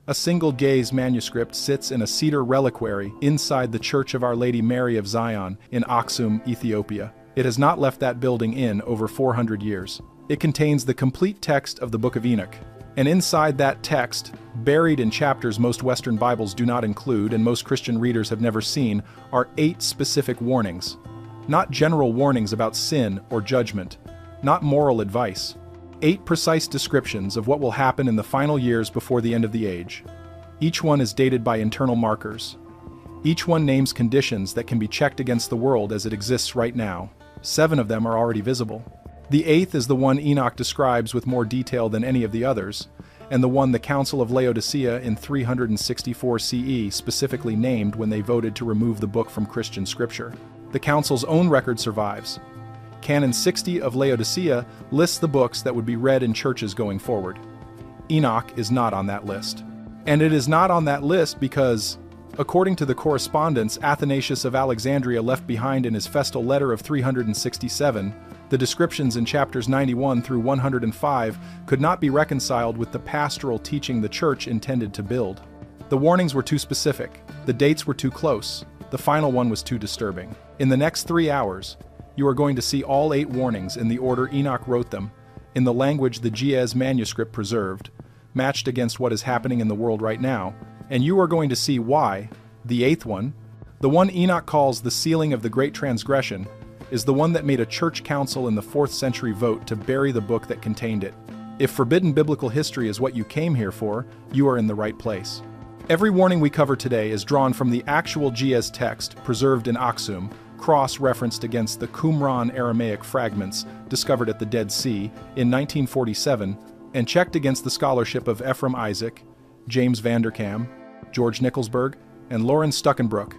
A single Ge'ez manuscript sits in a cedar reliquary inside the Church of Our Lady Mary of Zion in Aksum, Ethiopia. It has not left that building in over 400 years. It contains the complete text of the Book of Enoch. And inside that text, buried in chapters most Western Bibles do not include and most Christian readers have never seen, are 8 specific warnings. Not general warnings about sin or judgment, not moral advice. 8 precise descriptions of what will happen in the final years before the end of the age. Each one is dated by internal markers. Each one names conditions that can be checked against the world as it exists right now. 7 of them are already visible. The 8th is the one Enoch describes with more detail than any of the others, and the one the Council of Laodicea in 364 CE specifically named when they voted to remove the book from Christian scripture. The Council's own record survives. Canon 60 of Laodicea lists the books that would be read in churches going forward. Enoch is not on that list. And it is not on that list because, according to the correspondence Athanasius of Alexandria left behind in his festal letter of 367, the descriptions in chapters 91 through 105 could not be reconciled with the pastoral teaching the church intended to build. The warnings were too specific, the dates were too close, the final one was too disturbing. In the next 3 hours, you are going to see all 8 warnings in the order Enoch wrote them, in the language the Ge'ez manuscript preserved, matched against what is happening in the world right now, and you are going to see why the 8th one, the one Enoch calls the sealing of the great transgression, is the one that made a church council in the 4th century vote to bury the book that contained it. If forbidden biblical history is what you came here for, you are in the right place. Every warning we cover today is drawn from the actual Ge'ez text preserved in Aksum, cross-referenced against the Qumran Aramaic fragments discovered at the Dead Sea in 1947 and checked against the scholarship of Ephraim Isaac, James Vanderkam, George Nicholsberg, and Lauren Stuckenbrook.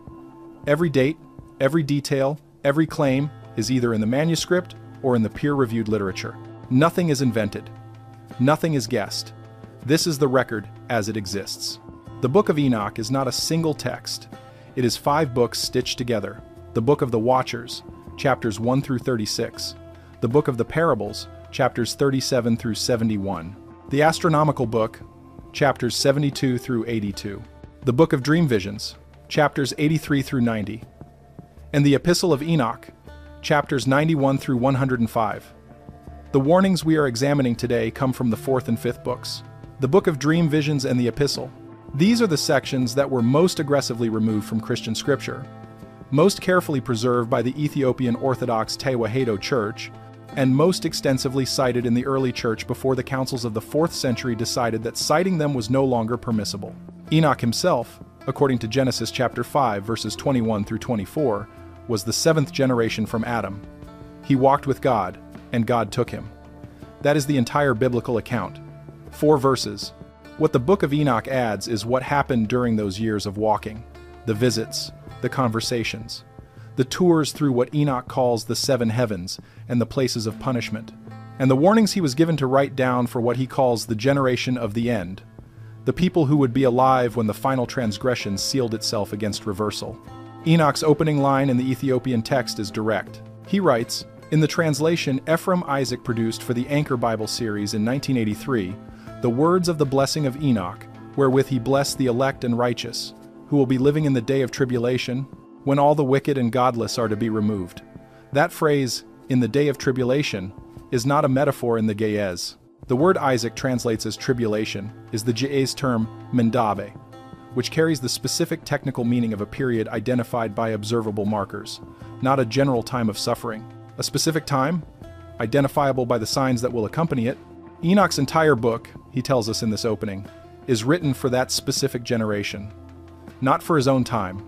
Every date, every detail, every claim is either in the manuscript or in the peer-reviewed literature. Nothing is invented. Nothing is guessed. This is the record as it exists. The Book of Enoch is not a single text. It is 5 books stitched together. The Book of the Watchers, chapters 1 through 36. The Book of the Parables, chapters 37 through 71. The Astronomical Book, chapters 72 through 82. The Book of Dream Visions, chapters 83 through 90. And the Epistle of Enoch, chapters 91 through 105. The warnings we are examining today come from the 4th and 5th books. The Book of Dream Visions and the Epistle. These are the sections that were most aggressively removed from Christian scripture, most carefully preserved by the Ethiopian Orthodox Tewahedo Church, and most extensively cited in the early church before the councils of the 4th century decided that citing them was no longer permissible. Enoch himself, according to Genesis chapter 5 verses 21 through 24, was the 7th generation from Adam. He walked with God, and God took him. That is the entire biblical account. 4 verses. What the Book of Enoch adds is what happened during those years of walking, the visits, the conversations, the tours through what Enoch calls the 7 heavens and the places of punishment, and the warnings he was given to write down for what he calls the generation of the end, the people who would be alive when the final transgression sealed itself against reversal. Enoch's opening line in the Ethiopian text is direct. He writes, in the translation Ephraim Isaac produced for the Anchor Bible series in 1983, the words of the blessing of Enoch, wherewith he blessed the elect and righteous, who will be living in the day of tribulation, when all the wicked and godless are to be removed. That phrase, in the day of tribulation, is not a metaphor in the Ge'ez. The word Isaac translates as tribulation is the Ge'ez term mendabe, which carries the specific technical meaning of a period identified by observable markers, not a general time of suffering. A specific time, identifiable by the signs that will accompany it. Enoch's entire book, he tells us in this opening, is written for that specific generation. Not for his own time,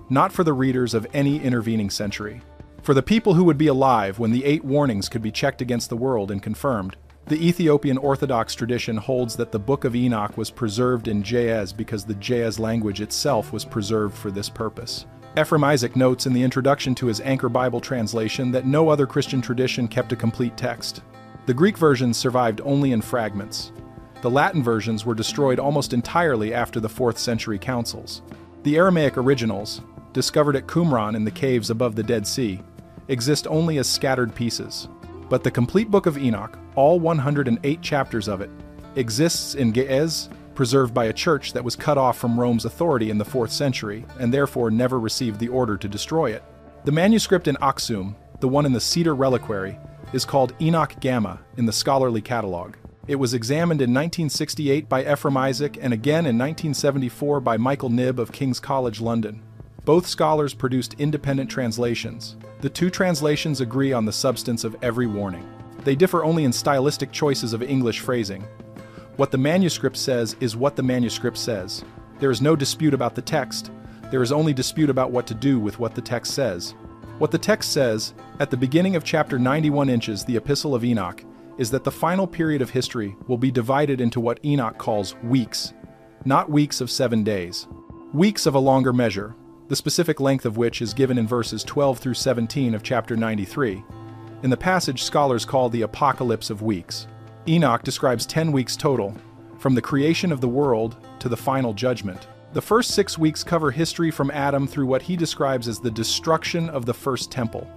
not for the readers of any intervening century. For the people who would be alive when the 8 warnings could be checked against the world and confirmed. The Ethiopian Orthodox tradition holds that the Book of Enoch was preserved in Ge'ez because the Ge'ez language itself was preserved for this purpose. Ephraim Isaac notes in the introduction to his Anchor Bible translation that no other Christian tradition kept a complete text. The Greek versions survived only in fragments. The Latin versions were destroyed almost entirely after the 4th century councils. The Aramaic originals, discovered at Qumran in the caves above the Dead Sea, exist only as scattered pieces. But the complete Book of Enoch, all 108 chapters of it, exists in Ge'ez, preserved by a church that was cut off from Rome's authority in the 4th century and therefore never received the order to destroy it. The manuscript in Aksum, the one in the Cedar Reliquary, is called Enoch Gamma in the scholarly catalog. It was examined in 1968 by Ephraim Isaac and again in 1974 by Michael Knibb of King's College London. Both scholars produced independent translations. The two translations agree on the substance of every warning. They differ only in stylistic choices of English phrasing. What the manuscript says is what the manuscript says. There is no dispute about the text. There is only dispute about what to do with what the text says. What the text says, at the beginning of chapter 91 inches, the Epistle of Enoch, is that the final period of history will be divided into what Enoch calls weeks, not weeks of 7 days. Weeks of a longer measure, the specific length of which is given in verses 12 through 17 of chapter 93. In the passage scholars call the Apocalypse of Weeks. Enoch describes 10 weeks total, from the creation of the world to the final judgment. The first 6 weeks cover history from Adam through what he describes as the destruction of the first temple.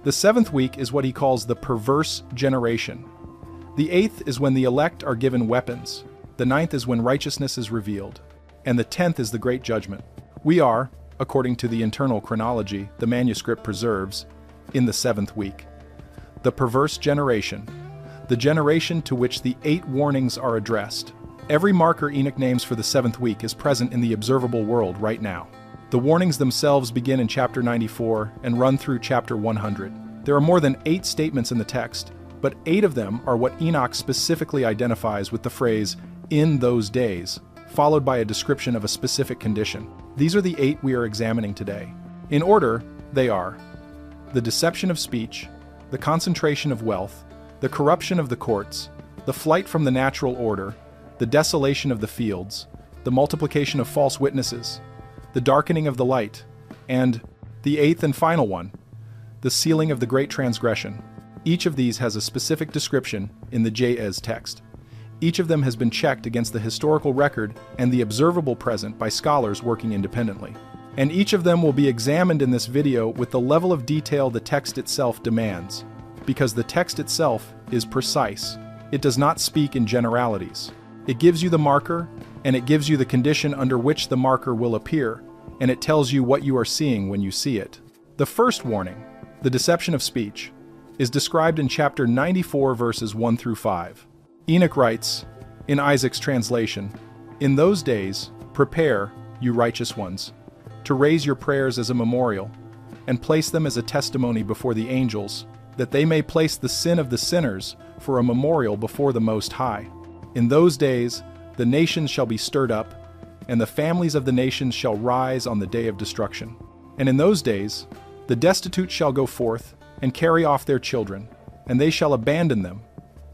The 7th week is what he calls the perverse generation. The 8th is when the elect are given weapons. The 9th is when righteousness is revealed. And the 10th is the great judgment. We are, according to the internal chronology the manuscript preserves, in the 7th week. The perverse generation, the generation to which the 8 warnings are addressed. Every marker Enoch names for the 7th week is present in the observable world right now. The warnings themselves begin in chapter 94 and run through chapter 100. There are more than 8 statements in the text, but 8 of them are what Enoch specifically identifies with the phrase, "in those days," followed by a description of a specific condition. These are the 8 we are examining today. In order, they are the deception of speech, the concentration of wealth, the corruption of the courts, the flight from the natural order, the desolation of the fields, the multiplication of false witnesses, the darkening of the light, and the 8th and final one, the sealing of the great transgression. Each of these has a specific description in the JES text. Each of them has been checked against the historical record and the observable present by scholars working independently. And each of them will be examined in this video with the level of detail the text itself demands, because the text itself is precise. It does not speak in generalities. It gives you the marker, and it gives you the condition under which the marker will appear, and it tells you what you are seeing when you see it. The first warning, the deception of speech, is described in chapter 94 verses 1 through 5. Enoch writes, in Isaac's translation, "In those days, prepare, you righteous ones, to raise your prayers as a memorial, and place them as a testimony before the angels, that they may place the sin of the sinners for a memorial before the Most High. In those days, the nations shall be stirred up, and the families of the nations shall rise on the day of destruction. And in those days, the destitute shall go forth, and carry off their children, and they shall abandon them,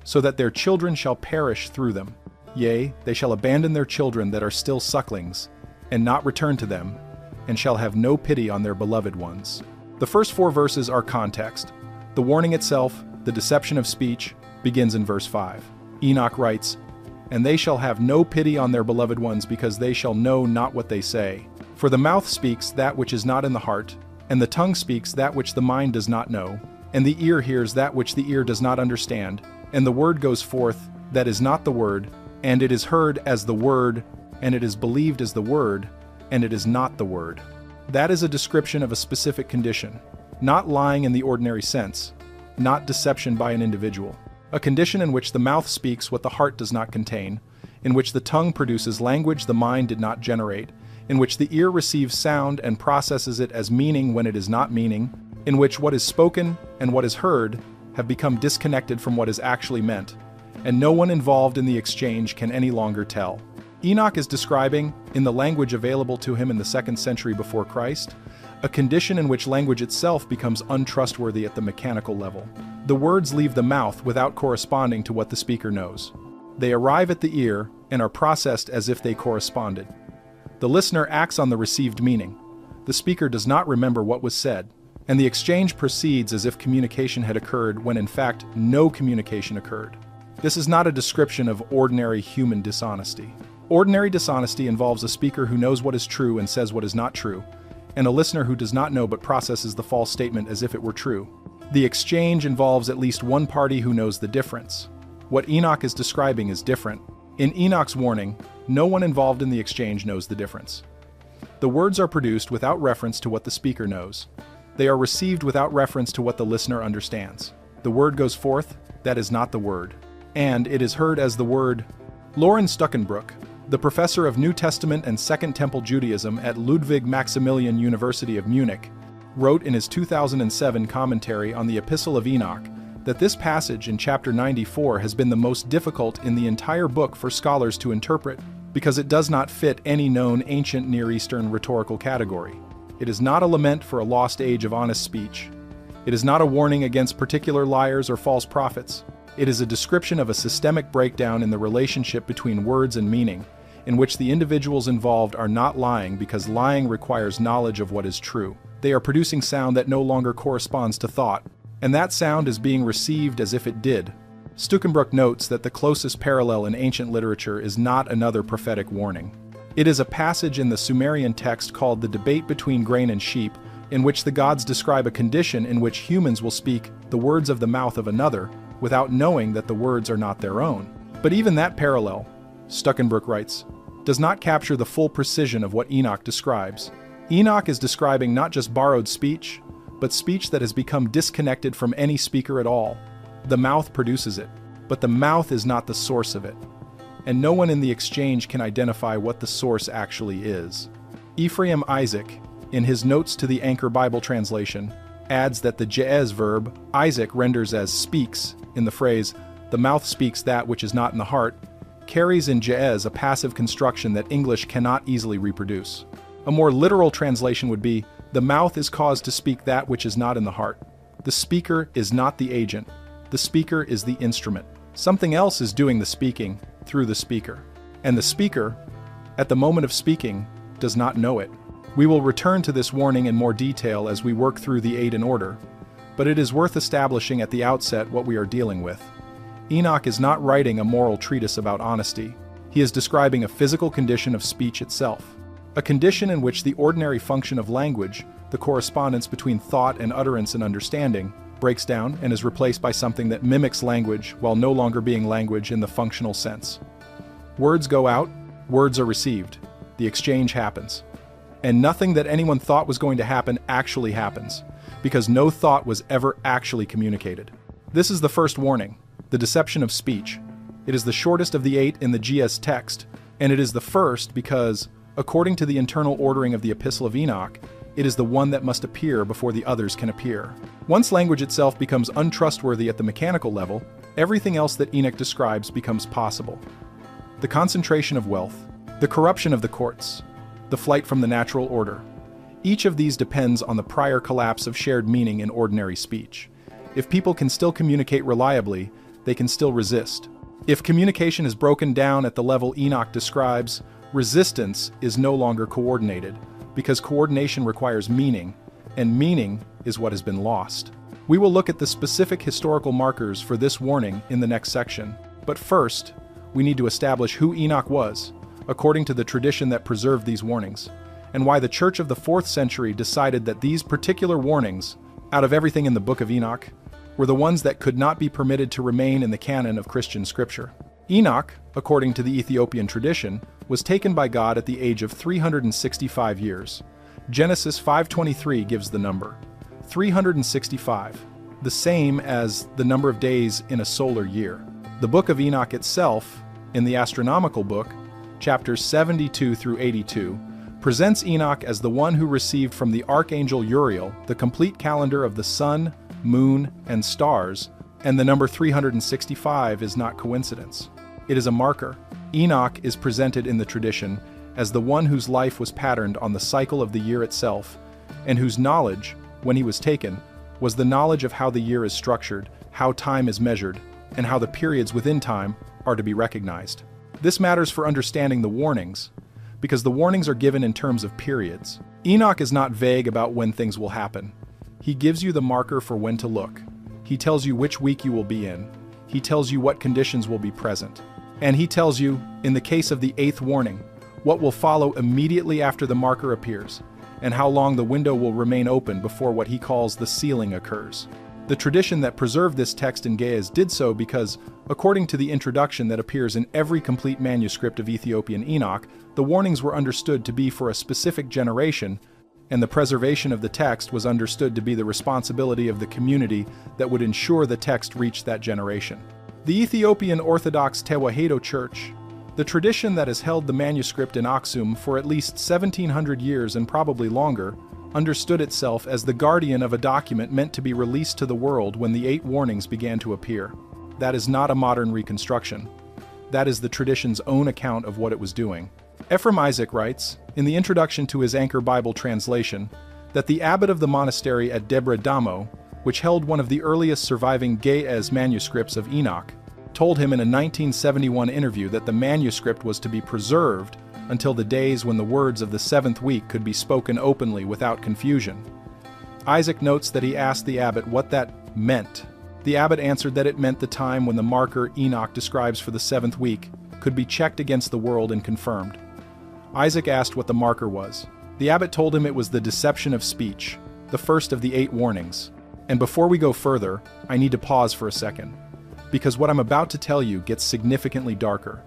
so that their children shall perish through them. Yea, they shall abandon their children that are still sucklings, and not return to them, and shall have no pity on their beloved ones." The first 4 verses are context. The warning itself, the deception of speech, begins in verse 5. Enoch writes, "And they shall have no pity on their beloved ones, because they shall know not what they say. For the mouth speaks that which is not in the heart, and the tongue speaks that which the mind does not know, and the ear hears that which the ear does not understand, and the word goes forth that is not the word, and it is heard as the word, and it is believed as the word, and it is not the word." That is a description of a specific condition, not lying in the ordinary sense, not deception by an individual. A condition in which the mouth speaks what the heart does not contain, in which the tongue produces language the mind did not generate, in which the ear receives sound and processes it as meaning when it is not meaning, in which what is spoken and what is heard have become disconnected from what is actually meant, and no one involved in the exchange can any longer tell. Enoch is describing, in the language available to him in the 2nd century before Christ, a condition in which language itself becomes untrustworthy at the mechanical level. The words leave the mouth without corresponding to what the speaker knows. They arrive at the ear and are processed as if they corresponded. The listener acts on the received meaning. The speaker does not remember what was said, and the exchange proceeds as if communication had occurred when in fact no communication occurred. This is not a description of ordinary human dishonesty. Ordinary dishonesty involves a speaker who knows what is true and says what is not true, and a listener who does not know but processes the false statement as if it were true. The exchange involves at least one party who knows the difference. What Enoch is describing is different. In Enoch's warning, No one involved in the exchange knows the difference. The words are produced without reference to what the speaker knows. They are received without reference to what the listener understands. The word goes forth, that is not the word. And it is heard as the word. Loren Stuckenbrook, the professor of New Testament and Second Temple Judaism at Ludwig Maximilian University of Munich, wrote in his 2007 commentary on the Epistle of Enoch that this passage in chapter 94 has been the most difficult in the entire book for scholars to interpret because it does not fit any known ancient Near Eastern rhetorical category. It is not a lament for a lost age of honest speech. It is not a warning against particular liars or false prophets. It is a description of a systemic breakdown in the relationship between words and meaning, in which the individuals involved are not lying because lying requires knowledge of what is true. They are producing sound that no longer corresponds to thought, and that sound is being received as if it did. Stuckenbrook notes that the closest parallel in ancient literature is not another prophetic warning. It is a passage in the Sumerian text called the Debate Between Grain and Sheep, in which the gods describe a condition in which humans will speak the words of the mouth of another without knowing that the words are not their own. But even that parallel, Stuckenbrook writes, does not capture the full precision of what Enoch describes. Enoch is describing not just borrowed speech, but speech that has become disconnected from any speaker at all. The mouth produces it, but the mouth is not the source of it. And no one in the exchange can identify what the source actually is. Ephraim Isaac, in his notes to the Anchor Bible translation, adds that the Ge'ez verb Isaac renders as speaks in the phrase, the mouth speaks that which is not in the heart, carries in Ge'ez a passive construction that English cannot easily reproduce. A more literal translation would be, the mouth is caused to speak that which is not in the heart. The speaker is not the agent. The speaker is the instrument. Something else is doing the speaking through the speaker. And the speaker, at the moment of speaking, does not know it. We will return to this warning in more detail as we work through the 8 in order, but it is worth establishing at the outset what we are dealing with. Enoch is not writing a moral treatise about honesty. He is describing a physical condition of speech itself. A condition in which the ordinary function of language, the correspondence between thought and utterance and understanding, breaks down and is replaced by something that mimics language while no longer being language in the functional sense. Words go out, words are received. The exchange happens. And nothing that anyone thought was going to happen actually happens, because no thought was ever actually communicated. This is the first warning, the deception of speech. It is the shortest of the 8 in the GS text, and it is the first because, according to the internal ordering of the Epistle of Enoch, it is the one that must appear before the others can appear. Once language itself becomes untrustworthy at the mechanical level, everything else that Enoch describes becomes possible. The concentration of wealth, the corruption of the courts, the flight from the natural order. Each of these depends on the prior collapse of shared meaning in ordinary speech. If people can still communicate reliably, they can still resist. If communication is broken down at the level Enoch describes, resistance is no longer coordinated, because coordination requires meaning, and meaning is what has been lost. We will look at the specific historical markers for this warning in the next section, but first, we need to establish who Enoch was, according to the tradition that preserved these warnings, and why the Church of the 4th century decided that these particular warnings, out of everything in the Book of Enoch, were the ones that could not be permitted to remain in the canon of Christian scripture. Enoch, according to the Ethiopian tradition, was taken by God at the age of 365 years. Genesis 5:23 gives the number, 365, the same as the number of days in a solar year. The Book of Enoch itself, in the astronomical book, chapters 72 through 82, presents Enoch as the one who received from the archangel Uriel the complete calendar of the sun, moon, and stars, and the number 365 is not coincidence. It is a marker. Enoch is presented in the tradition as the one whose life was patterned on the cycle of the year itself, and whose knowledge, when he was taken, was the knowledge of how the year is structured, how time is measured, and how the periods within time are to be recognized. This matters for understanding the warnings, because the warnings are given in terms of periods. Enoch is not vague about when things will happen. He gives you the marker for when to look. He tells you which week you will be in. He tells you what conditions will be present. And he tells you, in the case of the 8th warning, what will follow immediately after the marker appears, and how long the window will remain open before what he calls the sealing occurs. The tradition that preserved this text in Ge'ez did so because, according to the introduction that appears in every complete manuscript of Ethiopian Enoch, the warnings were understood to be for a specific generation, and the preservation of the text was understood to be the responsibility of the community that would ensure the text reached that generation. The Ethiopian Orthodox Tewahedo Church, the tradition that has held the manuscript in Aksum for at least 1700 years and probably longer, understood itself as the guardian of a document meant to be released to the world when the 8 warnings began to appear. That is not a modern reconstruction. That is the tradition's own account of what it was doing. Ephraim Isaac writes, in the introduction to his Anchor Bible translation, that the abbot of the monastery at Debre Damo, which held one of the earliest surviving Ge'ez manuscripts of Enoch, told him in a 1971 interview that the manuscript was to be preserved until the days when the words of the 7th week could be spoken openly without confusion. Isaac notes that he asked the abbot what that meant. The abbot answered that it meant the time when the marker Enoch describes for the 7th week could be checked against the world and confirmed. Isaac asked what the marker was. The abbot told him it was the deception of speech, the first of the 8 warnings. And before we go further, I need to pause for a second, because what I'm about to tell you gets significantly darker.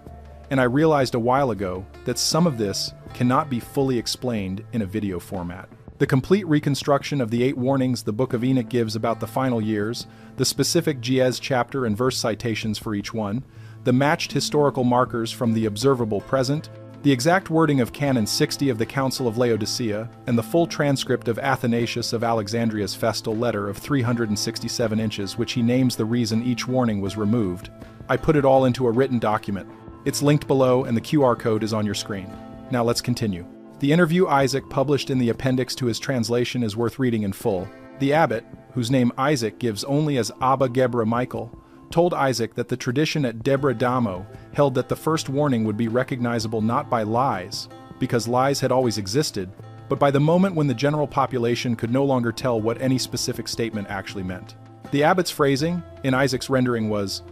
And I realized a while ago that some of this cannot be fully explained in a video format. The complete reconstruction of the 8 warnings the Book of Enoch gives about the final years, the specific Ge'ez chapter and verse citations for each one, the matched historical markers from the observable present, the exact wording of Canon 60 of the Council of Laodicea, and the full transcript of Athanasius of Alexandria's festal letter of 367 inches, which he names the reason each warning was removed. I put it all into a written document. It's linked below and the QR code is on your screen. Now let's continue. The interview Isaac published in the appendix to his translation is worth reading in full. The abbot, whose name Isaac gives only as Abba Gebra Michael, told Isaac that the tradition at Debre Damo held that the first warning would be recognizable not by lies, because lies had always existed, but by the moment when the general population could no longer tell what any specific statement actually meant. The abbot's phrasing, in Isaac's rendering, was,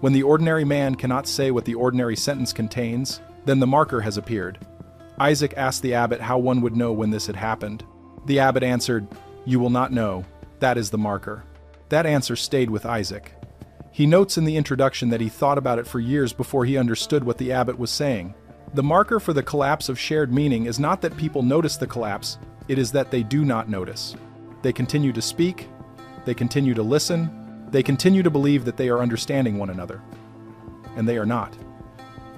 "When the ordinary man cannot say what the ordinary sentence contains, then the marker has appeared." Isaac asked the abbot how one would know when this had happened. The abbot answered, "You will not know. That is the marker." That answer stayed with Isaac. He notes in the introduction that he thought about it for years before he understood what the abbot was saying. The marker for the collapse of shared meaning is not that people notice the collapse, it is that they do not notice. They continue to speak, they continue to listen, they continue to believe that they are understanding one another. And they are not.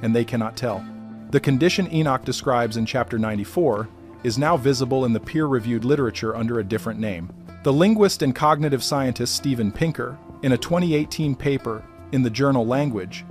And they cannot tell. The condition Enoch describes in chapter 94 is now visible in the peer-reviewed literature under a different name. The linguist and cognitive scientist Steven Pinker, in a 2018 paper in the journal Language,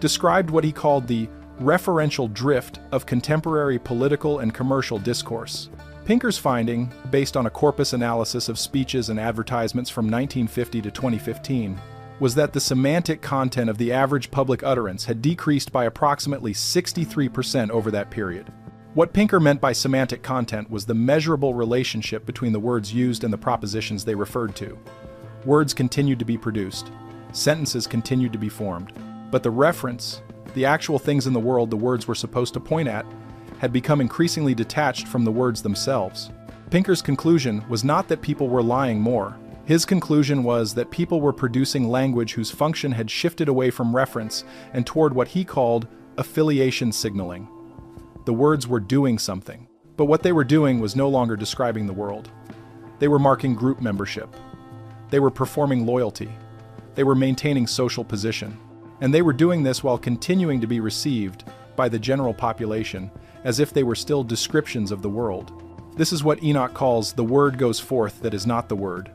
described what he called the referential drift of contemporary political and commercial discourse. Pinker's finding, based on a corpus analysis of speeches and advertisements from 1950 to 2015, was that the semantic content of the average public utterance had decreased by approximately 63% over that period. What Pinker meant by semantic content was the measurable relationship between the words used and the propositions they referred to. Words continued to be produced, sentences continued to be formed, but the reference, the actual things in the world the words were supposed to point at, had become increasingly detached from the words themselves. Pinker's conclusion was not that people were lying more. His conclusion was that people were producing language whose function had shifted away from reference and toward what he called affiliation signaling. The words were doing something, but what they were doing was no longer describing the world. They were marking group membership. They were performing loyalty. They were maintaining social position. And they were doing this while continuing to be received by the general population as if they were still descriptions of the world. This is what Enoch calls the word goes forth that is not the word.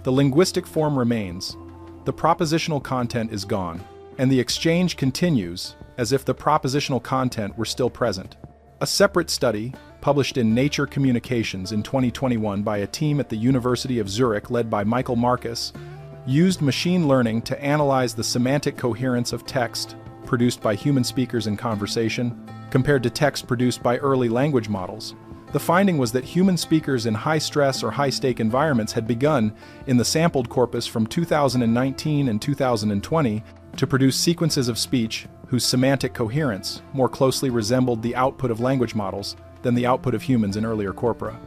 The linguistic form remains, the propositional content is gone, and the exchange continues as if the propositional content were still present. A separate study, published in Nature Communications in 2021 by a team at the University of Zurich led by Michael Marcus, used machine learning to analyze the semantic coherence of text produced by human speakers in conversation compared to text produced by early language models. The finding was that human speakers in high-stress or high-stake environments had begun, in the sampled corpus from 2019 and 2020, to produce sequences of speech whose semantic coherence more closely resembled the output of language models than the output of humans in earlier corpora.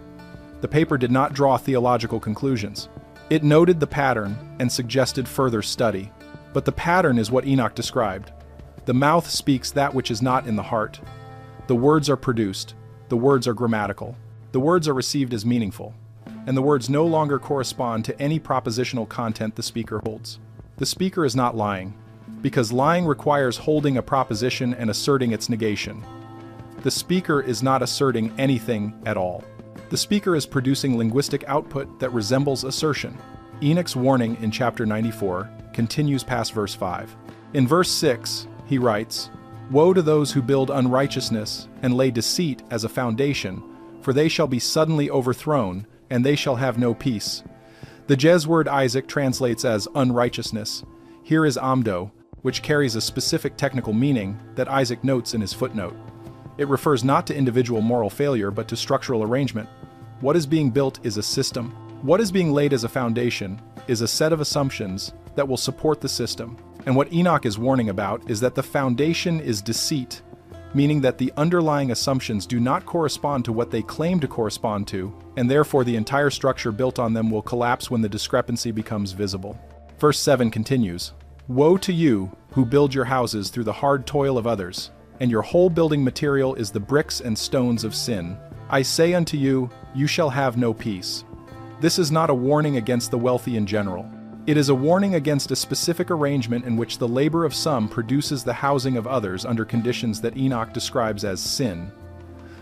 The paper did not draw theological conclusions. It noted the pattern and suggested further study. But the pattern is what Enoch described. The mouth speaks that which is not in the heart. The words are produced. The words are grammatical. The words are received as meaningful. And the words no longer correspond to any propositional content the speaker holds. The speaker is not lying, because lying requires holding a proposition and asserting its negation. The speaker is not asserting anything at all. The speaker is producing linguistic output that resembles assertion. Enoch's warning in chapter 94 continues past verse 5. In verse 6, he writes, "Woe to those who build unrighteousness and lay deceit as a foundation, for they shall be suddenly overthrown, and they shall have no peace." The Jez word Isaac translates as unrighteousness. Here is amdo, which carries a specific technical meaning that Isaac notes in his footnote. It refers not to individual moral failure but to structural arrangement. What is being built is a system. What is being laid as a foundation is a set of assumptions that will support the system. And what Enoch is warning about is that the foundation is deceit, meaning that the underlying assumptions do not correspond to what they claim to correspond to, and therefore the entire structure built on them will collapse when the discrepancy becomes visible. Verse 7 continues, "Woe to you who build your houses through the hard toil of others, and your whole building material is the bricks and stones of sin. I say unto you, you shall have no peace." This is not a warning against the wealthy in general. It is a warning against a specific arrangement in which the labor of some produces the housing of others under conditions that Enoch describes as sin.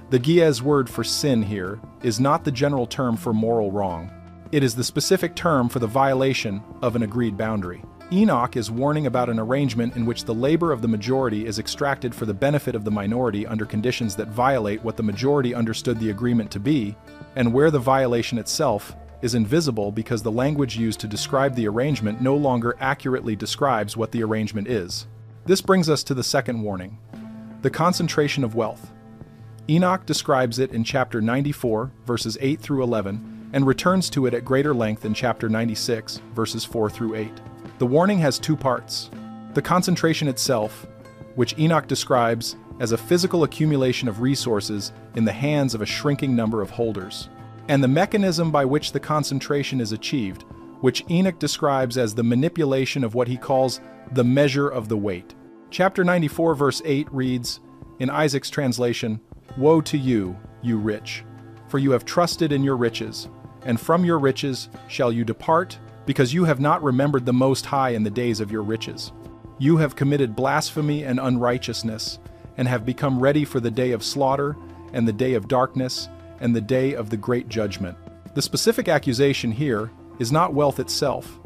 The Ge'ez word for sin here is not the general term for moral wrong. It is the specific term for the violation of an agreed boundary. Enoch is warning about an arrangement in which the labor of the majority is extracted for the benefit of the minority under conditions that violate what the majority understood the agreement to be, and where the violation itself is invisible because the language used to describe the arrangement no longer accurately describes what the arrangement is. This brings us to the second warning, the concentration of wealth. Enoch describes it in chapter 94, verses 8 through 11, and returns to it at greater length in chapter 96, verses 4 through 8. The warning has two parts. The concentration itself, which Enoch describes as a physical accumulation of resources in the hands of a shrinking number of holders, and the mechanism by which the concentration is achieved, which Enoch describes as the manipulation of what he calls the measure of the weight. Chapter 94, verse 8 reads, in Isaac's translation, "Woe to you, you rich, for you have trusted in your riches, and from your riches shall you depart, because you have not remembered the Most High in the days of your riches. You have committed blasphemy and unrighteousness, and have become ready for the day of slaughter, and the day of darkness, and the day of the great judgment." The specific accusation here is not wealth itself.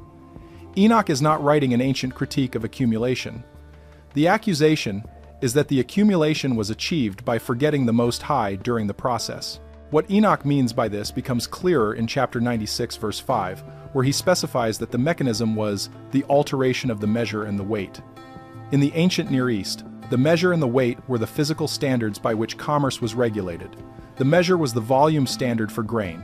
Enoch is not writing an ancient critique of accumulation. The accusation is that the accumulation was achieved by forgetting the Most High during the process. What Enoch means by this becomes clearer in chapter 96, verse 5, where he specifies that the mechanism was the alteration of the measure and the weight. In the ancient Near East, the measure and the weight were the physical standards by which commerce was regulated. The measure was the volume standard for grain.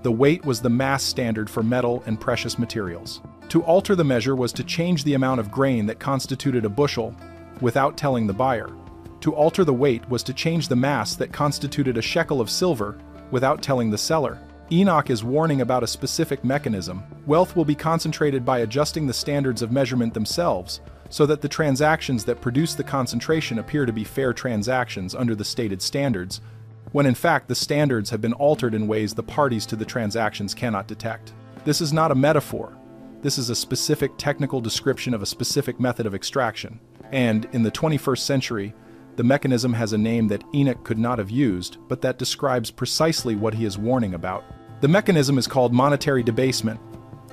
The weight was the mass standard for metal and precious materials. To alter the measure was to change the amount of grain that constituted a bushel without telling the buyer. To alter the weight was to change the mass that constituted a shekel of silver without telling the seller. Enoch is warning about a specific mechanism. Wealth will be concentrated by adjusting the standards of measurement themselves, so that the transactions that produce the concentration appear to be fair transactions under the stated standards, when in fact the standards have been altered in ways the parties to the transactions cannot detect. This is not a metaphor. This is a specific technical description of a specific method of extraction. And, in the 21st century, the mechanism has a name that Enoch could not have used, but that describes precisely what he is warning about. The mechanism is called monetary debasement.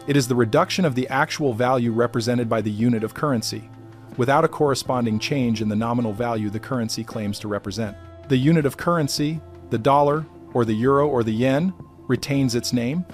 It is the reduction of the actual value represented by the unit of currency, without a corresponding change in the nominal value the currency claims to represent. The unit of currency, the dollar, or the euro, or the yen, retains its name,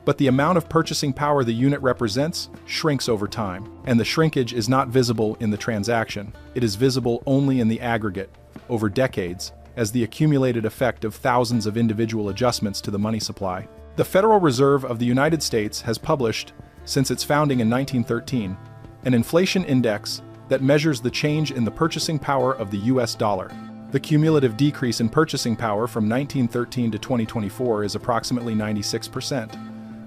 but the amount of purchasing power the unit represents shrinks over time, and the shrinkage is not visible in the transaction. It is visible only in the aggregate, over decades, as the accumulated effect of thousands of individual adjustments to the money supply. The Federal Reserve of the United States has published, since its founding in 1913, an inflation index that measures the change in the purchasing power of the US dollar. The cumulative decrease in purchasing power from 1913 to 2024 is approximately 96%.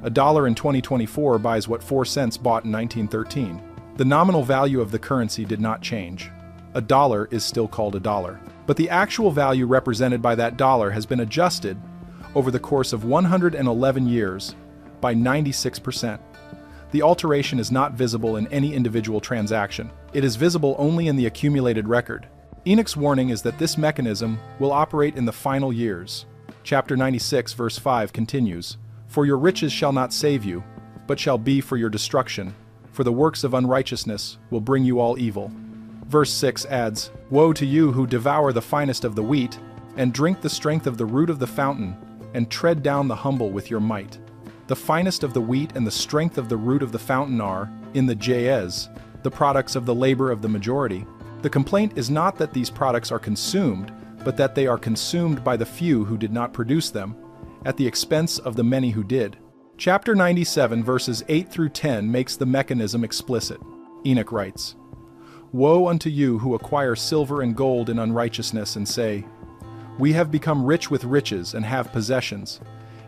A dollar in 2024 buys what 4 cents bought in 1913. The nominal value of the currency did not change. A dollar is still called a dollar. But the actual value represented by that dollar has been adjusted over the course of 111 years by 96%. The alteration is not visible in any individual transaction. It is visible only in the accumulated record. Enoch's warning is that this mechanism will operate in the final years. Chapter 96, verse 5 continues, "For your riches shall not save you, but shall be for your destruction, for the works of unrighteousness will bring you all evil." Verse 6 adds, "Woe to you who devour the finest of the wheat, and drink the strength of the root of the fountain, and tread down the humble with your might." The finest of the wheat and the strength of the root of the fountain are, in the JS, the products of the labor of the majority. The complaint is not that these products are consumed, but that they are consumed by the few who did not produce them, at the expense of the many who did. Chapter 97 verses 8 through 10 makes the mechanism explicit. Enoch writes, "Woe unto you who acquire silver and gold in unrighteousness and say, We have become rich with riches and have possessions,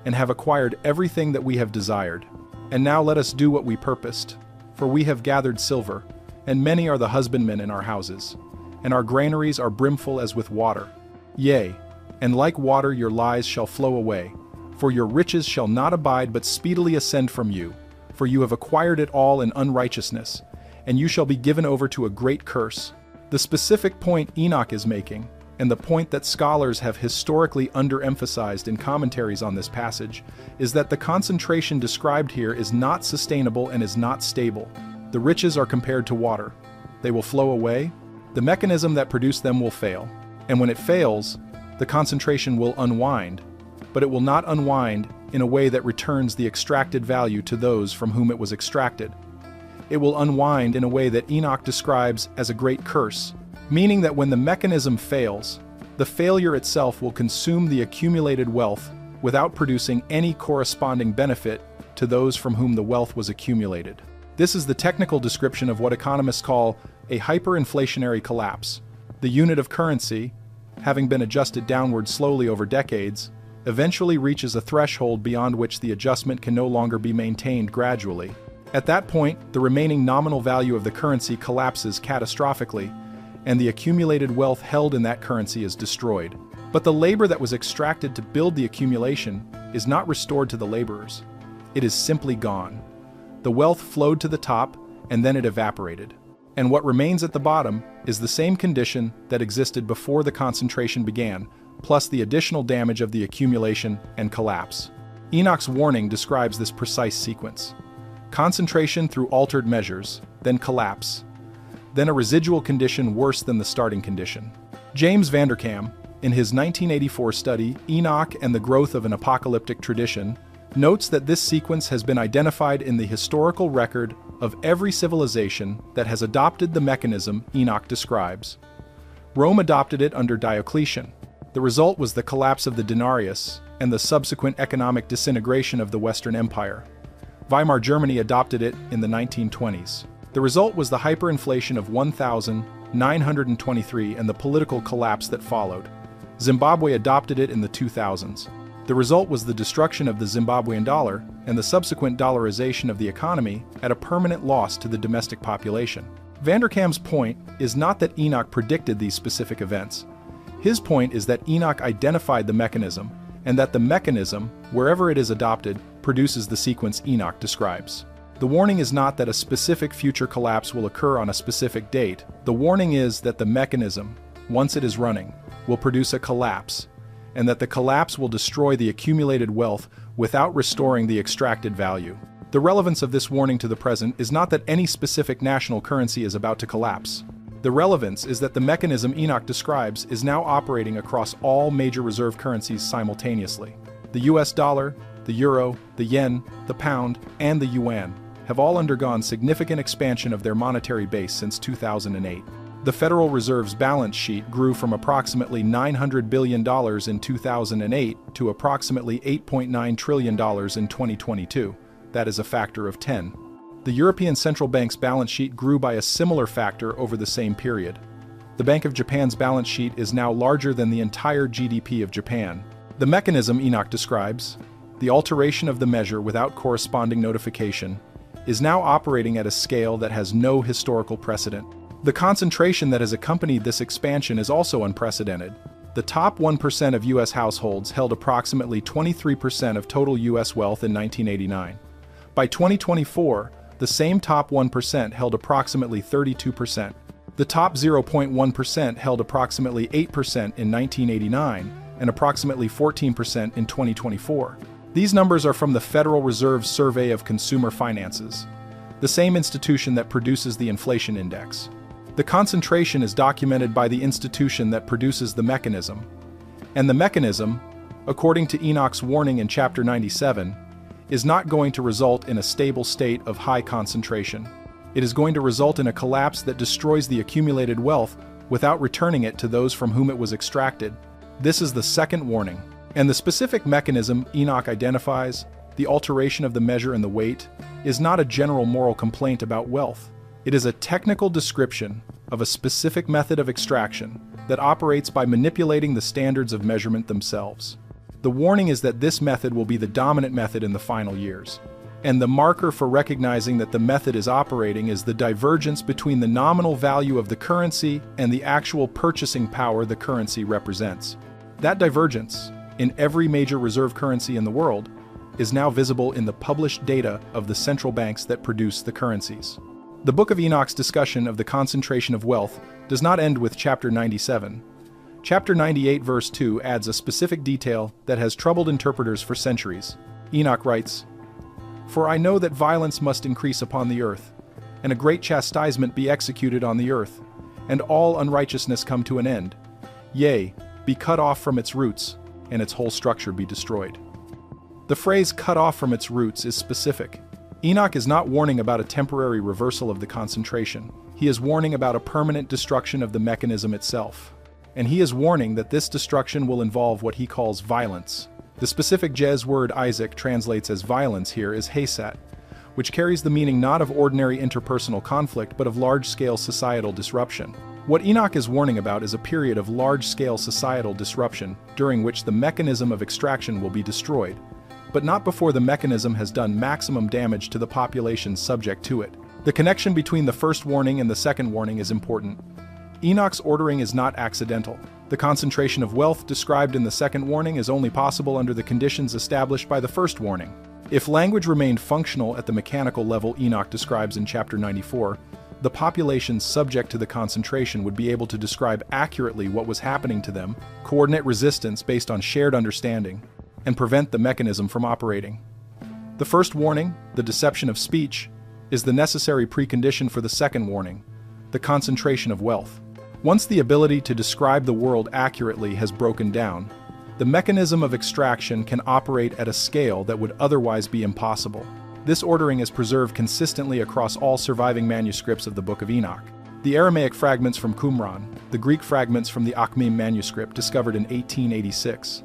and have acquired everything that we have desired. And now let us do what we purposed. For we have gathered silver, and many are the husbandmen in our houses, and our granaries are brimful as with water. Yea, and like water your lies shall flow away, for your riches shall not abide but speedily ascend from you, for you have acquired it all in unrighteousness, and you shall be given over to a great curse." The specific point Enoch is making, and the point that scholars have historically underemphasized in commentaries on this passage, is that the concentration described here is not sustainable and is not stable. The riches are compared to water. They will flow away. The mechanism that produced them will fail. And when it fails, the concentration will unwind, but it will not unwind in a way that returns the extracted value to those from whom it was extracted. It will unwind in a way that Enoch describes as a great curse, meaning that when the mechanism fails, the failure itself will consume the accumulated wealth without producing any corresponding benefit to those from whom the wealth was accumulated. This is the technical description of what economists call a hyperinflationary collapse. The unit of currency, having been adjusted downward slowly over decades, eventually reaches a threshold beyond which the adjustment can no longer be maintained gradually. At that point, the remaining nominal value of the currency collapses catastrophically, and the accumulated wealth held in that currency is destroyed. But the labor that was extracted to build the accumulation is not restored to the laborers. It is simply gone. The wealth flowed to the top, and then it evaporated. And what remains at the bottom is the same condition that existed before the concentration began, plus the additional damage of the accumulation and collapse. Enoch's warning describes this precise sequence. Concentration through altered measures, then collapse, then a residual condition worse than the starting condition. James Vanderkam, in his 1984 study, Enoch and the Growth of an Apocalyptic Tradition, notes that this sequence has been identified in the historical record of every civilization that has adopted the mechanism Enoch describes. Rome adopted it under Diocletian. The result was the collapse of the denarius and the subsequent economic disintegration of the Western Empire. Weimar Germany adopted it in the 1920s. The result was the hyperinflation of 1923 and the political collapse that followed. Zimbabwe adopted it in the 2000s. The result was the destruction of the Zimbabwean dollar and the subsequent dollarization of the economy at a permanent loss to the domestic population. Vanderkam's point is not that Enoch predicted these specific events. His point is that Enoch identified the mechanism, and that the mechanism, wherever it is adopted, produces the sequence Enoch describes. The warning is not that a specific future collapse will occur on a specific date. The warning is that the mechanism, once it is running, will produce a collapse, and that the collapse will destroy the accumulated wealth without restoring the extracted value. The relevance of this warning to the present is not that any specific national currency is about to collapse. The relevance is that the mechanism Enoch describes is now operating across all major reserve currencies simultaneously. The US dollar, the euro, the yen, the pound, and the yuan have all undergone significant expansion of their monetary base since 2008. The Federal Reserve's balance sheet grew from approximately $900 billion in 2008 to approximately $8.9 trillion in 2022. That is a factor of 10. The European Central Bank's balance sheet grew by a similar factor over the same period. The Bank of Japan's balance sheet is now larger than the entire GDP of Japan. The mechanism Enoch describes, the alteration of the measure without corresponding notification, is now operating at a scale that has no historical precedent. The concentration that has accompanied this expansion is also unprecedented. The top 1% of U.S. households held approximately 23% of total U.S. wealth in 1989. By 2024, the same top 1% held approximately 32%. The top 0.1% held approximately 8% in 1989 and approximately 14% in 2024. These numbers are from the Federal Reserve's Survey of Consumer Finances, the same institution that produces the inflation index. The concentration is documented by the institution that produces the mechanism. And the mechanism, according to Enoch's warning in chapter 97, is not going to result in a stable state of high concentration. It is going to result in a collapse that destroys the accumulated wealth without returning it to those from whom it was extracted. This is the second warning. And the specific mechanism Enoch identifies, the alteration of the measure and the weight, is not a general moral complaint about wealth. It is a technical description of a specific method of extraction that operates by manipulating the standards of measurement themselves. The warning is that this method will be the dominant method in the final years. And the marker for recognizing that the method is operating is the divergence between the nominal value of the currency and the actual purchasing power the currency represents. That divergence, in every major reserve currency in the world, is now visible in the published data of the central banks that produce the currencies. The Book of Enoch's discussion of the concentration of wealth does not end with chapter 97. Chapter 98 verse 2 adds a specific detail that has troubled interpreters for centuries. Enoch writes, "For I know that violence must increase upon the earth, and a great chastisement be executed on the earth, and all unrighteousness come to an end, yea, be cut off from its roots, and its whole structure be destroyed." The phrase "cut off from its roots" is specific. Enoch is not warning about a temporary reversal of the concentration. He is warning about a permanent destruction of the mechanism itself. And he is warning that this destruction will involve what he calls violence. The specific Jez word Isaac translates as violence here is Hasat, which carries the meaning not of ordinary interpersonal conflict but of large-scale societal disruption. What Enoch is warning about is a period of large-scale societal disruption during which the mechanism of extraction will be destroyed, but not before the mechanism has done maximum damage to the population subject to it. The connection between the first warning and the second warning is important. Enoch's ordering is not accidental. The concentration of wealth described in the second warning is only possible under the conditions established by the first warning. If language remained functional at the mechanical level Enoch describes in chapter 94, the populations subject to the concentration would be able to describe accurately what was happening to them, coordinate resistance based on shared understanding, and prevent the mechanism from operating. The first warning, the deception of speech, is the necessary precondition for the second warning, the concentration of wealth. Once the ability to describe the world accurately has broken down, the mechanism of extraction can operate at a scale that would otherwise be impossible. This ordering is preserved consistently across all surviving manuscripts of the Book of Enoch. The Aramaic fragments from Qumran, the Greek fragments from the Akhmim manuscript discovered in 1886,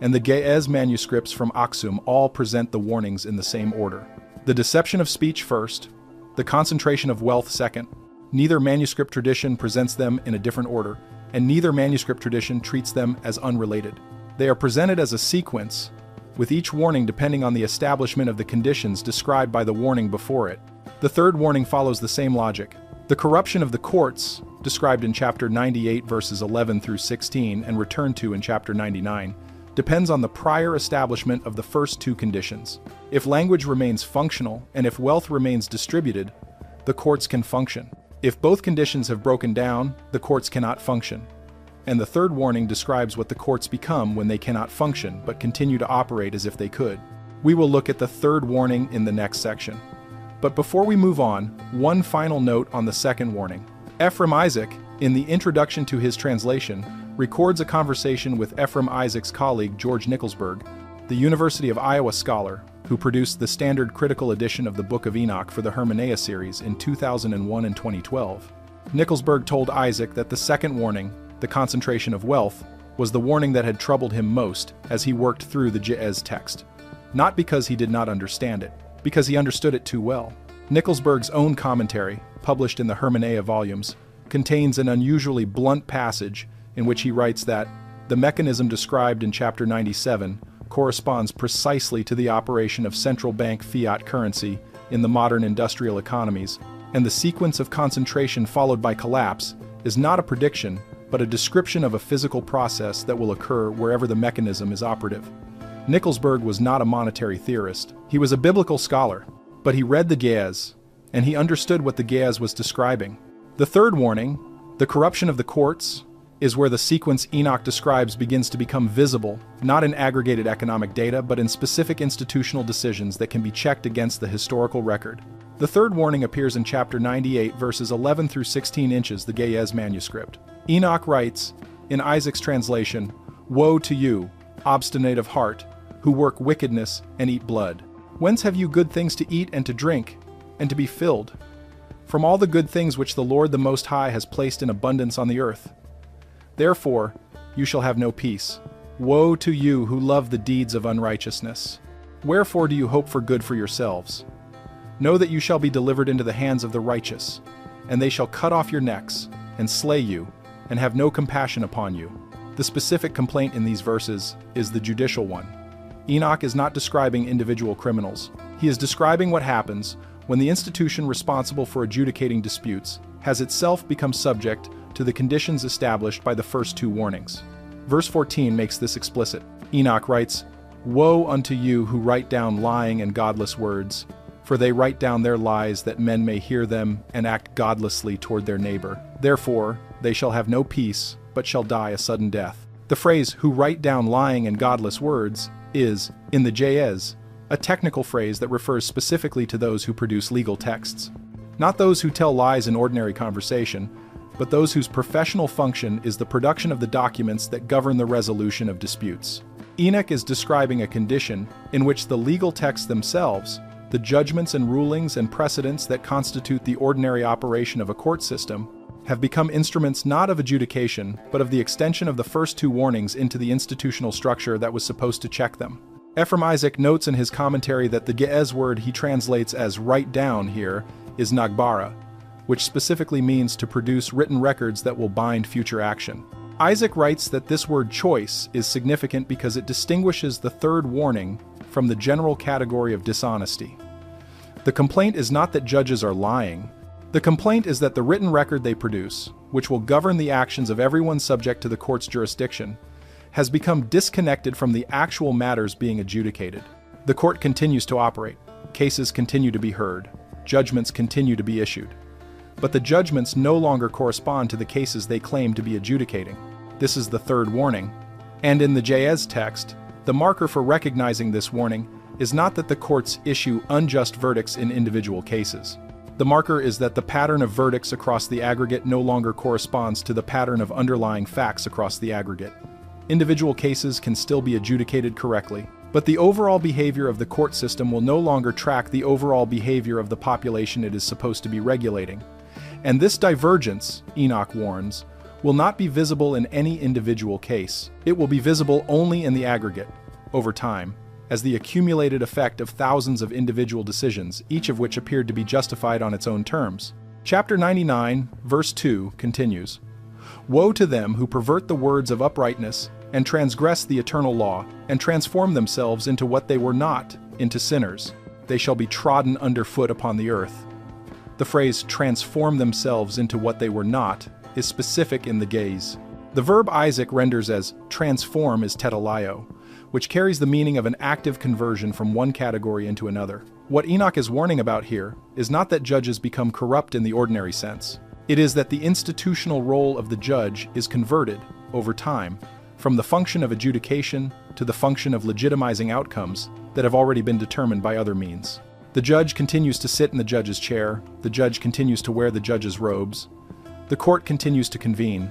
and the Ge'ez manuscripts from Aksum all present the warnings in the same order. The deception of speech first, the concentration of wealth second. Neither manuscript tradition presents them in a different order, and neither manuscript tradition treats them as unrelated. They are presented as a sequence, with each warning depending on the establishment of the conditions described by the warning before it. The third warning follows the same logic. The corruption of the courts, described in chapter 98 verses 11 through 16 and returned to in chapter 99, depends on the prior establishment of the first two conditions. If language remains functional and if wealth remains distributed, the courts can function. If both conditions have broken down, the courts cannot function. And the third warning describes what the courts become when they cannot function but continue to operate as if they could. We will look at the third warning in the next section. But before we move on, one final note on the second warning. Ephraim Isaac, in the introduction to his translation, records a conversation with Ephraim Isaac's colleague George Nicholsburg, the University of Iowa scholar, who produced the standard critical edition of the Book of Enoch for the Hermeneia series in 2001 and 2012. Nicholsburg told Isaac that the second warning, the concentration of wealth, was the warning that had troubled him most as he worked through the Ge'ez text. Not because he did not understand it, because he understood it too well. Nicholsburg's own commentary, published in the Hermeneia volumes, contains an unusually blunt passage in which he writes that the mechanism described in chapter 97 corresponds precisely to the operation of central bank fiat currency in the modern industrial economies, and the sequence of concentration followed by collapse is not a prediction, but a description of a physical process that will occur wherever the mechanism is operative. Nicolsburg was not a monetary theorist. He was a biblical scholar, but he read the Ge'ez, and he understood what the Ge'ez was describing. The third warning, the corruption of the courts, is where the sequence Enoch describes begins to become visible, not in aggregated economic data, but in specific institutional decisions that can be checked against the historical record. The third warning appears in chapter 98, verses 11 through 16 inches, the Ge'ez manuscript. Enoch writes, in Isaac's translation, "Woe to you, obstinate of heart, who work wickedness and eat blood. Whence have you good things to eat and to drink, and to be filled? From all the good things which the Lord the Most High has placed in abundance on the earth. Therefore, you shall have no peace. Woe to you who love the deeds of unrighteousness. Wherefore do you hope for good for yourselves? Know that you shall be delivered into the hands of the righteous, and they shall cut off your necks, and slay you, and have no compassion upon you." The specific complaint in these verses is the judicial one. Enoch is not describing individual criminals. He is describing what happens when the institution responsible for adjudicating disputes has itself become subject to the conditions established by the first two warnings. Verse 14 makes this explicit. Enoch writes, "Woe unto you who write down lying and godless words, for they write down their lies that men may hear them and act godlessly toward their neighbor. Therefore, they shall have no peace, but shall die a sudden death." The phrase, "who write down lying and godless words," is, in the Ge'ez, a technical phrase that refers specifically to those who produce legal texts. Not those who tell lies in ordinary conversation, but those whose professional function is the production of the documents that govern the resolution of disputes. Enoch is describing a condition in which the legal texts themselves, the judgments and rulings and precedents that constitute the ordinary operation of a court system, have become instruments not of adjudication, but of the extension of the first two warnings into the institutional structure that was supposed to check them. Ephraim Isaac notes in his commentary that the Ge'ez word he translates as "write down" here is nagbara, which specifically means to produce written records that will bind future action. Isaac writes that this word "choice" is significant because it distinguishes the third warning from the general category of dishonesty. The complaint is not that judges are lying. The complaint is that the written record they produce, which will govern the actions of everyone subject to the court's jurisdiction, has become disconnected from the actual matters being adjudicated. The court continues to operate, cases continue to be heard, judgments continue to be issued. But the judgments no longer correspond to the cases they claim to be adjudicating. This is the third warning. And in the Ge'ez text, the marker for recognizing this warning is not that the courts issue unjust verdicts in individual cases. The marker is that the pattern of verdicts across the aggregate no longer corresponds to the pattern of underlying facts across the aggregate. Individual cases can still be adjudicated correctly, but the overall behavior of the court system will no longer track the overall behavior of the population it is supposed to be regulating. And this divergence, Enoch warns, will not be visible in any individual case. It will be visible only in the aggregate, over time, as the accumulated effect of thousands of individual decisions, each of which appeared to be justified on its own terms. Chapter 99, verse 2 continues, "Woe to them who pervert the words of uprightness and transgress the eternal law, and transform themselves into what they were not, into sinners. They shall be trodden underfoot upon the earth." The phrase "transform themselves into what they were not" is specific in the Ge'ez. The verb Isaac renders as transform is tetalaio, which carries the meaning of an active conversion from one category into another. What Enoch is warning about here is not that judges become corrupt in the ordinary sense. It is that the institutional role of the judge is converted, over time, from the function of adjudication to the function of legitimizing outcomes that have already been determined by other means. The judge continues to sit in the judge's chair, the judge continues to wear the judge's robes, the court continues to convene,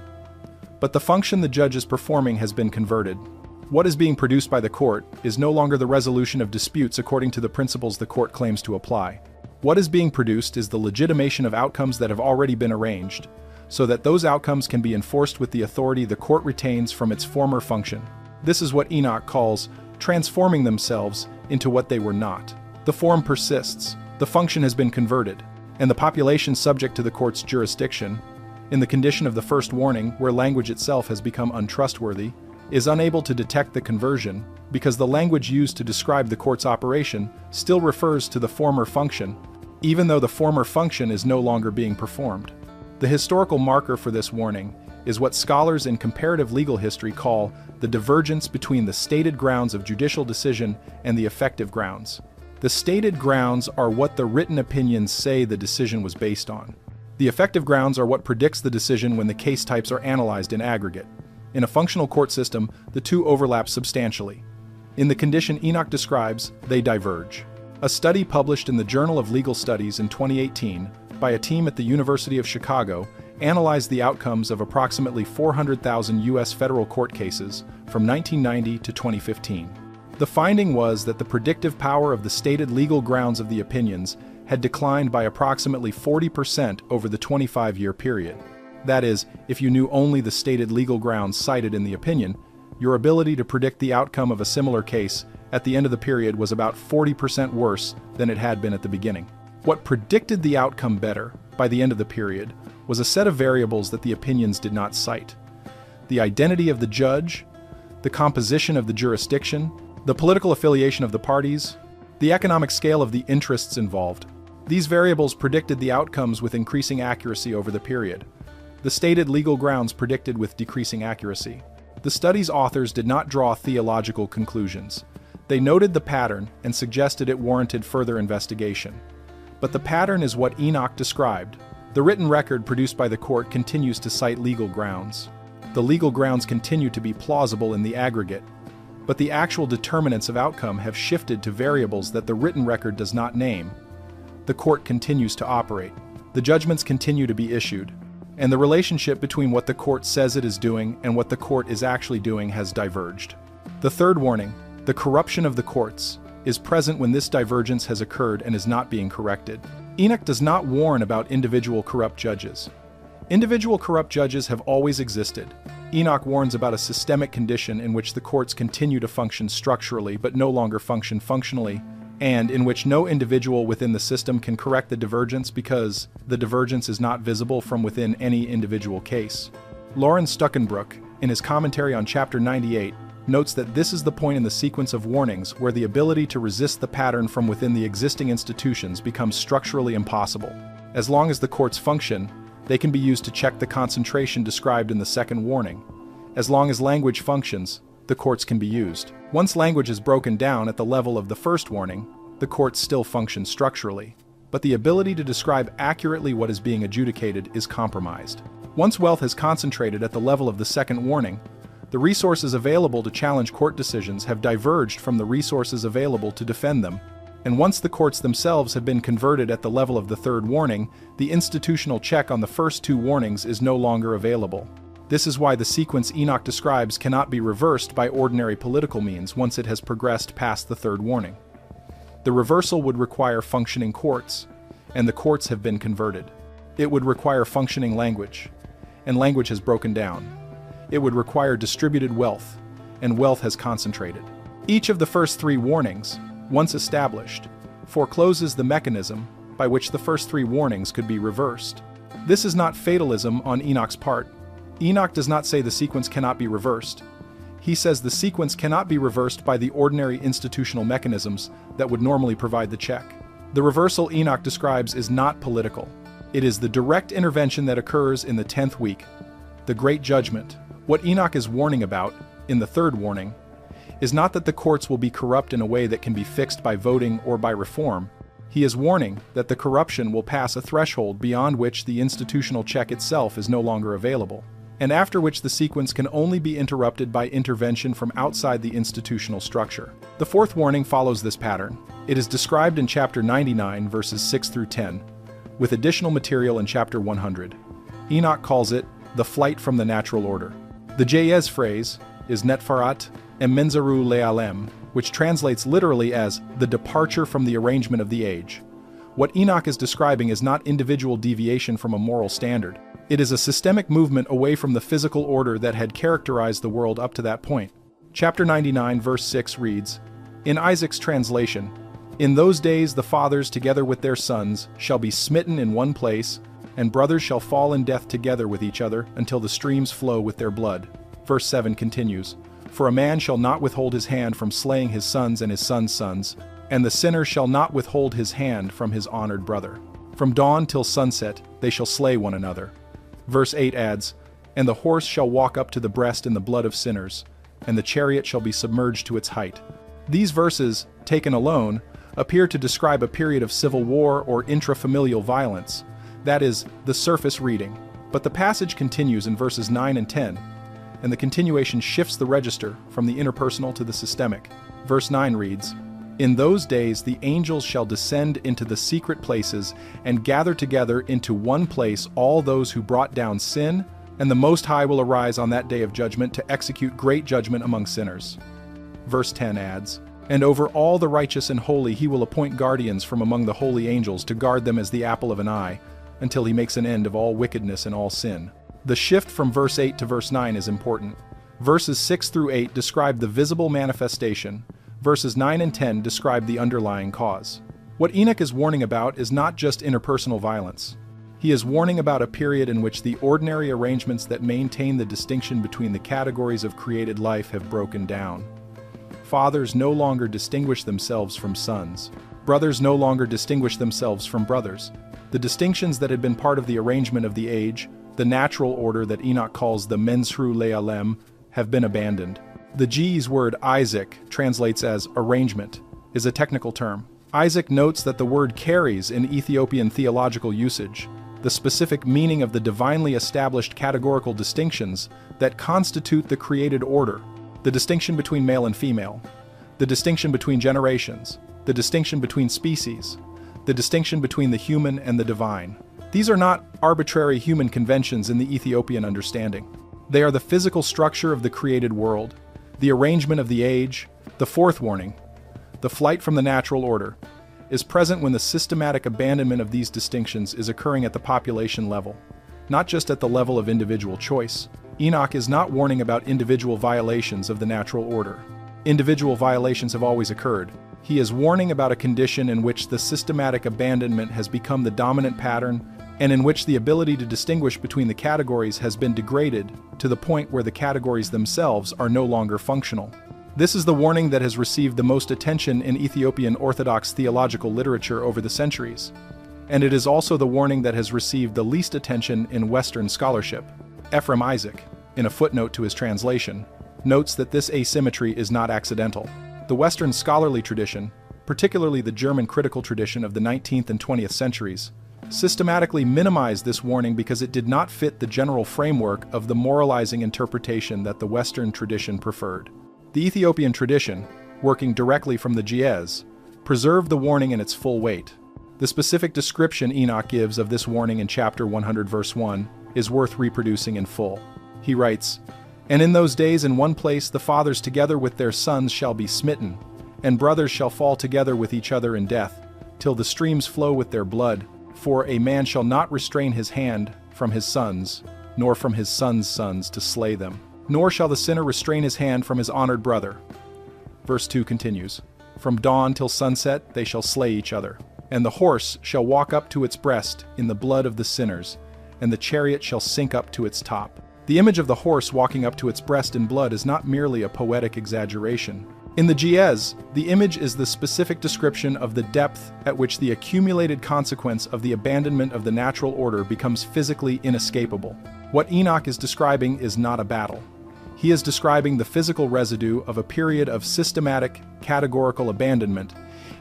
but the function the judge is performing has been converted. What is being produced by the court is no longer the resolution of disputes according to the principles the court claims to apply. What is being produced is the legitimation of outcomes that have already been arranged, so that those outcomes can be enforced with the authority the court retains from its former function. This is what Enoch calls transforming themselves into what they were not. The form persists, the function has been converted, and the population subject to the court's jurisdiction, in the condition of the first warning where language itself has become untrustworthy, is unable to detect the conversion because the language used to describe the court's operation still refers to the former function, even though the former function is no longer being performed. The historical marker for this warning is what scholars in comparative legal history call the divergence between the stated grounds of judicial decision and the effective grounds. The stated grounds are what the written opinions say the decision was based on. The effective grounds are what predicts the decision when the case types are analyzed in aggregate. In a functional court system, the two overlap substantially. In the condition Enoch describes, they diverge. A study published in the Journal of Legal Studies in 2018 by a team at the University of Chicago analyzed the outcomes of approximately 400,000 U.S. federal court cases from 1990 to 2015. The finding was that the predictive power of the stated legal grounds of the opinions had declined by approximately 40% over the 25-year period. That is, if you knew only the stated legal grounds cited in the opinion, your ability to predict the outcome of a similar case at the end of the period was about 40% worse than it had been at the beginning. What predicted the outcome better by the end of the period was a set of variables that the opinions did not cite: the identity of the judge, the composition of the jurisdiction, the political affiliation of the parties, the economic scale of the interests involved. These variables predicted the outcomes with increasing accuracy over the period. The stated legal grounds predicted with decreasing accuracy. The study's authors did not draw theological conclusions. They noted the pattern and suggested it warranted further investigation. But the pattern is what Enoch described. The written record produced by the court continues to cite legal grounds. The legal grounds continue to be plausible in the aggregate, but the actual determinants of outcome have shifted to variables that the written record does not name. The court continues to operate. The judgments continue to be issued, and the relationship between what the court says it is doing and what the court is actually doing has diverged. The third warning, the corruption of the courts, is present when this divergence has occurred and is not being corrected. Enoch does not warn about individual corrupt judges. Individual corrupt judges have always existed. Enoch warns about a systemic condition in which the courts continue to function structurally but no longer function functionally, and in which no individual within the system can correct the divergence because the divergence is not visible from within any individual case. Lauren Stuckenbrook, in his commentary on Chapter 98, notes that this is the point in the sequence of warnings where the ability to resist the pattern from within the existing institutions becomes structurally impossible. As long as the courts function, they can be used to check the concentration described in the second warning. As long as language functions, the courts can be used. Once language is broken down at the level of the first warning, the courts still function structurally, but the ability to describe accurately what is being adjudicated is compromised. Once wealth has concentrated at the level of the second warning, the resources available to challenge court decisions have diverged from the resources available to defend them. And once the courts themselves have been converted at the level of the third warning, the institutional check on the first two warnings is no longer available. This is why the sequence Enoch describes cannot be reversed by ordinary political means once it has progressed past the third warning. The reversal would require functioning courts, and the courts have been converted. It would require functioning language, and language has broken down. It would require distributed wealth, and wealth has concentrated. Each of the first three warnings, once established, forecloses the mechanism by which the first three warnings could be reversed. This is not fatalism on Enoch's part. Enoch does not say the sequence cannot be reversed. He says the sequence cannot be reversed by the ordinary institutional mechanisms that would normally provide the check. The reversal Enoch describes is not political. It is the direct intervention that occurs in the 10th week, the Great Judgment. What Enoch is warning about, in the third warning, is not that the courts will be corrupt in a way that can be fixed by voting or by reform. He is warning that the corruption will pass a threshold beyond which the institutional check itself is no longer available, and after which the sequence can only be interrupted by intervention from outside the institutional structure. The fourth warning follows this pattern. It is described in Chapter 99, verses 6 through 10, with additional material in Chapter 100. Enoch calls it the flight from the natural order. The Jayez phrase is netfarat emenzaru lealem, which translates literally as the departure from the arrangement of the age. What Enoch is describing is not individual deviation from a moral standard. It is a systemic movement away from the physical order that had characterized the world up to that point. Chapter 99, verse 6 reads, in Isaac's translation, "In those days the fathers together with their sons shall be smitten in one place, and brothers shall fall in death together with each other until the streams flow with their blood." Verse 7 continues, For a man shall not withhold his hand from slaying his sons and his sons' sons, and the sinner shall not withhold his hand from his honored brother. From dawn till sunset they shall slay one another. Verse 8 adds, And the horse shall walk up to the breast in the blood of sinners, and the chariot shall be submerged to its height. These verses, taken alone, appear to describe a period of civil war or intrafamilial violence, that is, the surface reading. But the passage continues in verses 9 and 10, and the continuation shifts the register from the interpersonal to the systemic. Verse 9 reads, In those days the angels shall descend into the secret places and gather together into one place all those who brought down sin, and the Most High will arise on that day of judgment to execute great judgment among sinners. Verse 10 adds, And over all the righteous and holy he will appoint guardians from among the holy angels to guard them as the apple of an eye, until he makes an end of all wickedness and all sin. The shift from verse 8 to verse 9 is important. Verses 6 through 8 describe the visible manifestation. Verses 9 and 10 describe the underlying cause. What Enoch is warning about is not just interpersonal violence. He is warning about a period in which the ordinary arrangements that maintain the distinction between the categories of created life have broken down. Fathers no longer distinguish themselves from sons. Brothers no longer distinguish themselves from brothers. The distinctions that had been part of the arrangement of the age, the natural order that Enoch calls the Mensru Le'alem, have been abandoned. The G's word Isaac translates as arrangement, is a technical term. Isaac notes that the word carries in Ethiopian theological usage the specific meaning of the divinely established categorical distinctions that constitute the created order, the distinction between male and female, the distinction between generations, the distinction between species, the distinction between the human and the divine. These are not arbitrary human conventions in the Ethiopian understanding. They are the physical structure of the created world, the arrangement of the age. The fourth warning, the flight from the natural order, is present when the systematic abandonment of these distinctions is occurring at the population level, not just at the level of individual choice. Enoch is not warning about individual violations of the natural order. Individual violations have always occurred. He is warning about a condition in which the systematic abandonment has become the dominant pattern, and in which the ability to distinguish between the categories has been degraded to the point where the categories themselves are no longer functional. This is the warning that has received the most attention in Ethiopian Orthodox theological literature over the centuries, and it is also the warning that has received the least attention in Western scholarship. Ephraim Isaac, in a footnote to his translation, notes that this asymmetry is not accidental. The Western scholarly tradition, particularly the German critical tradition of the 19th and 20th centuries, systematically minimized this warning because it did not fit the general framework of the moralizing interpretation that the Western tradition preferred. The Ethiopian tradition, working directly from the Ge'ez, preserved the warning in its full weight. The specific description Enoch gives of this warning in chapter 100 verse 1 is worth reproducing in full. He writes, And in those days in one place the fathers together with their sons shall be smitten, and brothers shall fall together with each other in death, till the streams flow with their blood. For a man shall not restrain his hand from his sons, nor from his sons' sons to slay them. Nor shall the sinner restrain his hand from his honored brother. Verse 2 continues, From dawn till sunset they shall slay each other. And the horse shall walk up to its breast in the blood of the sinners, and the chariot shall sink up to its top. The image of the horse walking up to its breast in blood is not merely a poetic exaggeration. In the Ge'ez, the image is the specific description of the depth at which the accumulated consequence of the abandonment of the natural order becomes physically inescapable. What Enoch is describing is not a battle. He is describing the physical residue of a period of systematic, categorical abandonment,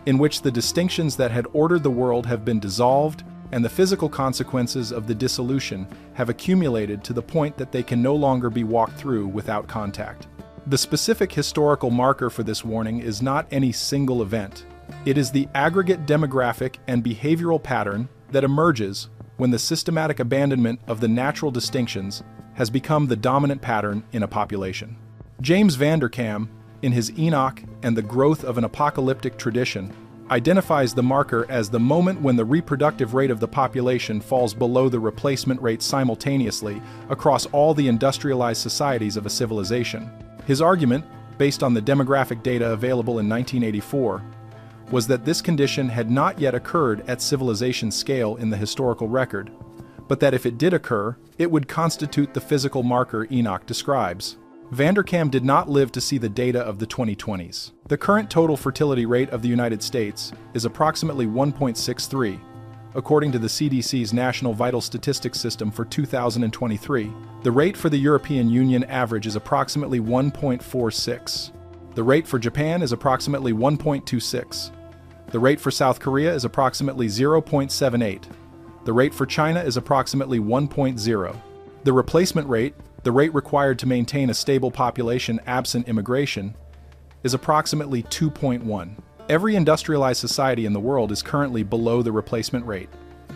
in which the distinctions that had ordered the world have been dissolved, and the physical consequences of the dissolution have accumulated to the point that they can no longer be walked through without contact. The specific historical marker for this warning is not any single event. It is the aggregate demographic and behavioral pattern that emerges when the systematic abandonment of the natural distinctions has become the dominant pattern in a population. James Vanderkam, in his Enoch and the Growth of an Apocalyptic Tradition, identifies the marker as the moment when the reproductive rate of the population falls below the replacement rate simultaneously across all the industrialized societies of a civilization. His argument, based on the demographic data available in 1984, was that this condition had not yet occurred at civilization scale in the historical record, but that if it did occur, it would constitute the physical marker Enoch describes. Vanderkam did not live to see the data of the 2020s. The current total fertility rate of the United States is approximately 1.63, according to the CDC's National Vital Statistics System for 2023. The rate for the European Union average is approximately 1.46. The rate for Japan is approximately 1.26. The rate for South Korea is approximately 0.78. The rate for China is approximately 1.0. The replacement rate, the rate required to maintain a stable population absent immigration, is approximately 2.1. Every industrialized society in the world is currently below the replacement rate,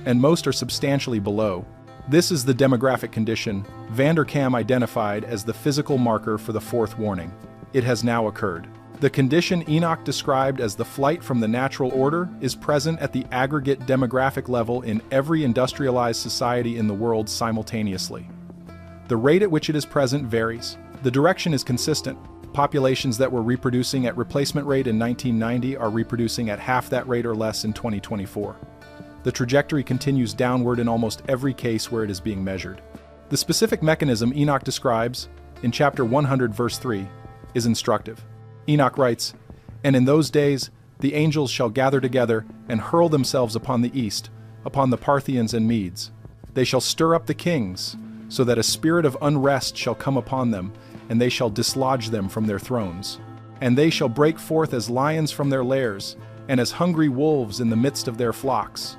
and most are substantially below. This is the demographic condition Vanderkam identified as the physical marker for the fourth warning. It has now occurred. The condition Enoch described as the flight from the natural order is present at the aggregate demographic level in every industrialized society in the world simultaneously. The rate at which it is present varies. The direction is consistent. Populations that were reproducing at replacement rate in 1990 are reproducing at half that rate or less in 2024. The trajectory continues downward in almost every case where it is being measured. The specific mechanism Enoch describes, in chapter 100 verse 3, is instructive. Enoch writes, "And in those days the angels shall gather together and hurl themselves upon the east, upon the Parthians and Medes. They shall stir up the kings, so that a spirit of unrest shall come upon them, and they shall dislodge them from their thrones. And they shall break forth as lions from their lairs, and as hungry wolves in the midst of their flocks."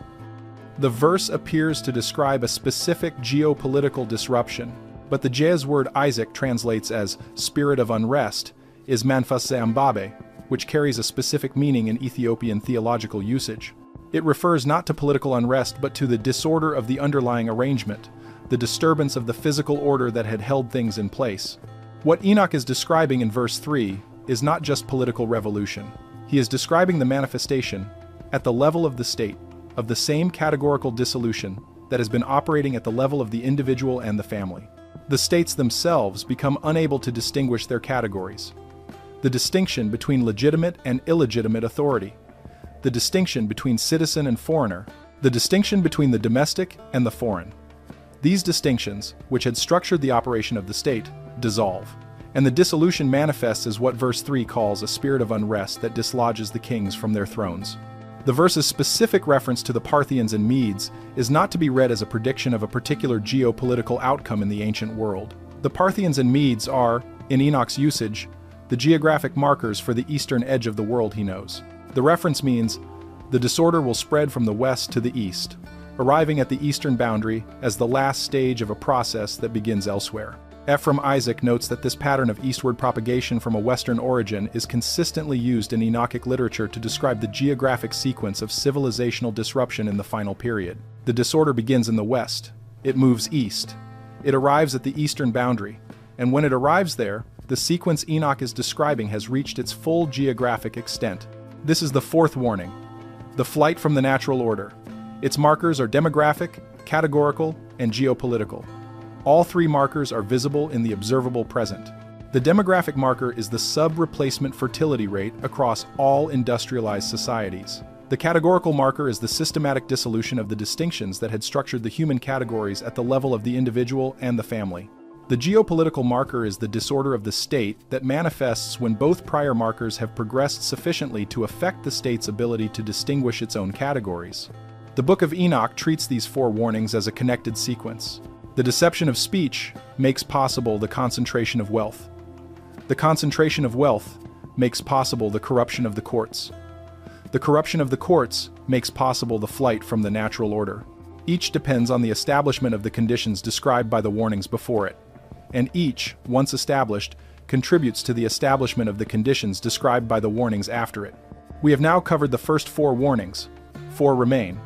The verse appears to describe a specific geopolitical disruption, but the Jez word Isaac translates as spirit of unrest is manfas which carries a specific meaning in Ethiopian theological usage. It refers not to political unrest but to the disorder of the underlying arrangement, the disturbance of the physical order that had held things in place. What Enoch is describing in verse 3 is not just political revolution. He is describing the manifestation, at the level of the state, of the same categorical dissolution that has been operating at the level of the individual and the family. The states themselves become unable to distinguish their categories. The distinction between legitimate and illegitimate authority. The distinction between citizen and foreigner. The distinction between the domestic and the foreign. These distinctions, which had structured the operation of the state, dissolve, and the dissolution manifests as what verse 3 calls a spirit of unrest that dislodges the kings from their thrones. The verse's specific reference to the Parthians and Medes is not to be read as a prediction of a particular geopolitical outcome in the ancient world. The Parthians and Medes are, in Enoch's usage, the geographic markers for the eastern edge of the world he knows. The reference means the disorder will spread from the west to the east, arriving at the eastern boundary as the last stage of a process that begins elsewhere. Ephraim Isaac notes that this pattern of eastward propagation from a western origin is consistently used in Enochic literature to describe the geographic sequence of civilizational disruption in the final period. The disorder begins in the west. It moves east. It arrives at the eastern boundary, and when it arrives there, the sequence Enoch is describing has reached its full geographic extent. This is the fourth warning, the flight from the natural order. Its markers are demographic, categorical, and geopolitical. All three markers are visible in the observable present. The demographic marker is the sub-replacement fertility rate across all industrialized societies. The categorical marker is the systematic dissolution of the distinctions that had structured the human categories at the level of the individual and the family. The geopolitical marker is the disorder of the state that manifests when both prior markers have progressed sufficiently to affect the state's ability to distinguish its own categories. The Book of Enoch treats these four warnings as a connected sequence. The deception of speech makes possible the concentration of wealth. The concentration of wealth makes possible the corruption of the courts. The corruption of the courts makes possible the flight from the natural order. Each depends on the establishment of the conditions described by the warnings before it, and each, once established, contributes to the establishment of the conditions described by the warnings after it. We have now covered the first four warnings. Four remain: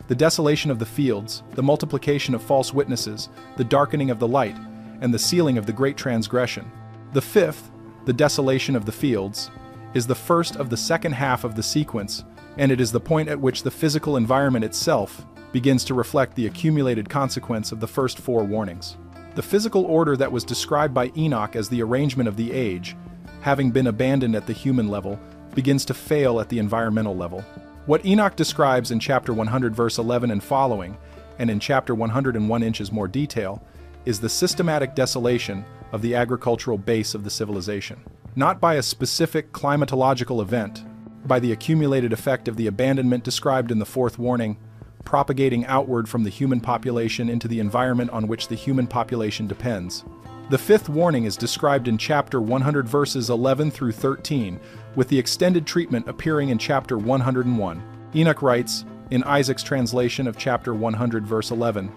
the desolation of the fields, the multiplication of false witnesses, the darkening of the light, and the sealing of the great transgression. The fifth, the desolation of the fields, is the first of the second half of the sequence, and it is the point at which the physical environment itself begins to reflect the accumulated consequence of the first four warnings. The physical order that was described by Enoch as the arrangement of the age, having been abandoned at the human level, begins to fail at the environmental level. What Enoch describes in chapter 100 verse 11 and following, and in chapter 101 inches more detail, is the systematic desolation of the agricultural base of the civilization. Not by a specific climatological event, by the accumulated effect of the abandonment described in the fourth warning, propagating outward from the human population into the environment on which the human population depends. The fifth warning is described in chapter 100 verses 11 through 13, with the extended treatment appearing in chapter 101. Enoch writes, in Isaac's translation of chapter 100 verse 11,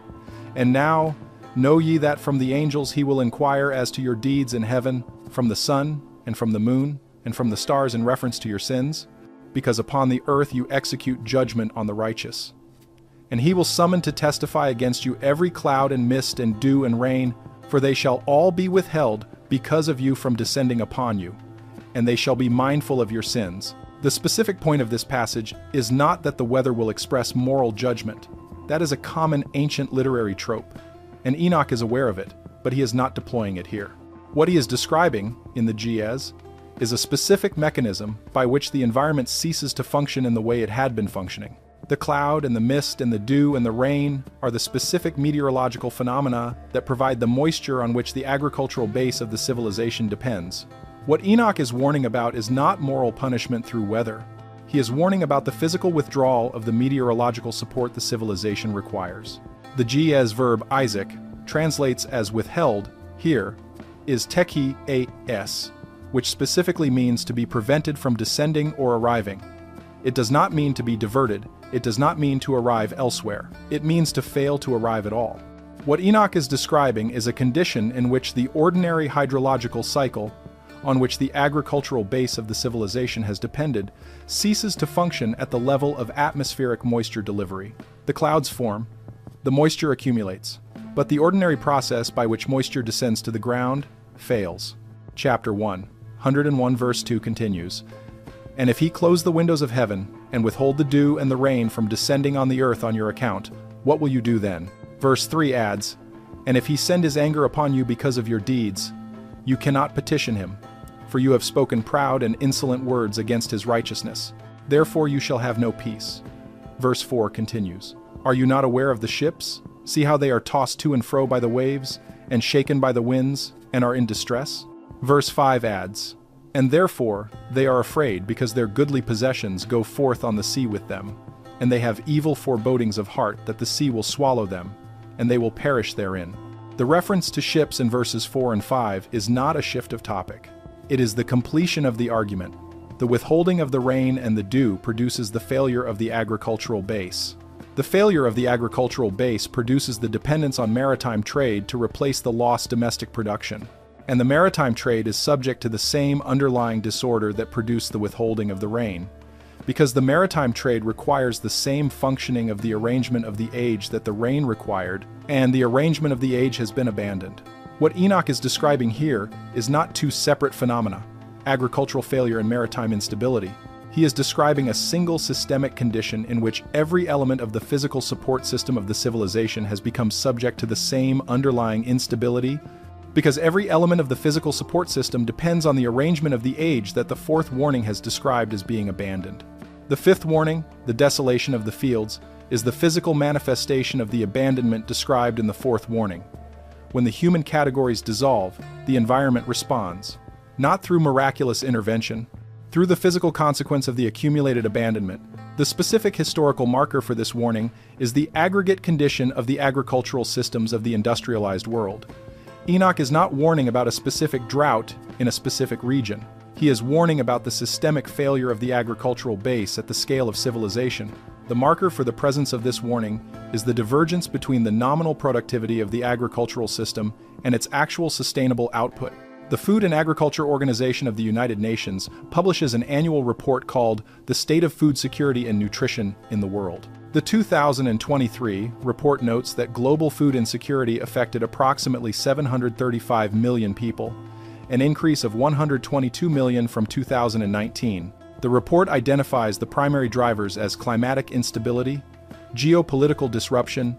"And now, know ye that from the angels he will inquire as to your deeds in heaven, from the sun, and from the moon, and from the stars in reference to your sins? Because upon the earth you execute judgment on the righteous. And he will summon to testify against you every cloud and mist and dew and rain, for they shall all be withheld because of you from descending upon you, and they shall be mindful of your sins." The specific point of this passage is not that the weather will express moral judgment. That is a common ancient literary trope, and Enoch is aware of it, but he is not deploying it here. What he is describing in the Ge'ez is a specific mechanism by which the environment ceases to function in the way it had been functioning. The cloud and the mist and the dew and the rain are the specific meteorological phenomena that provide the moisture on which the agricultural base of the civilization depends. What Enoch is warning about is not moral punishment through weather. He is warning about the physical withdrawal of the meteorological support the civilization requires. The Ge'ez verb Isaac translates as withheld here is tekhi as, which specifically means to be prevented from descending or arriving. It does not mean to be diverted. It does not mean to arrive elsewhere. It means to fail to arrive at all. What Enoch is describing is a condition in which the ordinary hydrological cycle, on which the agricultural base of the civilization has depended, ceases to function at the level of atmospheric moisture delivery. The clouds form, the moisture accumulates, but the ordinary process by which moisture descends to the ground fails. Chapter 101 verse 2 continues, "And if he close the windows of heaven, and withhold the dew and the rain from descending on the earth on your account, what will you do then?" Verse 3 adds, "And if he send his anger upon you because of your deeds, you cannot petition him, for you have spoken proud and insolent words against his righteousness. Therefore you shall have no peace." Verse 4 continues, "Are you not aware of the ships? See how they are tossed to and fro by the waves, and shaken by the winds, and are in distress?" Verse 5 adds, "And therefore they are afraid, because their goodly possessions go forth on the sea with them, and they have evil forebodings of heart that the sea will swallow them, and they will perish therein." The reference to ships in verses 4 and 5 is not a shift of topic. It is the completion of the argument. The withholding of the rain and the dew produces the failure of the agricultural base. The failure of the agricultural base produces the dependence on maritime trade to replace the lost domestic production. And the maritime trade is subject to the same underlying disorder that produced the withholding of the rain, because the maritime trade requires the same functioning of the arrangement of the age that the rain required, and the arrangement of the age has been abandoned. What Enoch is describing here is not two separate phenomena, agricultural failure and maritime instability. He is describing a single systemic condition in which every element of the physical support system of the civilization has become subject to the same underlying instability, because every element of the physical support system depends on the arrangement of the age that the fourth warning has described as being abandoned. The fifth warning, the desolation of the fields, is the physical manifestation of the abandonment described in the fourth warning. When the human categories dissolve, the environment responds, not through miraculous intervention, through the physical consequence of the accumulated abandonment. The specific historical marker for this warning is the aggregate condition of the agricultural systems of the industrialized world. Enoch is not warning about a specific drought in a specific region. He is warning about the systemic failure of the agricultural base at the scale of civilization. The marker for the presence of this warning is the divergence between the nominal productivity of the agricultural system and its actual sustainable output. The Food and Agriculture Organization of the United Nations publishes an annual report called The State of Food Security and Nutrition in the World. The 2023 report notes that global food insecurity affected approximately 735 million people, an increase of 122 million from 2019. The report identifies the primary drivers as climatic instability, geopolitical disruption,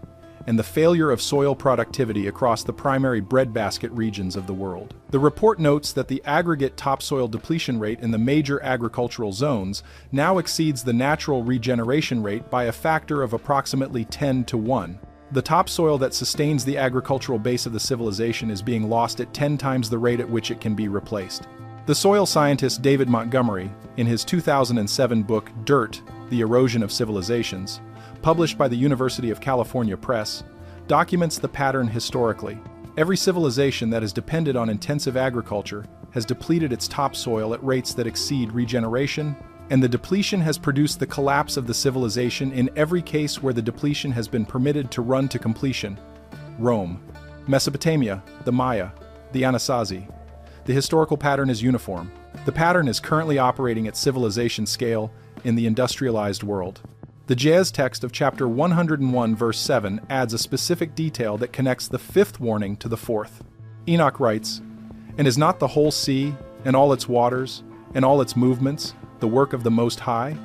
and the failure of soil productivity across the primary breadbasket regions of the world. The report notes that the aggregate topsoil depletion rate in the major agricultural zones now exceeds the natural regeneration rate by a factor of approximately 10 to 1. The topsoil that sustains the agricultural base of the civilization is being lost at 10 times the rate at which it can be replaced. The soil scientist David Montgomery, in his 2007 book Dirt: The Erosion of Civilizations, published by the University of California Press, documents the pattern historically. Every civilization that has depended on intensive agriculture has depleted its topsoil at rates that exceed regeneration, and the depletion has produced the collapse of the civilization in every case where the depletion has been permitted to run to completion. Rome, Mesopotamia, the Maya, the Anasazi. The historical pattern is uniform. The pattern is currently operating at civilization scale in the industrialized world. The Ge'ez text of chapter 101 verse 7 adds a specific detail that connects the fifth warning to the fourth. Enoch writes, "And is not the whole sea, and all its waters, and all its movements, the work of the Most High?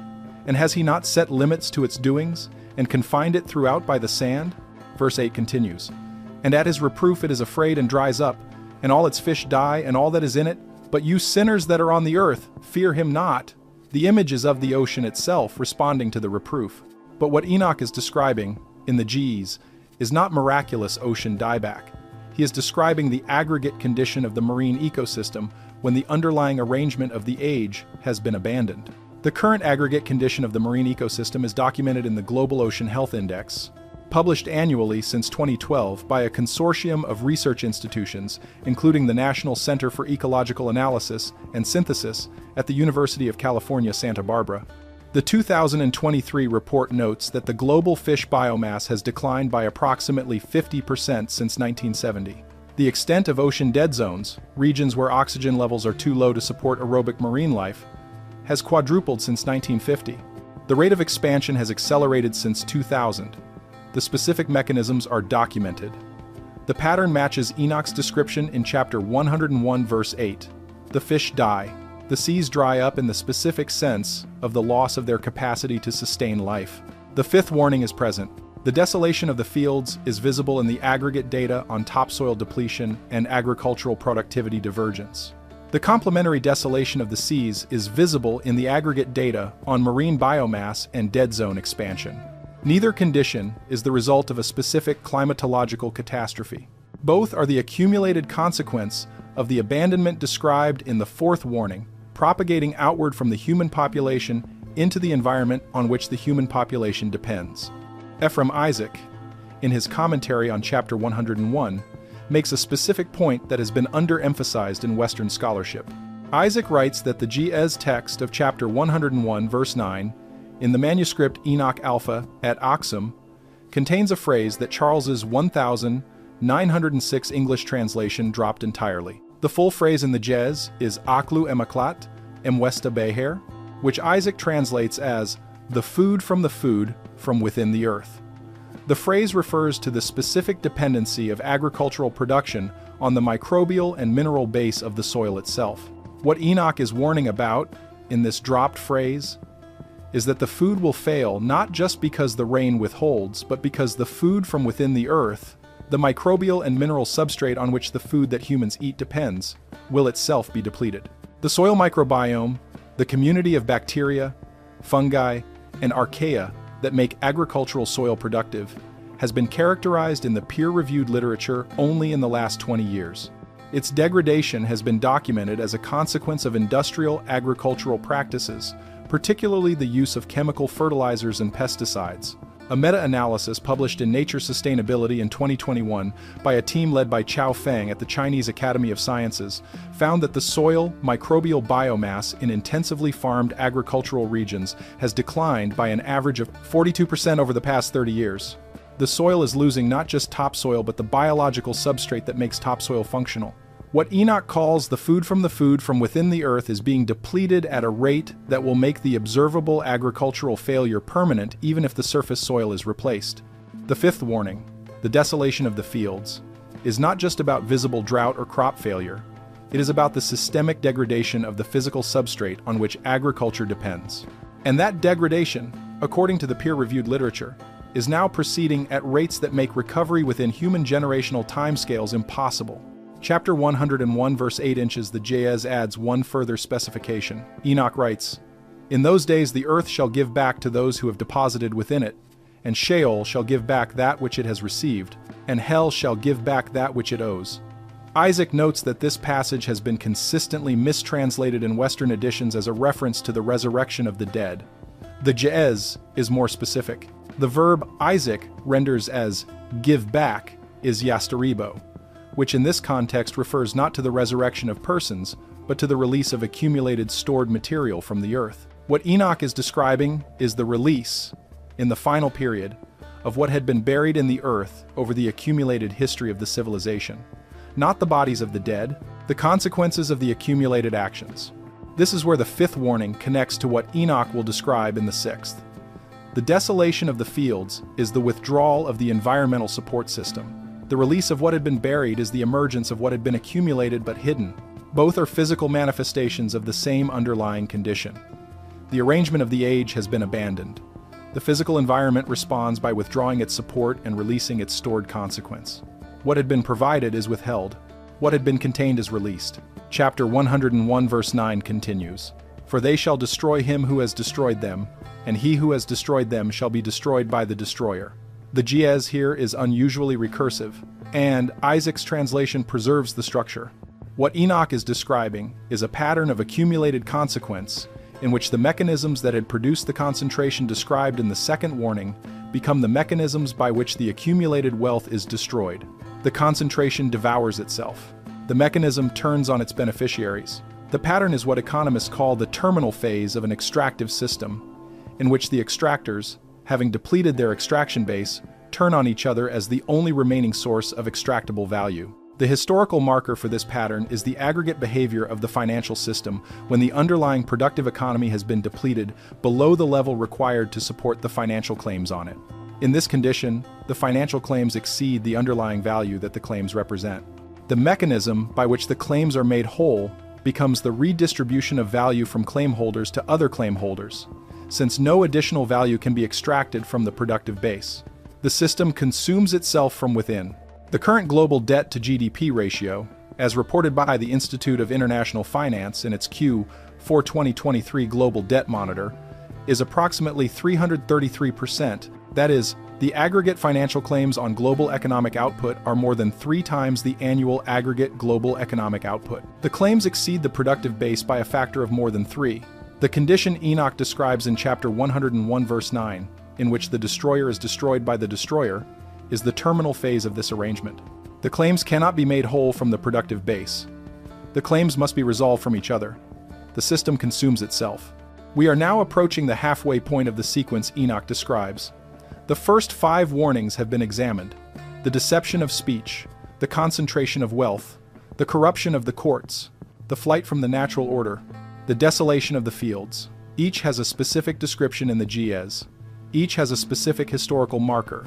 And has he not set limits to its doings, and confined it throughout by the sand?" Verse 8 continues, "And at his reproof it is afraid and dries up, and all its fish die, and all that is in it. But you sinners that are on the earth, fear him not." The image is of the ocean itself responding to the reproof. But what Enoch is describing, in the Ge'ez, is not miraculous ocean dieback. He is describing the aggregate condition of the marine ecosystem when the underlying arrangement of the age has been abandoned. The current aggregate condition of the marine ecosystem is documented in the Global Ocean Health Index, published annually since 2012 by a consortium of research institutions, including the National Center for Ecological Analysis and Synthesis at the University of California, Santa Barbara. The 2023 report notes that the global fish biomass has declined by approximately 50% since 1970. The extent of ocean dead zones, regions where oxygen levels are too low to support aerobic marine life, has quadrupled since 1950. The rate of expansion has accelerated since 2000. The specific mechanisms are documented. The pattern matches Enoch's description in chapter 101 verse 8. The fish die. The seas dry up in the specific sense of the loss of their capacity to sustain life. The fifth warning is present. The desolation of the fields is visible in the aggregate data on topsoil depletion and agricultural productivity divergence. The complementary desolation of the seas is visible in the aggregate data on marine biomass and dead zone expansion. Neither condition is the result of a specific climatological catastrophe. Both are the accumulated consequence of the abandonment described in the fourth warning, propagating outward from the human population into the environment on which the human population depends. Ephraim Isaac, in his commentary on chapter 101, makes a specific point that has been underemphasized in Western scholarship. Isaac writes that the Ge'ez text of chapter 101 verse 9 in the manuscript Enoch Alpha at Aksum contains a phrase that Charles's 1906 English translation dropped entirely. The full phrase in the Ge'ez is Aklu emaklat emwesta beher, which Isaac translates as the food from within the earth. The phrase refers to the specific dependency of agricultural production on the microbial and mineral base of the soil itself. What Enoch is warning about in this dropped phrase is that the food will fail not just because the rain withholds, but because the food from within the earth, the microbial and mineral substrate on which the food that humans eat depends, will itself be depleted. The soil microbiome, the community of bacteria, fungi, and archaea that make agricultural soil productive, has been characterized in the peer-reviewed literature only in the last 20 years. Its degradation has been documented as a consequence of industrial agricultural practices, particularly the use of chemical fertilizers and pesticides. A meta-analysis published in Nature Sustainability in 2021 by a team led by Chao Feng at the Chinese Academy of Sciences found that the soil microbial biomass in intensively farmed agricultural regions has declined by an average of 42% over the past 30 years. The soil is losing not just topsoil but the biological substrate that makes topsoil functional. What Enoch calls the food from within the earth is being depleted at a rate that will make the observable agricultural failure permanent even if the surface soil is replaced. The fifth warning, the desolation of the fields, is not just about visible drought or crop failure. It is about the systemic degradation of the physical substrate on which agriculture depends. And that degradation, according to the peer-reviewed literature, is now proceeding at rates that make recovery within human generational timescales impossible. Chapter 101 verse 8 inches the Ge'ez adds one further specification. Enoch writes, "In those days the earth shall give back to those who have deposited within it, and Sheol shall give back that which it has received, and hell shall give back that which it owes. Isaac notes that this passage has been consistently mistranslated in Western editions as a reference to the resurrection of the dead. The Ge'ez is more specific. The verb Isaac renders as give back is yasteribo, which in this context refers not to the resurrection of persons, but to the release of accumulated stored material from the earth. What Enoch is describing is the release, in the final period, of what had been buried in the earth over the accumulated history of the civilization. Not the bodies of the dead, the consequences of the accumulated actions. This is where the fifth warning connects to what Enoch will describe in the sixth. The desolation of the fields is the withdrawal of the environmental support system. The release of what had been buried is the emergence of what had been accumulated but hidden. Both are physical manifestations of the same underlying condition. The arrangement of the age has been abandoned. The physical environment responds by withdrawing its support and releasing its stored consequence. What had been provided is withheld. What had been contained is released. Chapter 101 verse 9 continues, "For they shall destroy him who has destroyed them, and he who has destroyed them shall be destroyed by the destroyer." The Ge'ez here is unusually recursive, and Isaac's translation preserves the structure. What Enoch is describing is a pattern of accumulated consequence in which the mechanisms that had produced the concentration described in the second warning become the mechanisms by which the accumulated wealth is destroyed. The concentration devours itself. The mechanism turns on its beneficiaries. The pattern is what economists call the terminal phase of an extractive system, in which the extractors, having depleted their extraction base, turn on each other as the only remaining source of extractable value. The historical marker for this pattern is the aggregate behavior of the financial system when the underlying productive economy has been depleted below the level required to support the financial claims on it. In this condition, the financial claims exceed the underlying value that the claims represent. The mechanism by which the claims are made whole becomes the redistribution of value from claim holders to other claim holders, since no additional value can be extracted from the productive base. The system consumes itself from within. The current global debt to GDP ratio, as reported by the Institute of International Finance in its Q4 2023 Global Debt Monitor, is approximately 333%. That is, the aggregate financial claims on global economic output are more than 3 times the annual aggregate global economic output. The claims exceed the productive base by a factor of more than 3. The condition Enoch describes in chapter 101 verse 9, in which the destroyer is destroyed by the destroyer, is the terminal phase of this arrangement. The claims cannot be made whole from the productive base. The claims must be resolved from each other. The system consumes itself. We are now approaching the halfway point of the sequence Enoch describes. The first 5 warnings have been examined: the deception of speech, the concentration of wealth, the corruption of the courts, the flight from the natural order, the desolation of the fields. Each has a specific description in the Ge'ez. Each has a specific historical marker.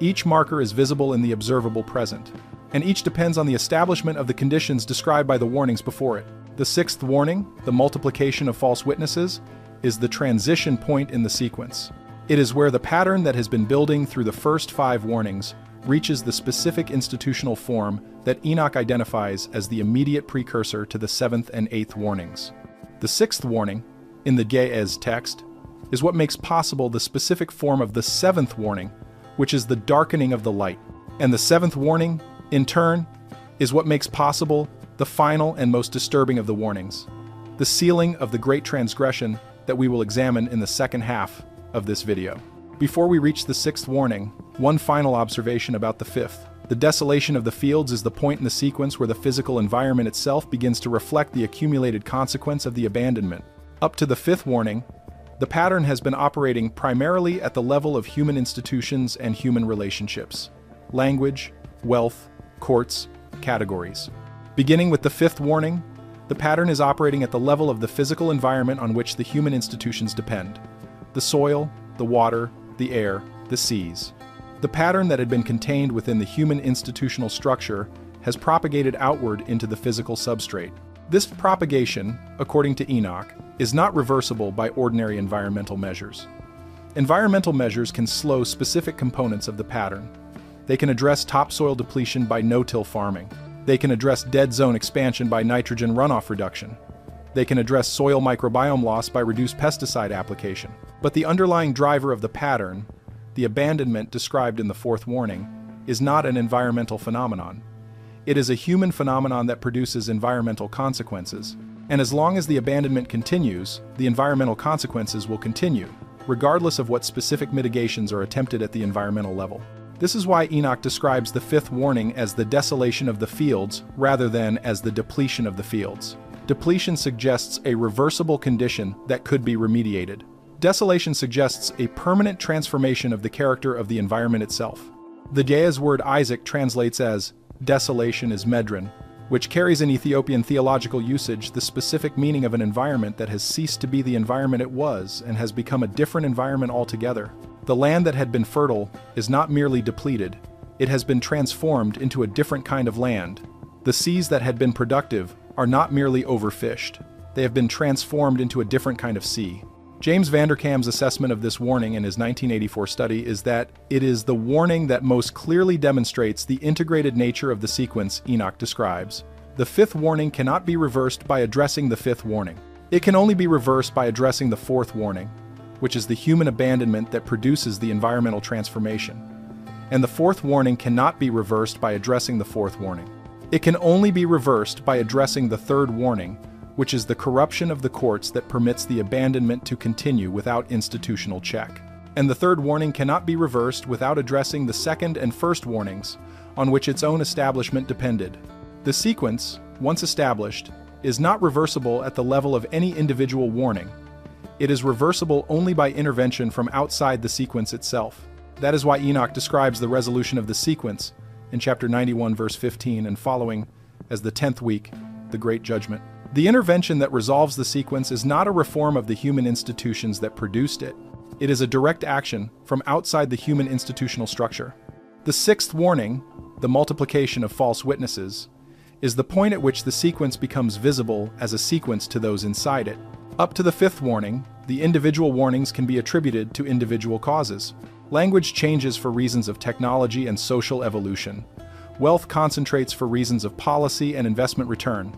Each marker is visible in the observable present, and each depends on the establishment of the conditions described by the warnings before it. The 6th warning, the multiplication of false witnesses, is the transition point in the sequence. It is where the pattern that has been building through the first 5 warnings reaches the specific institutional form that Enoch identifies as the immediate precursor to the 7th and 8th warnings. The 6th warning, in the Ge'ez text, is what makes possible the specific form of the 7th warning, which is the darkening of the light. And the 7th warning, in turn, is what makes possible the final and most disturbing of the warnings, the sealing of the great transgression that we will examine in the second half of this video. Before we reach the 6th warning, one final observation about the 5th. The desolation of the fields is the point in the sequence where the physical environment itself begins to reflect the accumulated consequence of the abandonment. Up to the 5th warning, the pattern has been operating primarily at the level of human institutions and human relationships: language, wealth, courts, categories. Beginning with the 5th warning, the pattern is operating at the level of the physical environment on which the human institutions depend: the soil, the water, the air, the seas. The pattern that had been contained within the human institutional structure has propagated outward into the physical substrate. This propagation, according to Enoch, is not reversible by ordinary environmental measures. Environmental measures can slow specific components of the pattern. They can address topsoil depletion by no-till farming. They can address dead zone expansion by nitrogen runoff reduction. They can address soil microbiome loss by reduced pesticide application. But the underlying driver of the pattern, the abandonment described in the fourth warning, is not an environmental phenomenon. It is a human phenomenon that produces environmental consequences. And as long as the abandonment continues, the environmental consequences will continue, regardless of what specific mitigations are attempted at the environmental level. This is why Enoch describes the fifth warning as the desolation of the fields rather than as the depletion of the fields. Depletion suggests a reversible condition that could be remediated. Desolation suggests a permanent transformation of the character of the environment itself. The Ge'ez word Isaac translates as desolation is medron, which carries in Ethiopian theological usage the specific meaning of an environment that has ceased to be the environment it was and has become a different environment altogether. The land that had been fertile is not merely depleted, it has been transformed into a different kind of land. The seas that had been productive are not merely overfished, they have been transformed into a different kind of sea. James Vanderkam's assessment of this warning in his 1984 study is that it is the warning that most clearly demonstrates the integrated nature of the sequence Enoch describes. The fifth warning cannot be reversed by addressing the fifth warning. It can only be reversed by addressing the fourth warning, which is the human abandonment that produces the environmental transformation. And the fourth warning cannot be reversed by addressing the fourth warning. It can only be reversed by addressing the third warning, which is the corruption of the courts that permits the abandonment to continue without institutional check. And the third warning cannot be reversed without addressing the second and first warnings, on which its own establishment depended. The sequence, once established, is not reversible at the level of any individual warning. It is reversible only by intervention from outside the sequence itself. That is why Enoch describes the resolution of the sequence in chapter 91 verse 15 and following as the 10th week, the Great Judgment. The intervention that resolves the sequence is not a reform of the human institutions that produced it. It is a direct action from outside the human institutional structure. The sixth warning, the multiplication of false witnesses, is the point at which the sequence becomes visible as a sequence to those inside it. Up to the fifth warning, the individual warnings can be attributed to individual causes. Language changes for reasons of technology and social evolution. Wealth concentrates for reasons of policy and investment return.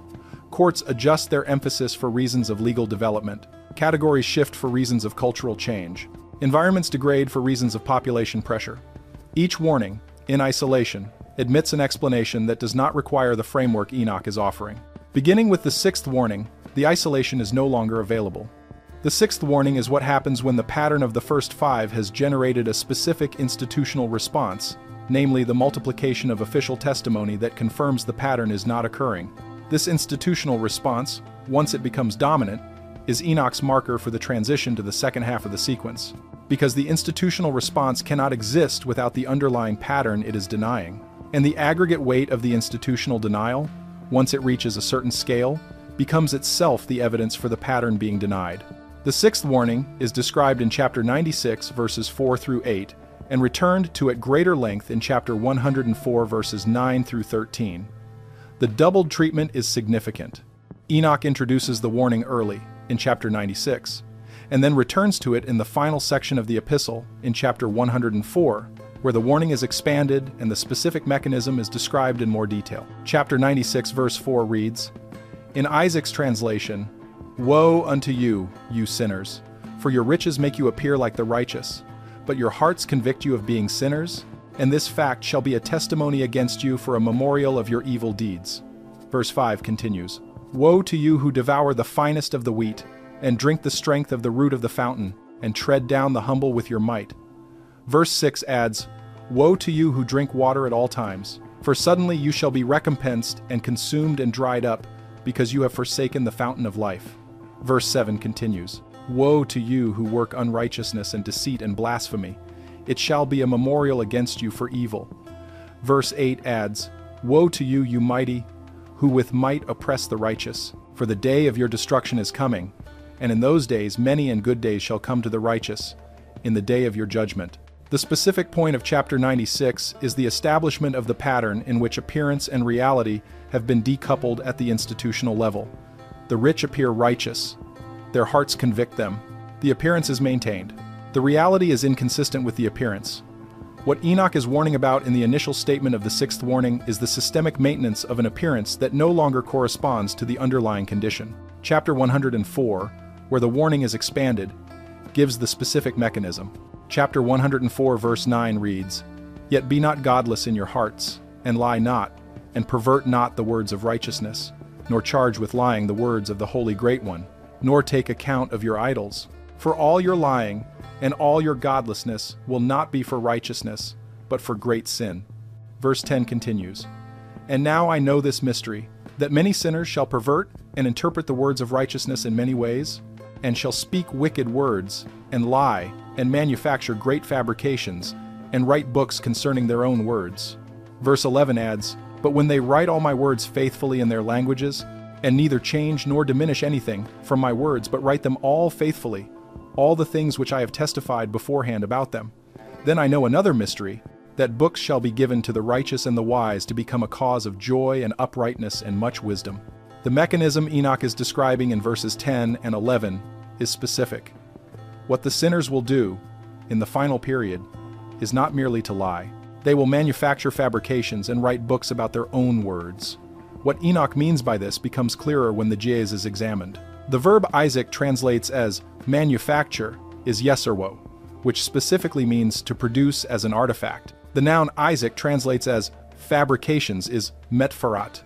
Courts adjust their emphasis for reasons of legal development. Categories shift for reasons of cultural change. Environments degrade for reasons of population pressure. Each warning, in isolation, admits an explanation that does not require the framework Enoch is offering. Beginning with the sixth warning, the isolation is no longer available. The sixth warning is what happens when the pattern of the first five has generated a specific institutional response, namely the multiplication of official testimony that confirms the pattern is not occurring. This institutional response, once it becomes dominant, is Enoch's marker for the transition to the second half of the sequence, because the institutional response cannot exist without the underlying pattern it is denying. And the aggregate weight of the institutional denial, once it reaches a certain scale, becomes itself the evidence for the pattern being denied. The sixth warning is described in chapter 96 verses 4 through 8 and returned to at greater length in chapter 104 verses 9 through 13. The doubled treatment is significant. Enoch introduces the warning early, in chapter 96, and then returns to it in the final section of the epistle, in chapter 104, where the warning is expanded and the specific mechanism is described in more detail. Chapter 96 verse 4 reads, in Isaac's translation, "Woe unto you, you sinners, for your riches make you appear like the righteous, but your hearts convict you of being sinners, and this fact shall be a testimony against you for a memorial of your evil deeds." Verse 5 continues, "Woe to you who devour the finest of the wheat, and drink the strength of the root of the fountain, and tread down the humble with your might." Verse 6 adds, "Woe to you who drink water at all times, for suddenly you shall be recompensed and consumed and dried up, because you have forsaken the fountain of life." Verse 7 continues, "Woe to you who work unrighteousness and deceit and blasphemy. It shall be a memorial against you for evil." Verse 8 adds, "Woe to you, you mighty, who with might oppress the righteous, for the day of your destruction is coming, and in those days many and good days shall come to the righteous, in the day of your judgment." The specific point of chapter 96 is the establishment of the pattern in which appearance and reality have been decoupled at the institutional level. The rich appear righteous. Their hearts convict them. The appearance is maintained. The reality is inconsistent with the appearance. What Enoch is warning about in the initial statement of the sixth warning is the systemic maintenance of an appearance that no longer corresponds to the underlying condition. Chapter 104, where the warning is expanded, gives the specific mechanism. Chapter 104 verse 9 reads, "Yet be not godless in your hearts, and lie not, and pervert not the words of righteousness, nor charge with lying the words of the Holy Great One, nor take account of your idols. For all your lying and all your godlessness will not be for righteousness, but for great sin." Verse 10 continues, "And now I know this mystery, that many sinners shall pervert and interpret the words of righteousness in many ways, and shall speak wicked words, and lie, and manufacture great fabrications, and write books concerning their own words." Verse 11 adds, "But when they write all my words faithfully in their languages, and neither change nor diminish anything from my words, but write them all faithfully, all the things which I have testified beforehand about them, then I know another mystery, that books shall be given to the righteous and the wise to become a cause of joy and uprightness and much wisdom." The mechanism Enoch is describing in verses 10 and 11 is specific. What the sinners will do, in the final period, is not merely to lie. They will manufacture fabrications and write books about their own words. What Enoch means by this becomes clearer when the Jez is examined. The verb Isaac translates as manufacture is yeserwo, which specifically means to produce as an artifact. The noun Isaac translates as fabrications is metfarat,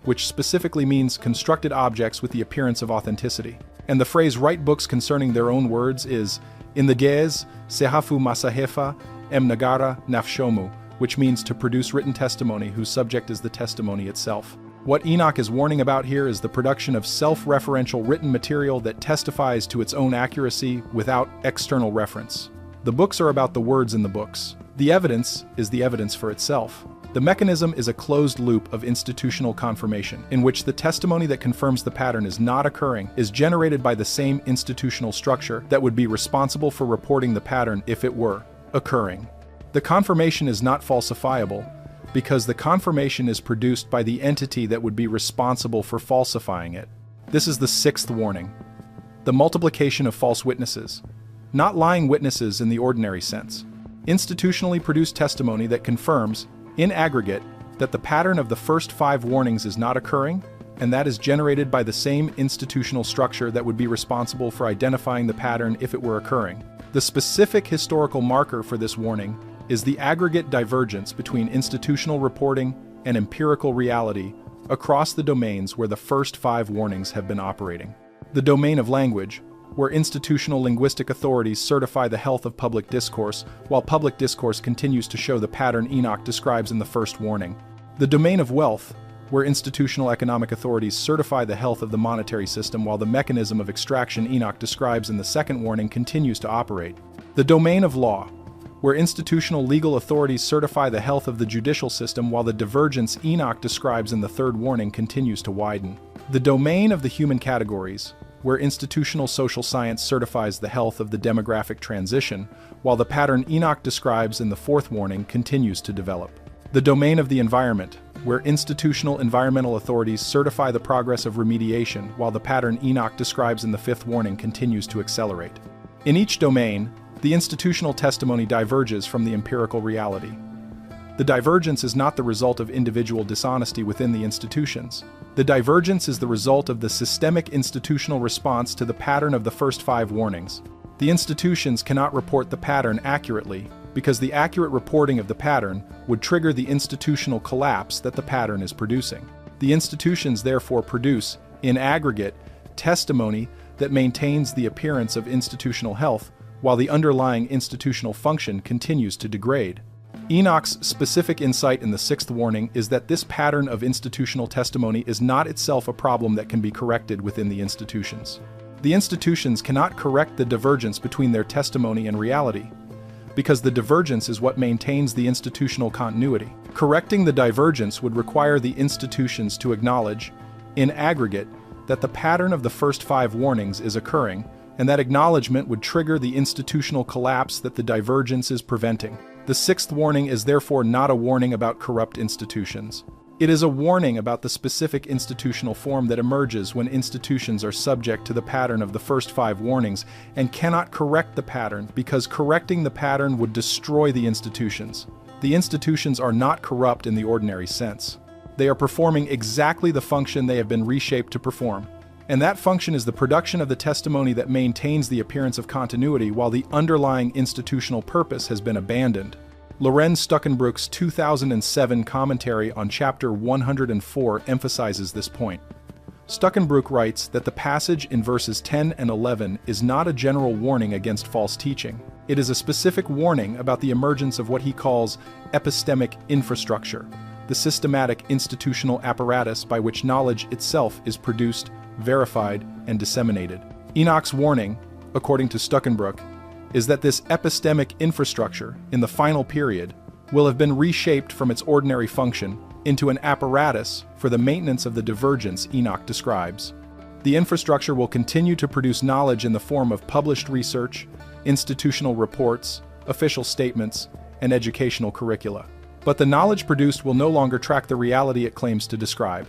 which specifically means constructed objects with the appearance of authenticity. And the phrase write books concerning their own words is in the Ge'ez sehafu masahefa em nagara nafshomu, which means to produce written testimony whose subject is the testimony itself. What Enoch is warning about here is the production of self-referential written material that testifies to its own accuracy without external reference. The books are about the words in the books. The evidence is the evidence for itself. The mechanism is a closed loop of institutional confirmation, in which the testimony that confirms the pattern is not occurring is generated by the same institutional structure that would be responsible for reporting the pattern if it were occurring. The confirmation is not falsifiable, because the confirmation is produced by the entity that would be responsible for falsifying it. This is the sixth warning. The multiplication of false witnesses. Not lying witnesses in the ordinary sense. Institutionally produced testimony that confirms, in aggregate, that the pattern of the first 5 warnings is not occurring, and that is generated by the same institutional structure that would be responsible for identifying the pattern if it were occurring. The specific historical marker for this warning is the aggregate divergence between institutional reporting and empirical reality across the domains where the first 5 warnings have been operating. The domain of language, where institutional linguistic authorities certify the health of public discourse, while public discourse continues to show the pattern Enoch describes in the first warning. The domain of wealth, where institutional economic authorities certify the health of the monetary system while the mechanism of extraction Enoch describes in the second warning continues to operate. The domain of law, where institutional legal authorities certify the health of the judicial system while the divergence Enoch describes in the third warning continues to widen. The domain of the human categories, where institutional social science certifies the health of the demographic transition, while the pattern Enoch describes in the fourth warning continues to develop. The domain of the environment, where institutional environmental authorities certify the progress of remediation, while the pattern Enoch describes in the fifth warning continues to accelerate. In each domain, the institutional testimony diverges from the empirical reality. The divergence is not the result of individual dishonesty within the institutions. The divergence is the result of the systemic institutional response to the pattern of the first 5 warnings. The institutions cannot report the pattern accurately because the accurate reporting of the pattern would trigger the institutional collapse that the pattern is producing. The institutions therefore produce, in aggregate, testimony that maintains the appearance of institutional health while the underlying institutional function continues to degrade. Enoch's specific insight in the sixth warning is that this pattern of institutional testimony is not itself a problem that can be corrected within the institutions. The institutions cannot correct the divergence between their testimony and reality, because the divergence is what maintains the institutional continuity. Correcting the divergence would require the institutions to acknowledge, in aggregate, that the pattern of the first 5 warnings is occurring, and that acknowledgement would trigger the institutional collapse that the divergence is preventing. The sixth warning is therefore not a warning about corrupt institutions. It is a warning about the specific institutional form that emerges when institutions are subject to the pattern of the first 5 warnings and cannot correct the pattern because correcting the pattern would destroy the institutions. The institutions are not corrupt in the ordinary sense. They are performing exactly the function they have been reshaped to perform, And that function is the production of the testimony that maintains the appearance of continuity while the underlying institutional purpose has been abandoned. Lorenz Stuckenbrook's 2007 commentary on chapter 104 emphasizes this point. Stuckenbrook writes that the passage in verses 10 and 11 is not a general warning against false teaching. It is a specific warning about the emergence of what he calls epistemic infrastructure, the systematic institutional apparatus by which knowledge itself is produced, verified, and disseminated. Enoch's warning, according to Stuckenbrook, is that this epistemic infrastructure, in the final period, will have been reshaped from its ordinary function into an apparatus for the maintenance of the divergence Enoch describes. The infrastructure will continue to produce knowledge in the form of published research, institutional reports, official statements, and educational curricula. But the knowledge produced will no longer track the reality it claims to describe.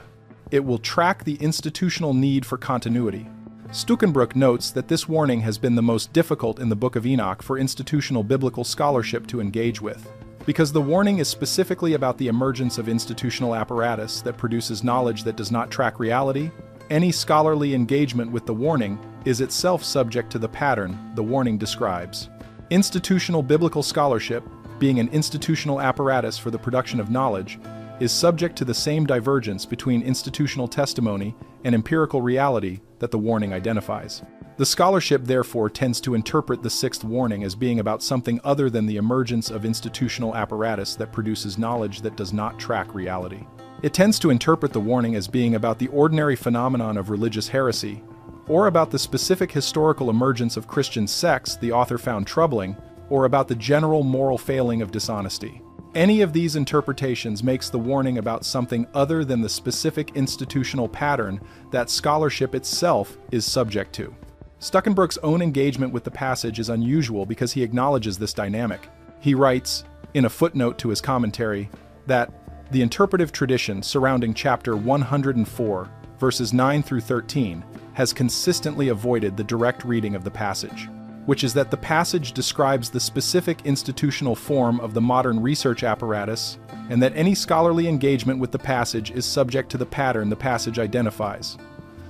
It will track the institutional need for continuity. Stuckenbrook notes that this warning has been the most difficult in the Book of Enoch for institutional biblical scholarship to engage with. Because the warning is specifically about the emergence of institutional apparatus that produces knowledge that does not track reality, any scholarly engagement with the warning is itself subject to the pattern the warning describes. Institutional biblical scholarship, being an institutional apparatus for the production of knowledge, is subject to the same divergence between institutional testimony and empirical reality that the warning identifies. The scholarship therefore tends to interpret the sixth warning as being about something other than the emergence of institutional apparatus that produces knowledge that does not track reality. It tends to interpret the warning as being about the ordinary phenomenon of religious heresy, or about the specific historical emergence of Christian sects the author found troubling, or about the general moral failing of dishonesty. Any of these interpretations makes the warning about something other than the specific institutional pattern that scholarship itself is subject to. Stuckenbrook's own engagement with the passage is unusual because he acknowledges this dynamic. He writes, in a footnote to his commentary, that the interpretive tradition surrounding chapter 104, verses 9 through 13, has consistently avoided the direct reading of the passage, which is that the passage describes the specific institutional form of the modern research apparatus, and that any scholarly engagement with the passage is subject to the pattern the passage identifies.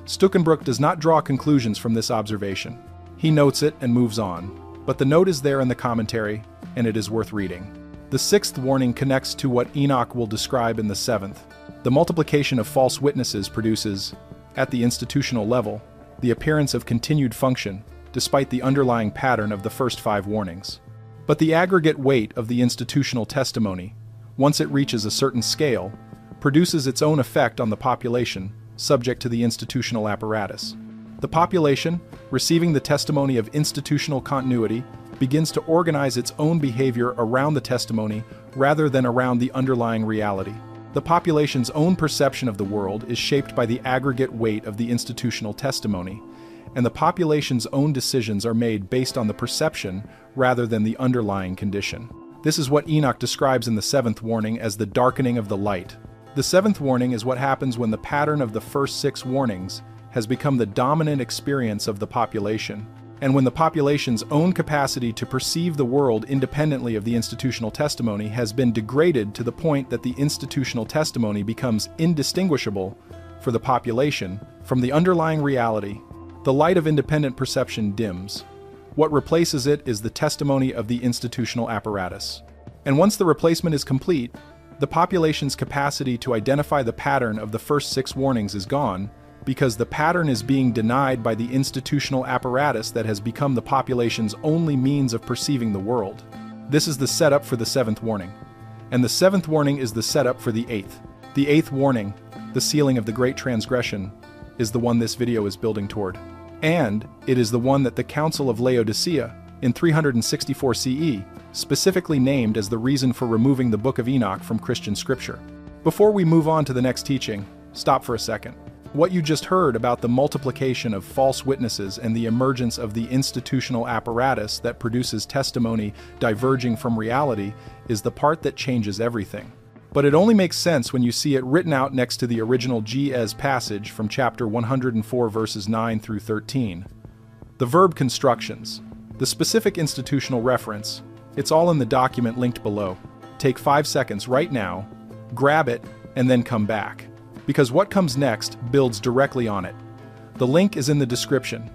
Stuckenbrook does not draw conclusions from this observation. He notes it and moves on, but the note is there in the commentary, and it is worth reading. The sixth warning connects to what Enoch will describe in the seventh. The multiplication of false witnesses produces, at the institutional level, the appearance of continued function, despite the underlying pattern of the first 5 warnings. But the aggregate weight of the institutional testimony, once it reaches a certain scale, produces its own effect on the population, subject to the institutional apparatus. The population, receiving the testimony of institutional continuity, begins to organize its own behavior around the testimony rather than around the underlying reality. The population's own perception of the world is shaped by the aggregate weight of the institutional testimony, and the population's own decisions are made based on the perception rather than the underlying condition. This is what Enoch describes in the 7th warning as the darkening of the light. The 7th warning is what happens when the pattern of the first 6 warnings has become the dominant experience of the population, and when the population's own capacity to perceive the world independently of the institutional testimony has been degraded to the point that the institutional testimony becomes indistinguishable for the population from the underlying reality. The light of independent perception dims. What replaces it is the testimony of the institutional apparatus. And once the replacement is complete, the population's capacity to identify the pattern of the first 6 warnings is gone, because the pattern is being denied by the institutional apparatus that has become the population's only means of perceiving the world. This is the setup for the 7th warning. And the 7th warning is the setup for the 8th. The 8th warning, the sealing of the great transgression, is the one this video is building toward. And it is the one that the Council of Laodicea, in 364 CE, specifically named as the reason for removing the Book of Enoch from Christian scripture. Before we move on to the next teaching, stop for a second. What you just heard about the multiplication of false witnesses and the emergence of the institutional apparatus that produces testimony diverging from reality is the part that changes everything. But it only makes sense when you see it written out next to the original G.S. passage from chapter 104 verses 9 through 13. The verb constructions, the specific institutional reference, it's all in the document linked below. Take 5 seconds right now, grab it, and then come back. Because what comes next builds directly on it. The link is in the description.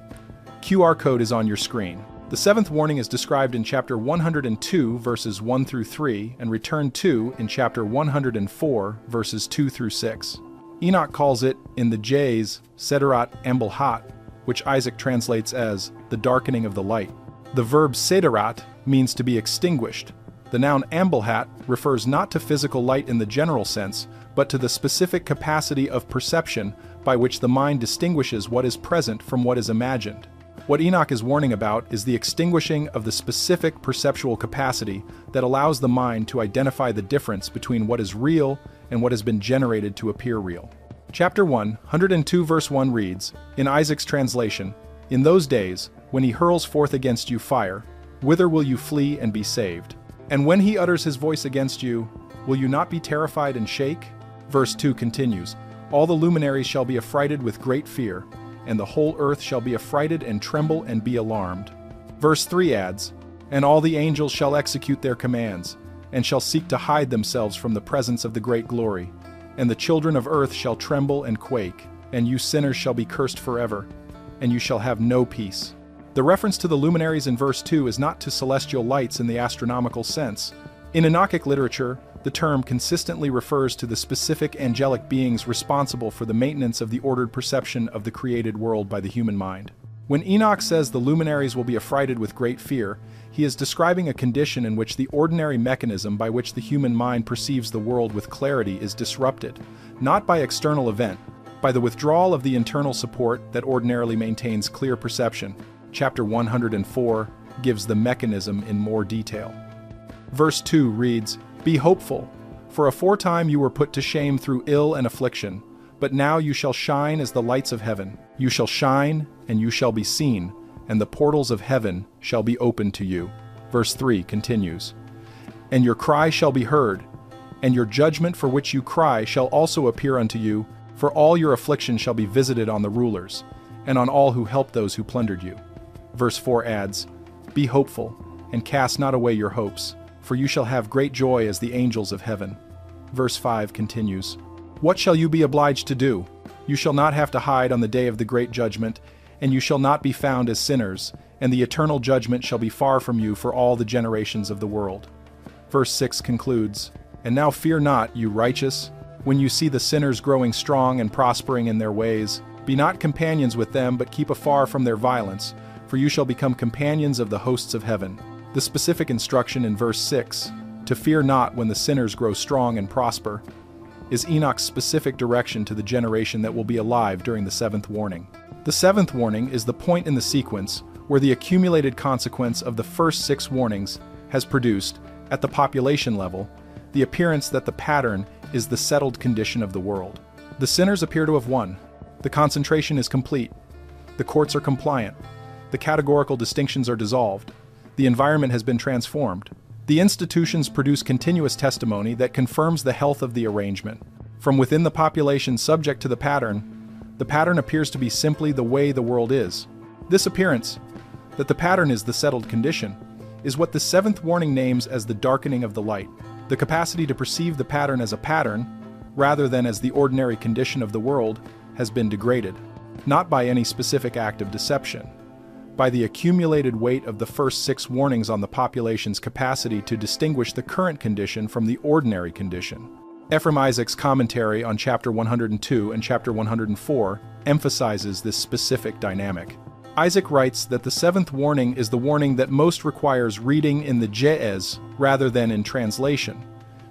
QR code is on your screen. The seventh warning is described in chapter 102, verses 1 through 3, and returned to in chapter 104, verses 2 through 6. Enoch calls it, in the J's, Sederat Ambelhat, which Isaac translates as the darkening of the light. The verb Sederat means to be extinguished. The noun Ambelhat refers not to physical light in the general sense, but to the specific capacity of perception by which the mind distinguishes what is present from what is imagined. What Enoch is warning about is the extinguishing of the specific perceptual capacity that allows the mind to identify the difference between what is real and what has been generated to appear real. Chapter 102 verse 1 reads, in Isaac's translation, "In those days, when he hurls forth against you fire, whither will you flee and be saved? And when he utters his voice against you, will you not be terrified and shake?" Verse 2 continues, "All the luminaries shall be affrighted with great fear, and the whole earth shall be affrighted and tremble and be alarmed." Verse 3 adds, "And all the angels shall execute their commands, and shall seek to hide themselves from the presence of the great glory. And the children of earth shall tremble and quake, and you sinners shall be cursed forever, and you shall have no peace." The reference to the luminaries in verse 2 is not to celestial lights in the astronomical sense. In Enochic literature, the term consistently refers to the specific angelic beings responsible for the maintenance of the ordered perception of the created world by the human mind. When Enoch says the luminaries will be affrighted with great fear, he is describing a condition in which the ordinary mechanism by which the human mind perceives the world with clarity is disrupted, not by external event, by the withdrawal of the internal support that ordinarily maintains clear perception. Chapter 104 gives the mechanism in more detail. Verse 2 reads, "Be hopeful, for aforetime you were put to shame through ill and affliction, but now you shall shine as the lights of heaven. You shall shine, and you shall be seen, and the portals of heaven shall be opened to you." Verse 3 continues, "And your cry shall be heard, and your judgment for which you cry shall also appear unto you, for all your affliction shall be visited on the rulers, and on all who help those who plundered you." Verse 4 adds, "Be hopeful, and cast not away your hopes, for you shall have great joy as the angels of heaven." Verse 5 continues, "What shall you be obliged to do? You shall not have to hide on the day of the great judgment, and you shall not be found as sinners, and the eternal judgment shall be far from you for all the generations of the world." Verse 6 concludes, "And now fear not, you righteous, when you see the sinners growing strong and prospering in their ways. Be not companions with them, but keep afar from their violence, for you shall become companions of the hosts of heaven." The specific instruction in verse 6, to fear not when the sinners grow strong and prosper, is Enoch's specific direction to the generation that will be alive during the seventh warning. The seventh warning is the point in the sequence where the accumulated consequence of the first 6 warnings has produced, at the population level, the appearance that the pattern is the settled condition of the world. The sinners appear to have won. The concentration is complete. The courts are compliant. The categorical distinctions are dissolved. The environment has been transformed. The institutions produce continuous testimony that confirms the health of the arrangement. From within the population subject to the pattern appears to be simply the way the world is. This appearance, that the pattern is the settled condition, is what the seventh warning names as the darkening of the light. The capacity to perceive the pattern as a pattern, rather than as the ordinary condition of the world, has been degraded, not by any specific act of deception, by the accumulated weight of the first 6 warnings on the population's capacity to distinguish the current condition from the ordinary condition. Ephraim Isaac's commentary on chapter 102 and chapter 104 emphasizes this specific dynamic. Isaac writes that the seventh warning is the warning that most requires reading in the Ge'ez rather than in translation,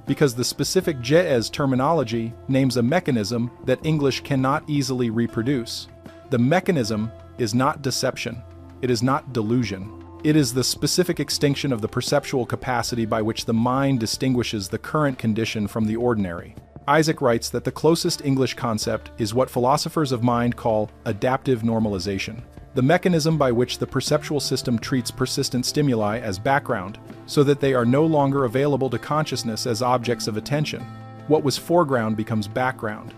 because the specific Ge'ez terminology names a mechanism that English cannot easily reproduce. The mechanism is not deception. It is not delusion. It is the specific extinction of the perceptual capacity by which the mind distinguishes the current condition from the ordinary. Isaac writes that the closest English concept is what philosophers of mind call adaptive normalization, the mechanism by which the perceptual system treats persistent stimuli as background, so that they are no longer available to consciousness as objects of attention. What was foreground becomes background.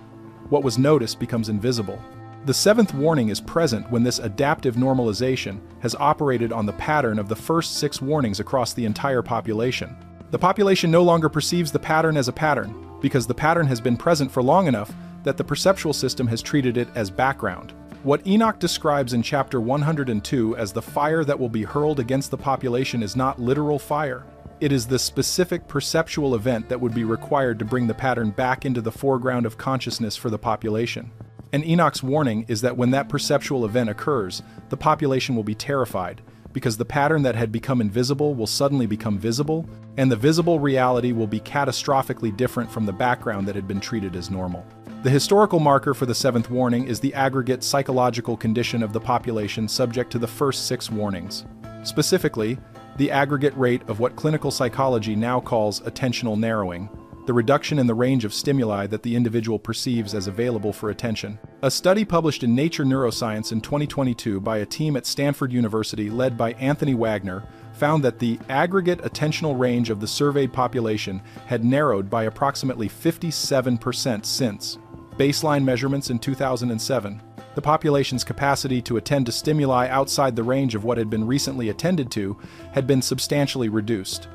What was noticed becomes invisible. The seventh warning is present when this adaptive normalization has operated on the pattern of the first 6 warnings across the entire population. The population no longer perceives the pattern as a pattern, because the pattern has been present for long enough that the perceptual system has treated it as background. What Enoch describes in chapter 102 as the fire that will be hurled against the population is not literal fire. It is the specific perceptual event that would be required to bring the pattern back into the foreground of consciousness for the population. And Enoch's warning is that when that perceptual event occurs, the population will be terrified, because the pattern that had become invisible will suddenly become visible, and the visible reality will be catastrophically different from the background that had been treated as normal. The historical marker for the seventh warning is the aggregate psychological condition of the population subject to the first 6 warnings. Specifically, the aggregate rate of what clinical psychology now calls attentional narrowing, the reduction in the range of stimuli that the individual perceives as available for attention. A study published in Nature Neuroscience in 2022 by a team at Stanford University led by Anthony Wagner found that the aggregate attentional range of the surveyed population had narrowed by approximately 57% since baseline measurements in 2007. The population's capacity to attend to stimuli outside the range of what had been recently attended to had been substantially reduced.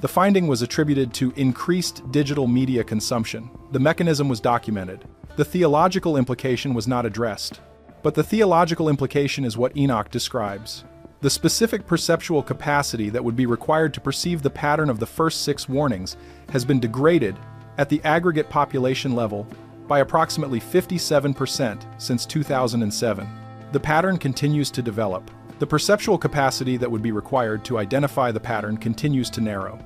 The finding was attributed to increased digital media consumption. The mechanism was documented. The theological implication was not addressed. But the theological implication is what Enoch describes. The specific perceptual capacity that would be required to perceive the pattern of the first 6 warnings has been degraded at the aggregate population level by approximately 57% since 2007. The pattern continues to develop. The perceptual capacity that would be required to identify the pattern continues to narrow.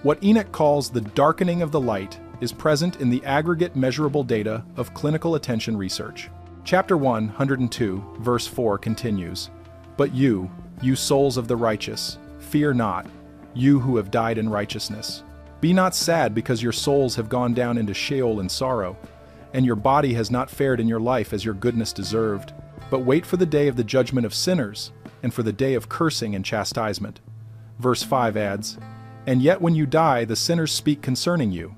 What Enoch calls the darkening of the light is present in the aggregate measurable data of clinical attention research. Chapter 102, verse 4 continues, "But you souls of the righteous, fear not, you who have died in righteousness. Be not sad because your souls have gone down into Sheol in sorrow, and your body has not fared in your life as your goodness deserved. But wait for the day of the judgment of sinners, and for the day of cursing and chastisement." Verse 5 adds, "And yet when you die, the sinners speak concerning you.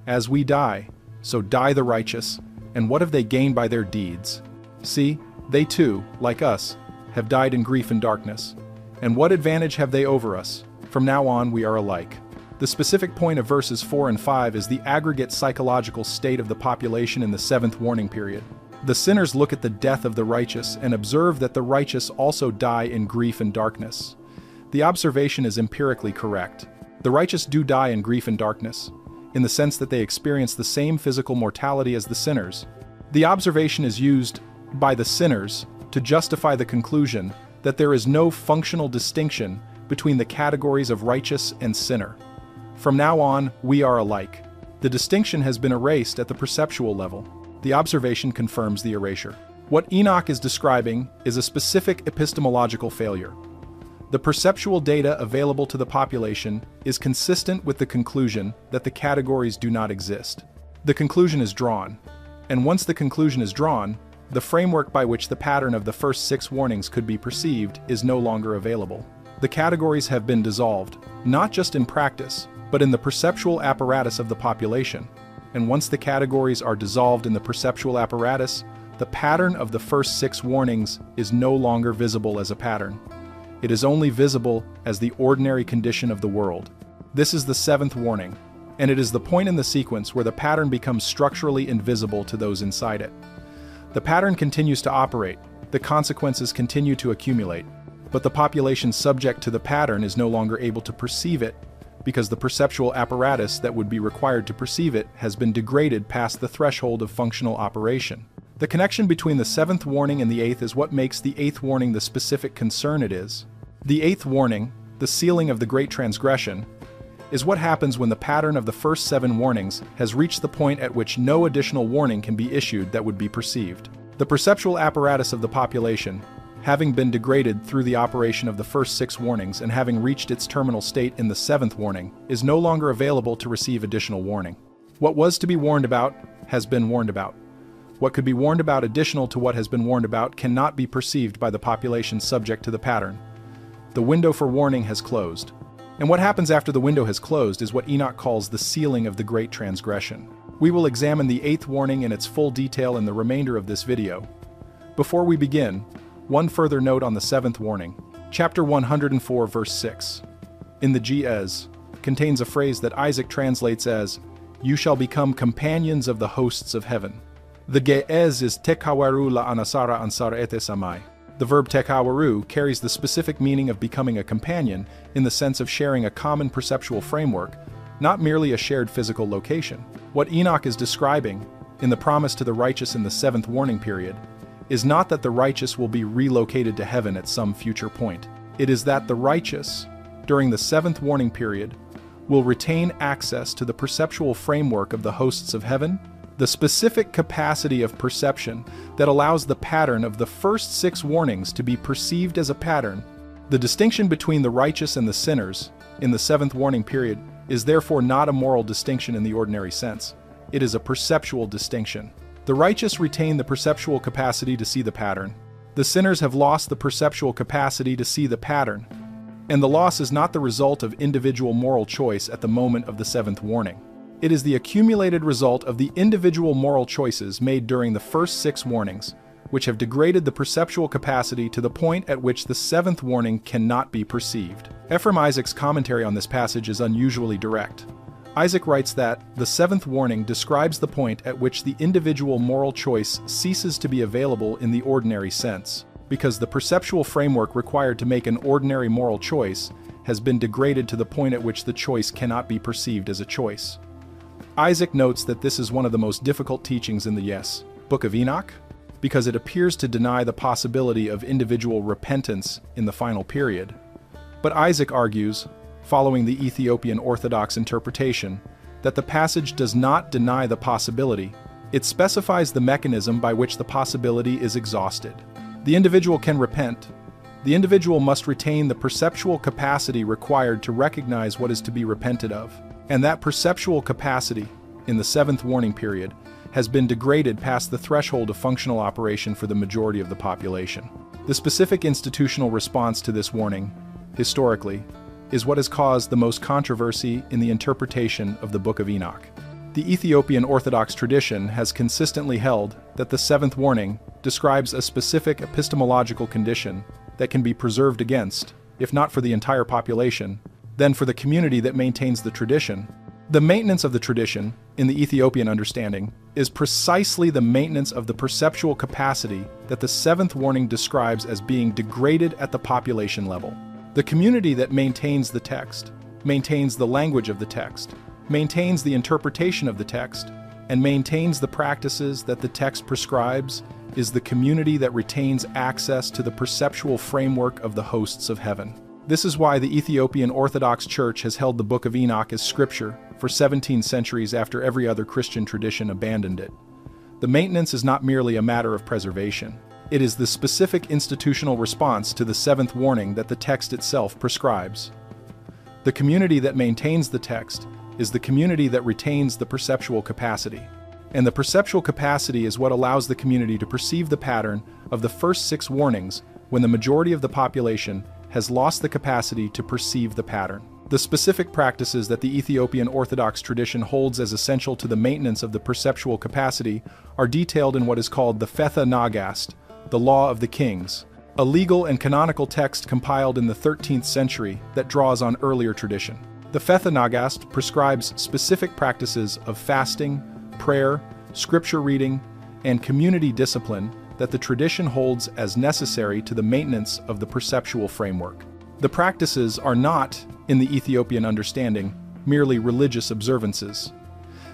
As we die, so die the righteous, and what have they gained by their deeds? See, they too, like us, have died in grief and darkness. And what advantage have they over us? From now on we are alike." The specific point of verses 4 and 5 is the aggregate psychological state of the population in the 7th warning period. The sinners look at the death of the righteous and observe that the righteous also die in grief and darkness. The observation is empirically correct. The righteous do die in grief and darkness, in the sense that they experience the same physical mortality as the sinners. The observation is used by the sinners to justify the conclusion that there is no functional distinction between the categories of righteous and sinner. From now on, we are alike. The distinction has been erased at the perceptual level. The observation confirms the erasure. What Enoch is describing is a specific epistemological failure. The perceptual data available to the population is consistent with the conclusion that the categories do not exist. The conclusion is drawn, and once the conclusion is drawn, the framework by which the pattern of the first 6 warnings could be perceived is no longer available. The categories have been dissolved, not just in practice, but in the perceptual apparatus of the population. And once the categories are dissolved in the perceptual apparatus, the pattern of the first 6 warnings is no longer visible as a pattern. It is only visible as the ordinary condition of the world. This is the 7th warning, and it is the point in the sequence where the pattern becomes structurally invisible to those inside it. The pattern continues to operate, the consequences continue to accumulate, but the population subject to the pattern is no longer able to perceive it because the perceptual apparatus that would be required to perceive it has been degraded past the threshold of functional operation. The connection between the 7th warning and the 8th is what makes the 8th warning the specific concern it is. The 8th warning, the sealing of the great transgression, is what happens when the pattern of the first 7 warnings has reached the point at which no additional warning can be issued that would be perceived. The perceptual apparatus of the population, having been degraded through the operation of the first 6 warnings and having reached its terminal state in the 7th warning, is no longer available to receive additional warning. What was to be warned about has been warned about. What could be warned about additional to what has been warned about cannot be perceived by the population subject to the pattern. The window for warning has closed. And what happens after the window has closed is what Enoch calls the sealing of the great transgression. We will examine the 8th warning in its full detail in the remainder of this video. Before we begin, one further note on the 7th warning. Chapter 104 verse 6, in the Ge'ez, contains a phrase that Isaac translates as, "You shall become companions of the hosts of heaven." The ge'ez is tekawaru la anasara ansar ete samai. The verb tekawaru carries the specific meaning of becoming a companion in the sense of sharing a common perceptual framework, not merely a shared physical location. What Enoch is describing, in the promise to the righteous in the seventh warning period, is not that the righteous will be relocated to heaven at some future point. It is that the righteous, during the seventh warning period, will retain access to the perceptual framework of the hosts of heaven, the specific capacity of perception that allows the pattern of the first 6 warnings to be perceived as a pattern. The distinction between the righteous and the sinners in the seventh warning period is therefore not a moral distinction in the ordinary sense. It is a perceptual distinction. The righteous retain the perceptual capacity to see the pattern. The sinners have lost the perceptual capacity to see the pattern. And the loss is not the result of individual moral choice at the moment of the seventh warning. It is the accumulated result of the individual moral choices made during the first 6 warnings, which have degraded the perceptual capacity to the point at which the seventh warning cannot be perceived. Ephraim Isaac's commentary on this passage is unusually direct. Isaac writes that the seventh warning describes the point at which the individual moral choice ceases to be available in the ordinary sense, because the perceptual framework required to make an ordinary moral choice has been degraded to the point at which the choice cannot be perceived as a choice. Isaac notes that this is one of the most difficult teachings in the Book of Enoch, because it appears to deny the possibility of individual repentance in the final period. But Isaac argues, following the Ethiopian Orthodox interpretation, that the passage does not deny the possibility. It specifies the mechanism by which the possibility is exhausted. The individual can repent. The individual must retain the perceptual capacity required to recognize what is to be repented of. And that perceptual capacity, in the seventh warning period, has been degraded past the threshold of functional operation for the majority of the population. The specific institutional response to this warning, historically, is what has caused the most controversy in the interpretation of the Book of Enoch. The Ethiopian Orthodox tradition has consistently held that the seventh warning describes a specific epistemological condition that can be preserved against, if not for the entire population, then for the community that maintains the tradition. The maintenance of the tradition, in the Ethiopian understanding, is precisely the maintenance of the perceptual capacity that the seventh warning describes as being degraded at the population level. The community that maintains the text, maintains the language of the text, maintains the interpretation of the text, and maintains the practices that the text prescribes is the community that retains access to the perceptual framework of the hosts of heaven. This is why the Ethiopian Orthodox Church has held the Book of Enoch as scripture for 17 centuries after every other Christian tradition abandoned it. The maintenance is not merely a matter of preservation. It is the specific institutional response to the seventh warning that the text itself prescribes. The community that maintains the text is the community that retains the perceptual capacity. And the perceptual capacity is what allows the community to perceive the pattern of the first 6 warnings when the majority of the population has lost the capacity to perceive the pattern. The specific practices that the Ethiopian Orthodox tradition holds as essential to the maintenance of the perceptual capacity are detailed in what is called the Fetha Nagast, the Law of the Kings, a legal and canonical text compiled in the 13th century that draws on earlier tradition. The Fetha Nagast prescribes specific practices of fasting, prayer, scripture reading, and community discipline that the tradition holds as necessary to the maintenance of the perceptual framework. The practices are not, in the Ethiopian understanding, merely religious observances.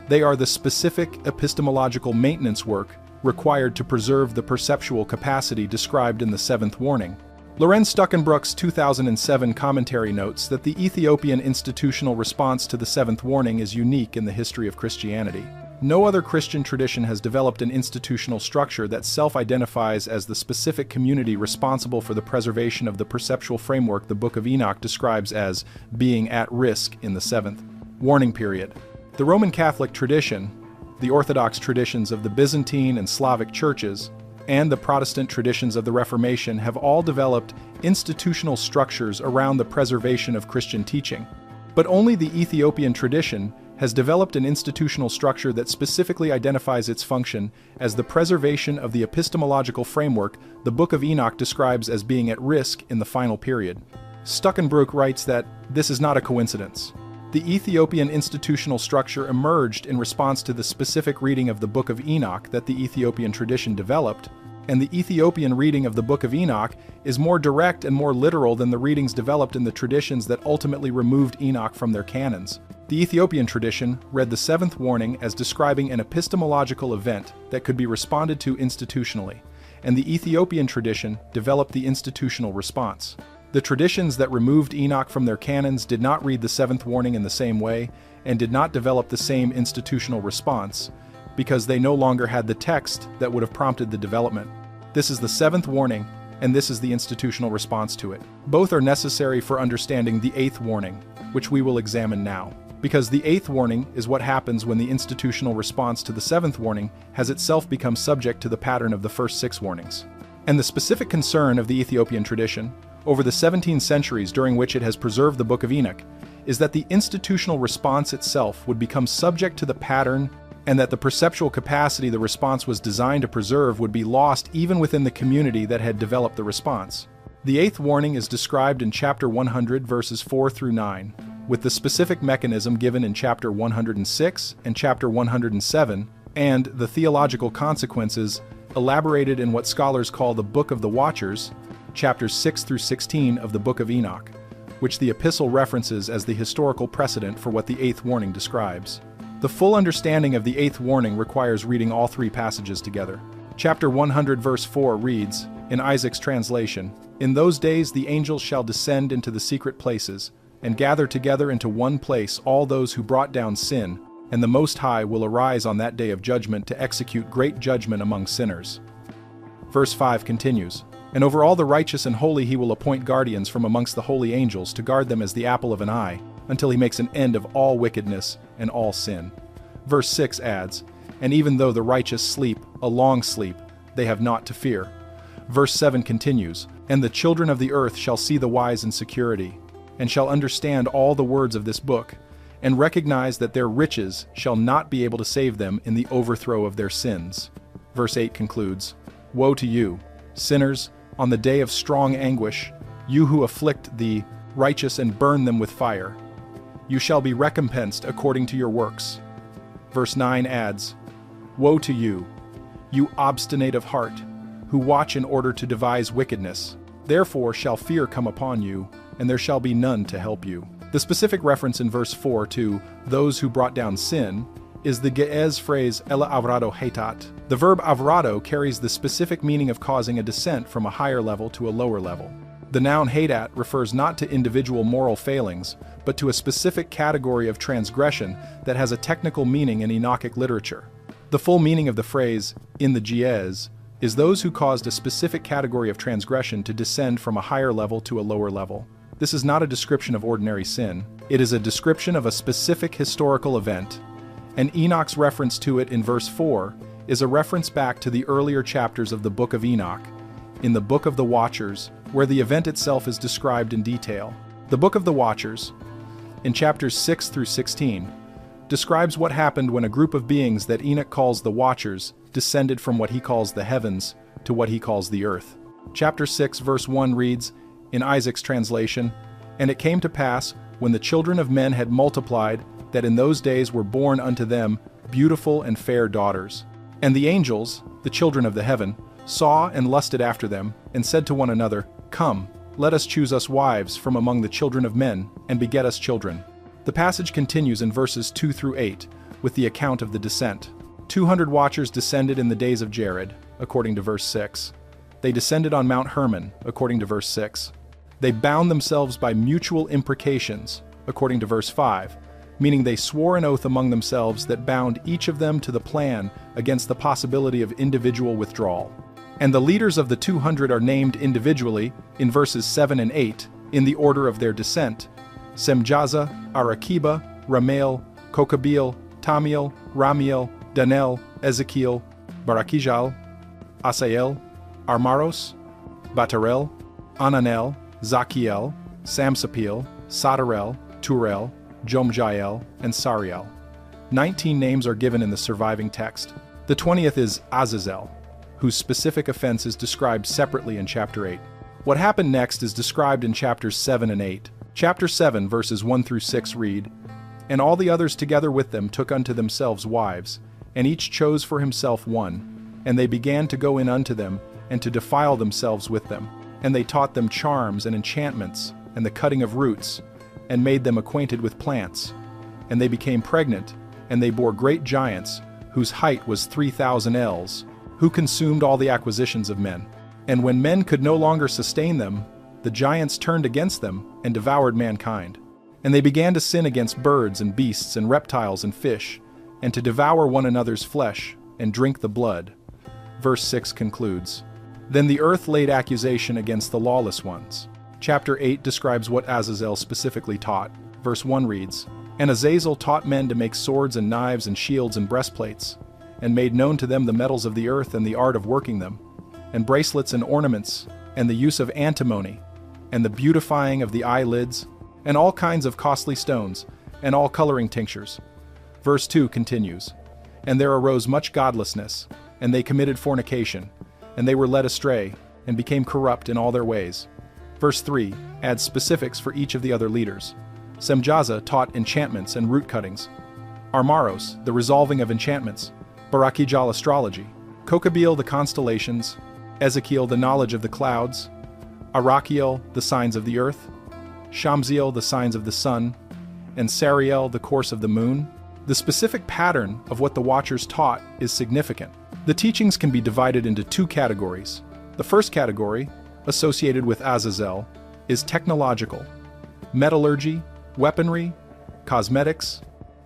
They are the specific epistemological maintenance work required to preserve the perceptual capacity described in the seventh warning. Lorenz Stuckenbrook's 2007 commentary notes that the Ethiopian institutional response to the seventh warning is unique in the history of Christianity. No other Christian tradition has developed an institutional structure that self-identifies as the specific community responsible for the preservation of the perceptual framework the Book of Enoch describes as being at risk in the seventh warning period. The Roman Catholic tradition, the Orthodox traditions of the Byzantine and Slavic churches, and the Protestant traditions of the Reformation have all developed institutional structures around the preservation of Christian teaching. But only the Ethiopian tradition has developed an institutional structure that specifically identifies its function as the preservation of the epistemological framework the Book of Enoch describes as being at risk in the final period. Stuckenbrook writes that this is not a coincidence. The Ethiopian institutional structure emerged in response to the specific reading of the Book of Enoch that the Ethiopian tradition developed, and the Ethiopian reading of the Book of Enoch is more direct and more literal than the readings developed in the traditions that ultimately removed Enoch from their canons. The Ethiopian tradition read the seventh warning as describing an epistemological event that could be responded to institutionally, and the Ethiopian tradition developed the institutional response. The traditions that removed Enoch from their canons did not read the seventh warning in the same way and did not develop the same institutional response, because they no longer had the text that would have prompted the development. This is the seventh warning, and this is the institutional response to it. Both are necessary for understanding the eighth warning, which we will examine now. Because the eighth warning is what happens when the institutional response to the seventh warning has itself become subject to the pattern of the first six warnings. And the specific concern of the Ethiopian tradition, over the 17 centuries during which it has preserved the Book of Enoch, is that the institutional response itself would become subject to the pattern, and that the perceptual capacity the response was designed to preserve would be lost even within the community that had developed the response. The eighth warning is described in chapter 100 verses 4 through 9, with the specific mechanism given in chapter 106 and chapter 107, and the theological consequences elaborated in what scholars call the Book of the Watchers, chapters 6 through 16 of the Book of Enoch, which the epistle references as the historical precedent for what the eighth warning describes. The full understanding of the eighth warning requires reading all three passages together. Chapter 100 verse 4 reads, in Isaac's translation, "In those days the angels shall descend into the secret places, and gather together into one place all those who brought down sin, and the Most High will arise on that day of judgment to execute great judgment among sinners." Verse 5 continues, "And over all the righteous and holy he will appoint guardians from amongst the holy angels to guard them as the apple of an eye, until he makes an end of all wickedness and all sin." Verse 6 adds, "And even though the righteous sleep, a long sleep, they have naught to fear." Verse 7 continues, "And the children of the earth shall see the wise in security, and shall understand all the words of this book, and recognize that their riches shall not be able to save them in the overthrow of their sins." Verse 8 concludes, "Woe to you, sinners, on the day of strong anguish, you who afflict the righteous and burn them with fire. You shall be recompensed according to your works." Verse 9 adds, "Woe to you, you obstinate of heart, who watch in order to devise wickedness. Therefore shall fear come upon you, and there shall be none to help you." The specific reference in verse 4 to "those who brought down sin" is the Ge'ez phrase "ela avrado hetat." The verb avrado carries the specific meaning of causing a descent from a higher level to a lower level. The noun hetat refers not to individual moral failings, but to a specific category of transgression that has a technical meaning in Enochic literature. The full meaning of the phrase, "in the Ge'ez," is those who caused a specific category of transgression to descend from a higher level to a lower level. This is not a description of ordinary sin. It is a description of a specific historical event, and Enoch's reference to it in verse 4 is a reference back to the earlier chapters of the Book of Enoch, in the Book of the Watchers, where the event itself is described in detail. The Book of the Watchers, in chapters 6 through 16, describes what happened when a group of beings that Enoch calls the Watchers descended from what he calls the heavens to what he calls the earth. Chapter 6 verse 1 reads, in Isaac's translation, "And it came to pass, when the children of men had multiplied, that in those days were born unto them beautiful and fair daughters. And the angels, the children of the heaven, saw and lusted after them, and said to one another, Come, let us choose us wives from among the children of men, and beget us children." The passage continues in verses 2 through 8, with the account of the descent. 200 watchers descended in the days of Jared, according to verse 6. They descended on Mount Hermon, according to verse 6. They bound themselves by mutual imprecations, according to verse 5, meaning they swore an oath among themselves that bound each of them to the plan against the possibility of individual withdrawal. And the leaders of the 200 are named individually in verses 7 and 8 in the order of their descent: Semjaza, Arakiba, Ramael, Kokabiel, Tamiel, Ramiel, Danel, Ezekiel, Barakijal, Asael, Armaros, Batarel, Ananel, Zachiel, Samsapil, Sadarel, Turel, Jomjael, and Sariel. 19 names are given in the surviving text. The 20th is Azazel, whose specific offense is described separately in chapter 8. What happened next is described in chapters 7 and 8. Chapter 7 verses 1 through 6 read, And all the others together with them took unto themselves wives, and each chose for himself one. And they began to go in unto them, and to defile themselves with them. And they taught them charms and enchantments, and the cutting of roots, and made them acquainted with plants. And they became pregnant, and they bore great giants, whose height was 3,000 ells, who consumed all the acquisitions of men. And when men could no longer sustain them, the giants turned against them, and devoured mankind. And they began to sin against birds and beasts and reptiles and fish, and to devour one another's flesh, and drink the blood. Verse 6 concludes, Then the earth laid accusation against the lawless ones. Chapter 8 describes what Azazel specifically taught. Verse 1 reads, And Azazel taught men to make swords and knives and shields and breastplates, and made known to them the metals of the earth and the art of working them, and bracelets and ornaments, and the use of antimony, and the beautifying of the eyelids, and all kinds of costly stones, and all coloring tinctures. Verse 2 continues, And there arose much godlessness, and they committed fornication, and they were led astray, and became corrupt in all their ways. Verse 3 adds specifics for each of the other leaders. Semjaza taught enchantments and root cuttings. Armaros, the resolving of enchantments. Barakijal astrology. Kokabiel, the constellations. Ezekiel, the knowledge of the clouds. Arakiel, the signs of the earth. Shamziel, the signs of the sun. And Sariel, the course of the moon. The specific pattern of what the Watchers taught is significant. The teachings can be divided into two categories. The first category, associated with Azazel, is technological. Metallurgy, weaponry, cosmetics,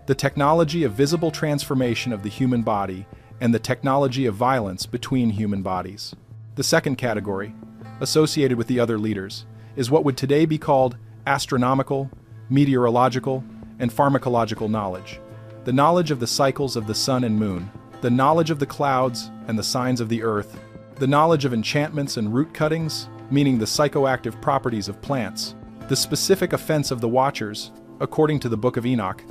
the technology of visible transformation of the human body, and the technology of violence between human bodies. The second category, associated with the other leaders, is what would today be called astronomical, meteorological, and pharmacological knowledge. The knowledge of the cycles of the sun and moon, the knowledge of the clouds and the signs of the earth, the knowledge of enchantments and root cuttings, meaning the psychoactive properties of plants. The specific offense of the Watchers, according to the Book of Enoch,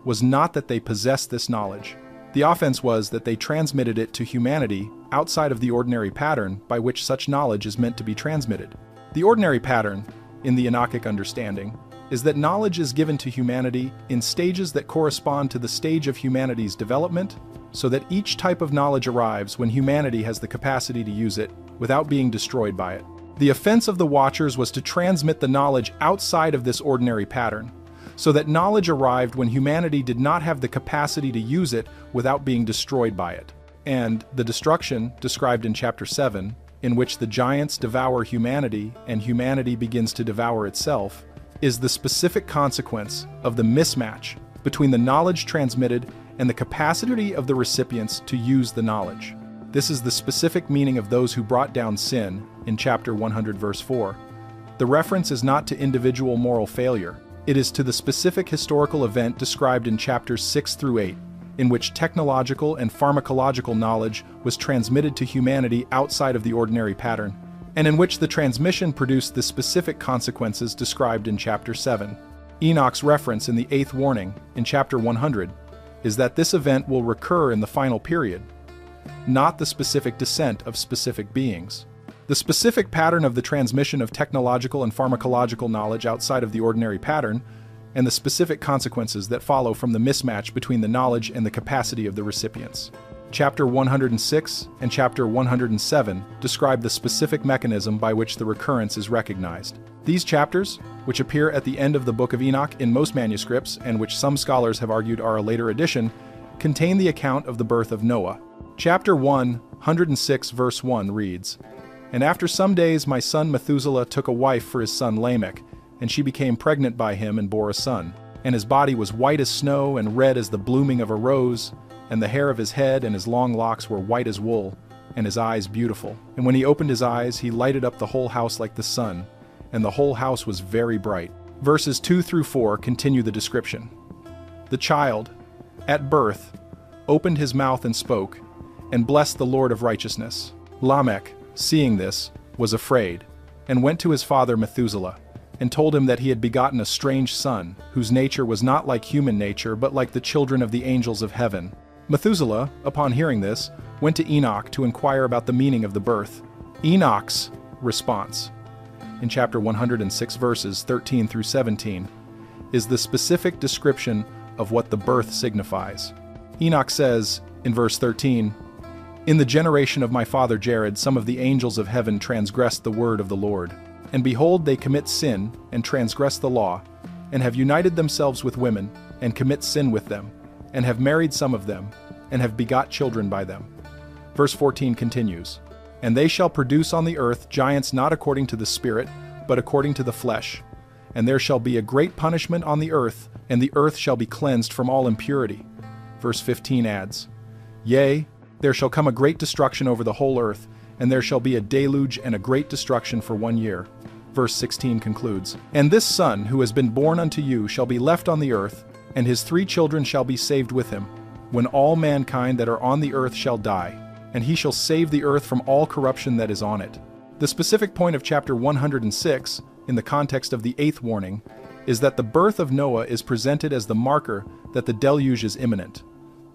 was not that they possessed this knowledge. The offense was that they transmitted it to humanity outside of the ordinary pattern by which such knowledge is meant to be transmitted. The ordinary pattern, in the Enochic understanding, is that knowledge is given to humanity in stages that correspond to the stage of humanity's development, so that each type of knowledge arrives when humanity has the capacity to use it without being destroyed by it. The offense of the Watchers was to transmit the knowledge outside of this ordinary pattern, so that knowledge arrived when humanity did not have the capacity to use it without being destroyed by it. And the destruction described in chapter 7, in which the giants devour humanity and humanity begins to devour itself, is the specific consequence of the mismatch between the knowledge transmitted and the capacity of the recipients to use the knowledge. This is the specific meaning of those who brought down sin in chapter 100 verse 4. The reference is not to individual moral failure. It is to the specific historical event described in chapters 6 through 8, in which technological and pharmacological knowledge was transmitted to humanity outside of the ordinary pattern, and in which the transmission produced the specific consequences described in chapter 7. Enoch's reference in the 8th warning, in chapter 100, is that this event will recur in the final period, not the specific descent of specific beings. The specific pattern of the transmission of technological and pharmacological knowledge outside of the ordinary pattern, and the specific consequences that follow from the mismatch between the knowledge and the capacity of the recipients. Chapter 106 and chapter 107 describe the specific mechanism by which the recurrence is recognized. These chapters, which appear at the end of the Book of Enoch in most manuscripts and which some scholars have argued are a later addition, contain the account of the birth of Noah. Chapter 106 verse 1 reads, And after some days my son Methuselah took a wife for his son Lamech, and she became pregnant by him and bore a son. And his body was white as snow and red as the blooming of a rose, and the hair of his head and his long locks were white as wool, and his eyes beautiful. And when he opened his eyes, he lighted up the whole house like the sun, and the whole house was very bright. Verses 2 through 4 continue the description. The child, at birth, opened his mouth and spoke, and blessed the Lord of righteousness. Lamech, seeing this, was afraid, and went to his father Methuselah, and told him that he had begotten a strange son, whose nature was not like human nature, but like the children of the angels of heaven. Methuselah, upon hearing this, went to Enoch to inquire about the meaning of the birth. Enoch's response, in chapter 106 verses 13 through 17, is the specific description of what the birth signifies. Enoch says, in verse 13, "In the generation of my father Jared, some of the angels of heaven transgressed the word of the Lord. And behold, they commit sin, and transgress the law, and have united themselves with women, and commit sin with them, and have married some of them, and have begot children by them." Verse 14 continues, "And they shall produce on the earth giants not according to the Spirit, but according to the flesh. And there shall be a great punishment on the earth, and the earth shall be cleansed from all impurity." Verse 15 adds, "Yea, there shall come a great destruction over the whole earth, and there shall be a deluge and a great destruction for 1 year." Verse 16 concludes, "And this son who has been born unto you shall be left on the earth, and his 3 children shall be saved with him, when all mankind that are on the earth shall die, and he shall save the earth from all corruption that is on it." The specific point of chapter 106, in the context of the 8th warning, is that the birth of Noah is presented as the marker that the deluge is imminent.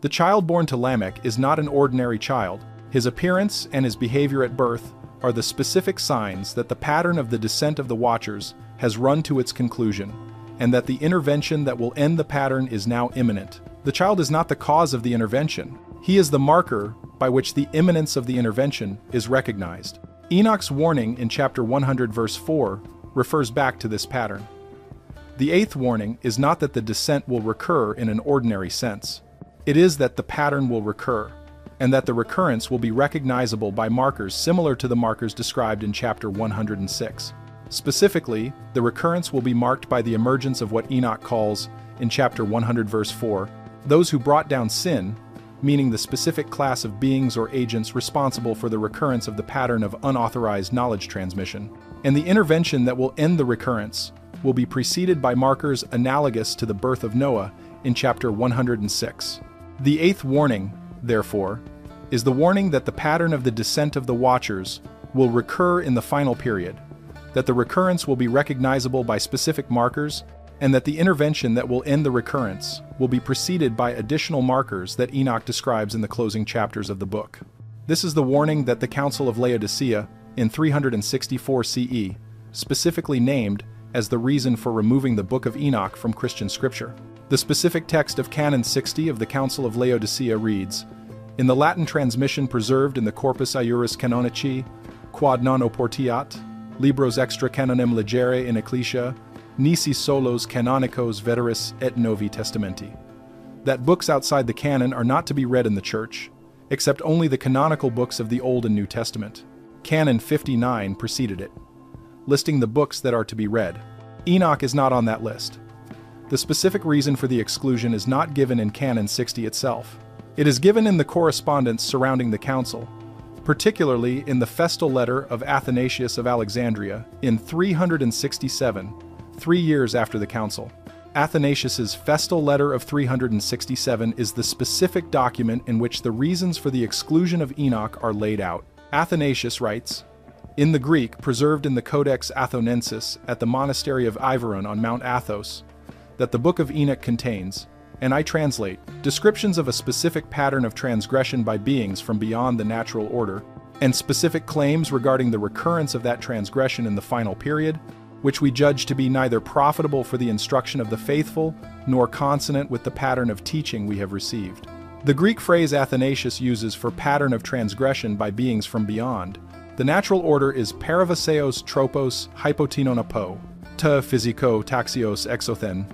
The child born to Lamech is not an ordinary child. His appearance and his behavior at birth are the specific signs that the pattern of the descent of the Watchers has run to its conclusion, and that the intervention that will end the pattern is now imminent. The child is not the cause of the intervention. He is the marker by which the imminence of the intervention is recognized. Enoch's warning in chapter 100 verse 4 refers back to this pattern. The 8th warning is not that the descent will recur in an ordinary sense. It is that the pattern will recur, and that the recurrence will be recognizable by markers similar to the markers described in chapter 106. Specifically, the recurrence will be marked by the emergence of what Enoch calls, in chapter 100 verse 4, those who brought down sin, meaning the specific class of beings or agents responsible for the recurrence of the pattern of unauthorized knowledge transmission. And the intervention that will end the recurrence will be preceded by markers analogous to the birth of Noah in chapter 106. The 8th warning, therefore, is the warning that the pattern of the descent of the Watchers will recur in the final period, that the recurrence will be recognizable by specific markers, and that the intervention that will end the recurrence will be preceded by additional markers that Enoch describes in the closing chapters of the book. This is the warning that the Council of Laodicea, in 364 CE, specifically named as the reason for removing the Book of Enoch from Christian scripture. The specific text of Canon 60 of the Council of Laodicea reads, "In the Latin transmission preserved in the Corpus Iuris Canonici, quod non oportiat, libros extra canonem legere in ecclesia, nisi solos canonicos veteris et novi testamenti," that books outside the canon are not to be read in the church, except only the canonical books of the Old and New Testament. Canon 59 preceded it, listing the books that are to be read. Enoch is not on that list. The specific reason for the exclusion is not given in Canon 60 itself. It is given in the correspondence surrounding the council, particularly in the festal letter of Athanasius of Alexandria in 367, 3 years after the council. Athanasius's festal letter of 367 is the specific document in which the reasons for the exclusion of Enoch are laid out. Athanasius writes, in the Greek preserved in the Codex Athonensis at the monastery of Iveron on Mount Athos, that the Book of Enoch contains, and I translate, descriptions of a specific pattern of transgression by beings from beyond the natural order, and specific claims regarding the recurrence of that transgression in the final period, which we judge to be neither profitable for the instruction of the faithful, nor consonant with the pattern of teaching we have received. The Greek phrase Athanasius uses for pattern of transgression by beings from beyond, the natural order is paravaseos tropos hypotinonapo, ta physiko taxios exothen,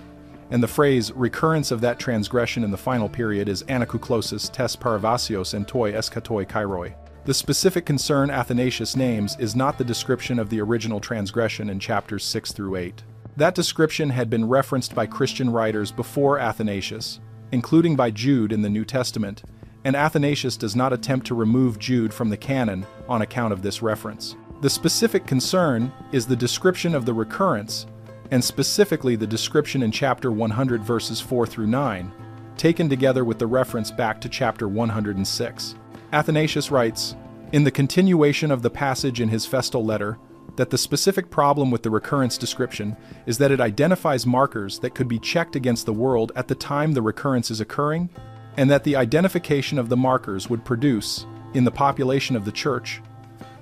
and the phrase recurrence of that transgression in the final period is anakuklosis tes paravasios and toi eskatoi kairoi. The specific concern Athanasius names is not the description of the original transgression in chapters 6 through 8. That description had been referenced by Christian writers before Athanasius, including by Jude in the New Testament, and Athanasius does not attempt to remove Jude from the canon on account of this reference. The specific concern is the description of the recurrence, and specifically the description in chapter 100 verses 4 through 9, taken together with the reference back to chapter 106. Athanasius writes, in the continuation of the passage in his festal letter, that the specific problem with the recurrence description is that it identifies markers that could be checked against the world at the time the recurrence is occurring, and that the identification of the markers would produce, in the population of the church,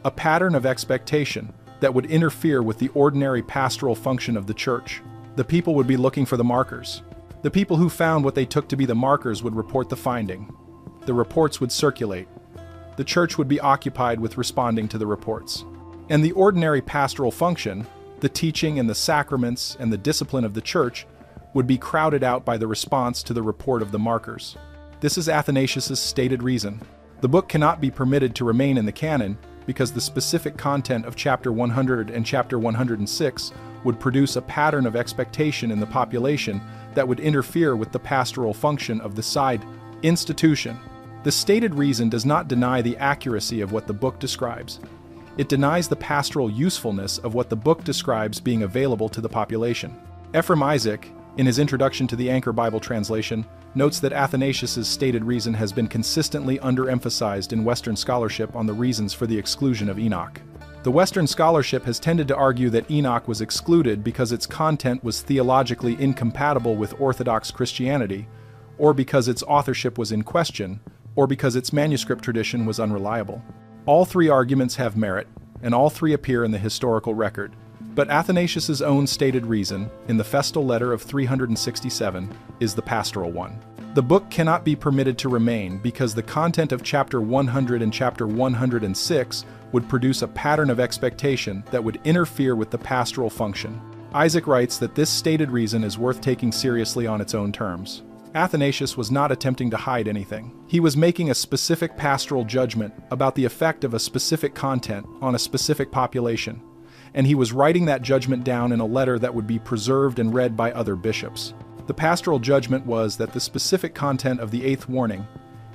a pattern of expectation that would interfere with the ordinary pastoral function of the church. The people would be looking for the markers. The people who found what they took to be the markers would report the finding. The reports would circulate. The church would be occupied with responding to the reports. And the ordinary pastoral function, the teaching and the sacraments and the discipline of the church, would be crowded out by the response to the report of the markers. This is Athanasius' stated reason. The book cannot be permitted to remain in the canon because the specific content of chapter 100 and chapter 106 would produce a pattern of expectation in the population that would interfere with the pastoral function of the side institution. The stated reason does not deny the accuracy of what the book describes. It denies the pastoral usefulness of what the book describes being available to the population. Ephraim Isaac, in his introduction to the Anchor Bible translation, notes that Athanasius' stated reason has been consistently underemphasized in Western scholarship on the reasons for the exclusion of Enoch. The Western scholarship has tended to argue that Enoch was excluded because its content was theologically incompatible with Orthodox Christianity, or because its authorship was in question, or because its manuscript tradition was unreliable. All three arguments have merit, and all three appear in the historical record. But Athanasius' own stated reason, in the Festal Letter of 367, is the pastoral one. The book cannot be permitted to remain because the content of chapter 100 and chapter 106 would produce a pattern of expectation that would interfere with the pastoral function. Isaac writes that this stated reason is worth taking seriously on its own terms. Athanasius was not attempting to hide anything. He was making a specific pastoral judgment about the effect of a specific content on a specific population, and he was writing that judgment down in a letter that would be preserved and read by other bishops. The pastoral judgment was that the specific content of the 8th warning,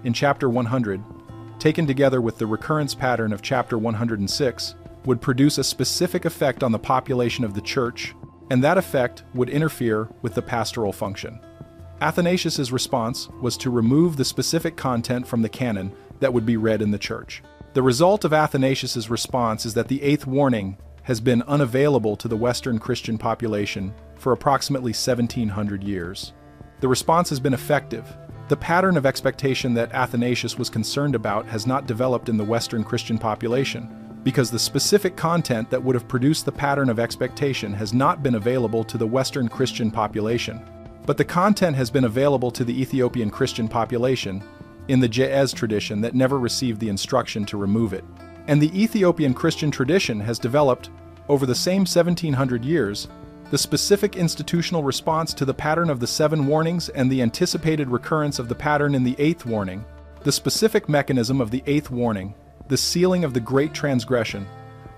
in chapter 100, taken together with the recurrence pattern of chapter 106, would produce a specific effect on the population of the church, and that effect would interfere with the pastoral function. Athanasius' response was to remove the specific content from the canon that would be read in the church. The result of Athanasius' response is that the 8th warning has been unavailable to the Western Christian population for approximately 1700 years. The response has been effective. The pattern of expectation that Athanasius was concerned about has not developed in the Western Christian population, because the specific content that would have produced the pattern of expectation has not been available to the Western Christian population. But the content has been available to the Ethiopian Christian population in the Ge'ez tradition that never received the instruction to remove it. And the Ethiopian Christian tradition has developed, over the same 1700 years, the specific institutional response to the pattern of the 7 warnings and the anticipated recurrence of the pattern in the 8th warning. The specific mechanism of the 8th warning, the sealing of the great transgression,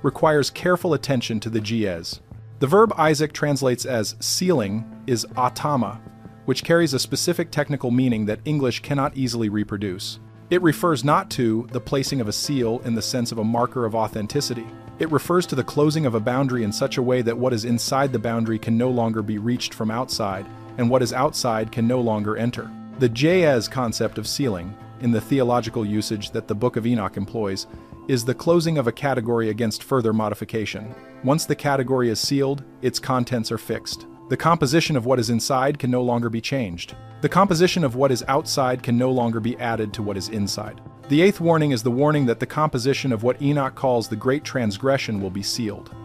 requires careful attention to the Ge'ez. The verb Isaac translates as sealing is atama, which carries a specific technical meaning that English cannot easily reproduce. It refers not to the placing of a seal in the sense of a marker of authenticity. It refers to the closing of a boundary in such a way that what is inside the boundary can no longer be reached from outside, and what is outside can no longer enter. The Ge'ez concept of sealing, in the theological usage that the Book of Enoch employs, is the closing of a category against further modification. Once the category is sealed, its contents are fixed. The composition of what is inside can no longer be changed. The composition of what is outside can no longer be added to what is inside. The 8th warning is the warning that the composition of what Enoch calls the great transgression will be sealed.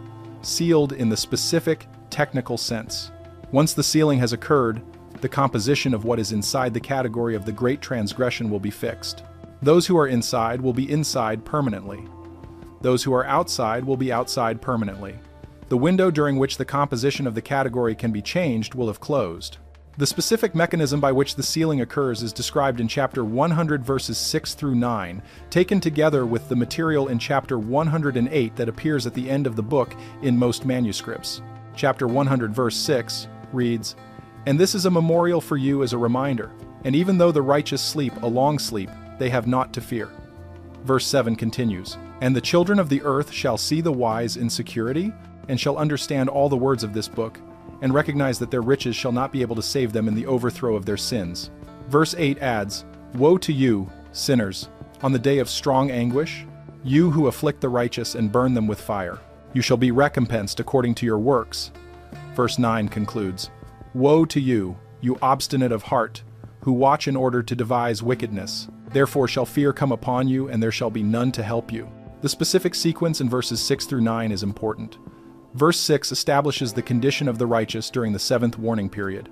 Sealed in the specific, technical sense. Once the sealing has occurred, the composition of what is inside the category of the great transgression will be fixed. Those who are inside will be inside permanently. Those who are outside will be outside permanently. The window during which the composition of the category can be changed will have closed. The specific mechanism by which the sealing occurs is described in chapter 100 verses 6 through 9, taken together with the material in chapter 108 that appears at the end of the book in most manuscripts. Chapter 100 verse 6 reads, "And this is a memorial for you as a reminder, and even though the righteous sleep a long sleep, they have naught to fear." Verse 7 continues, "And the children of the earth shall see the wise in security, and shall understand all the words of this book, and recognize that their riches shall not be able to save them in the overthrow of their sins." Verse 8 adds, "Woe to you, sinners, on the day of strong anguish, you who afflict the righteous and burn them with fire. You shall be recompensed according to your works." Verse 9 concludes, "Woe to you, you obstinate of heart, who watch in order to devise wickedness. Therefore shall fear come upon you, and there shall be none to help you." The specific sequence in verses 6 through 9 is important. Verse 6 establishes the condition of the righteous during the 7th warning period.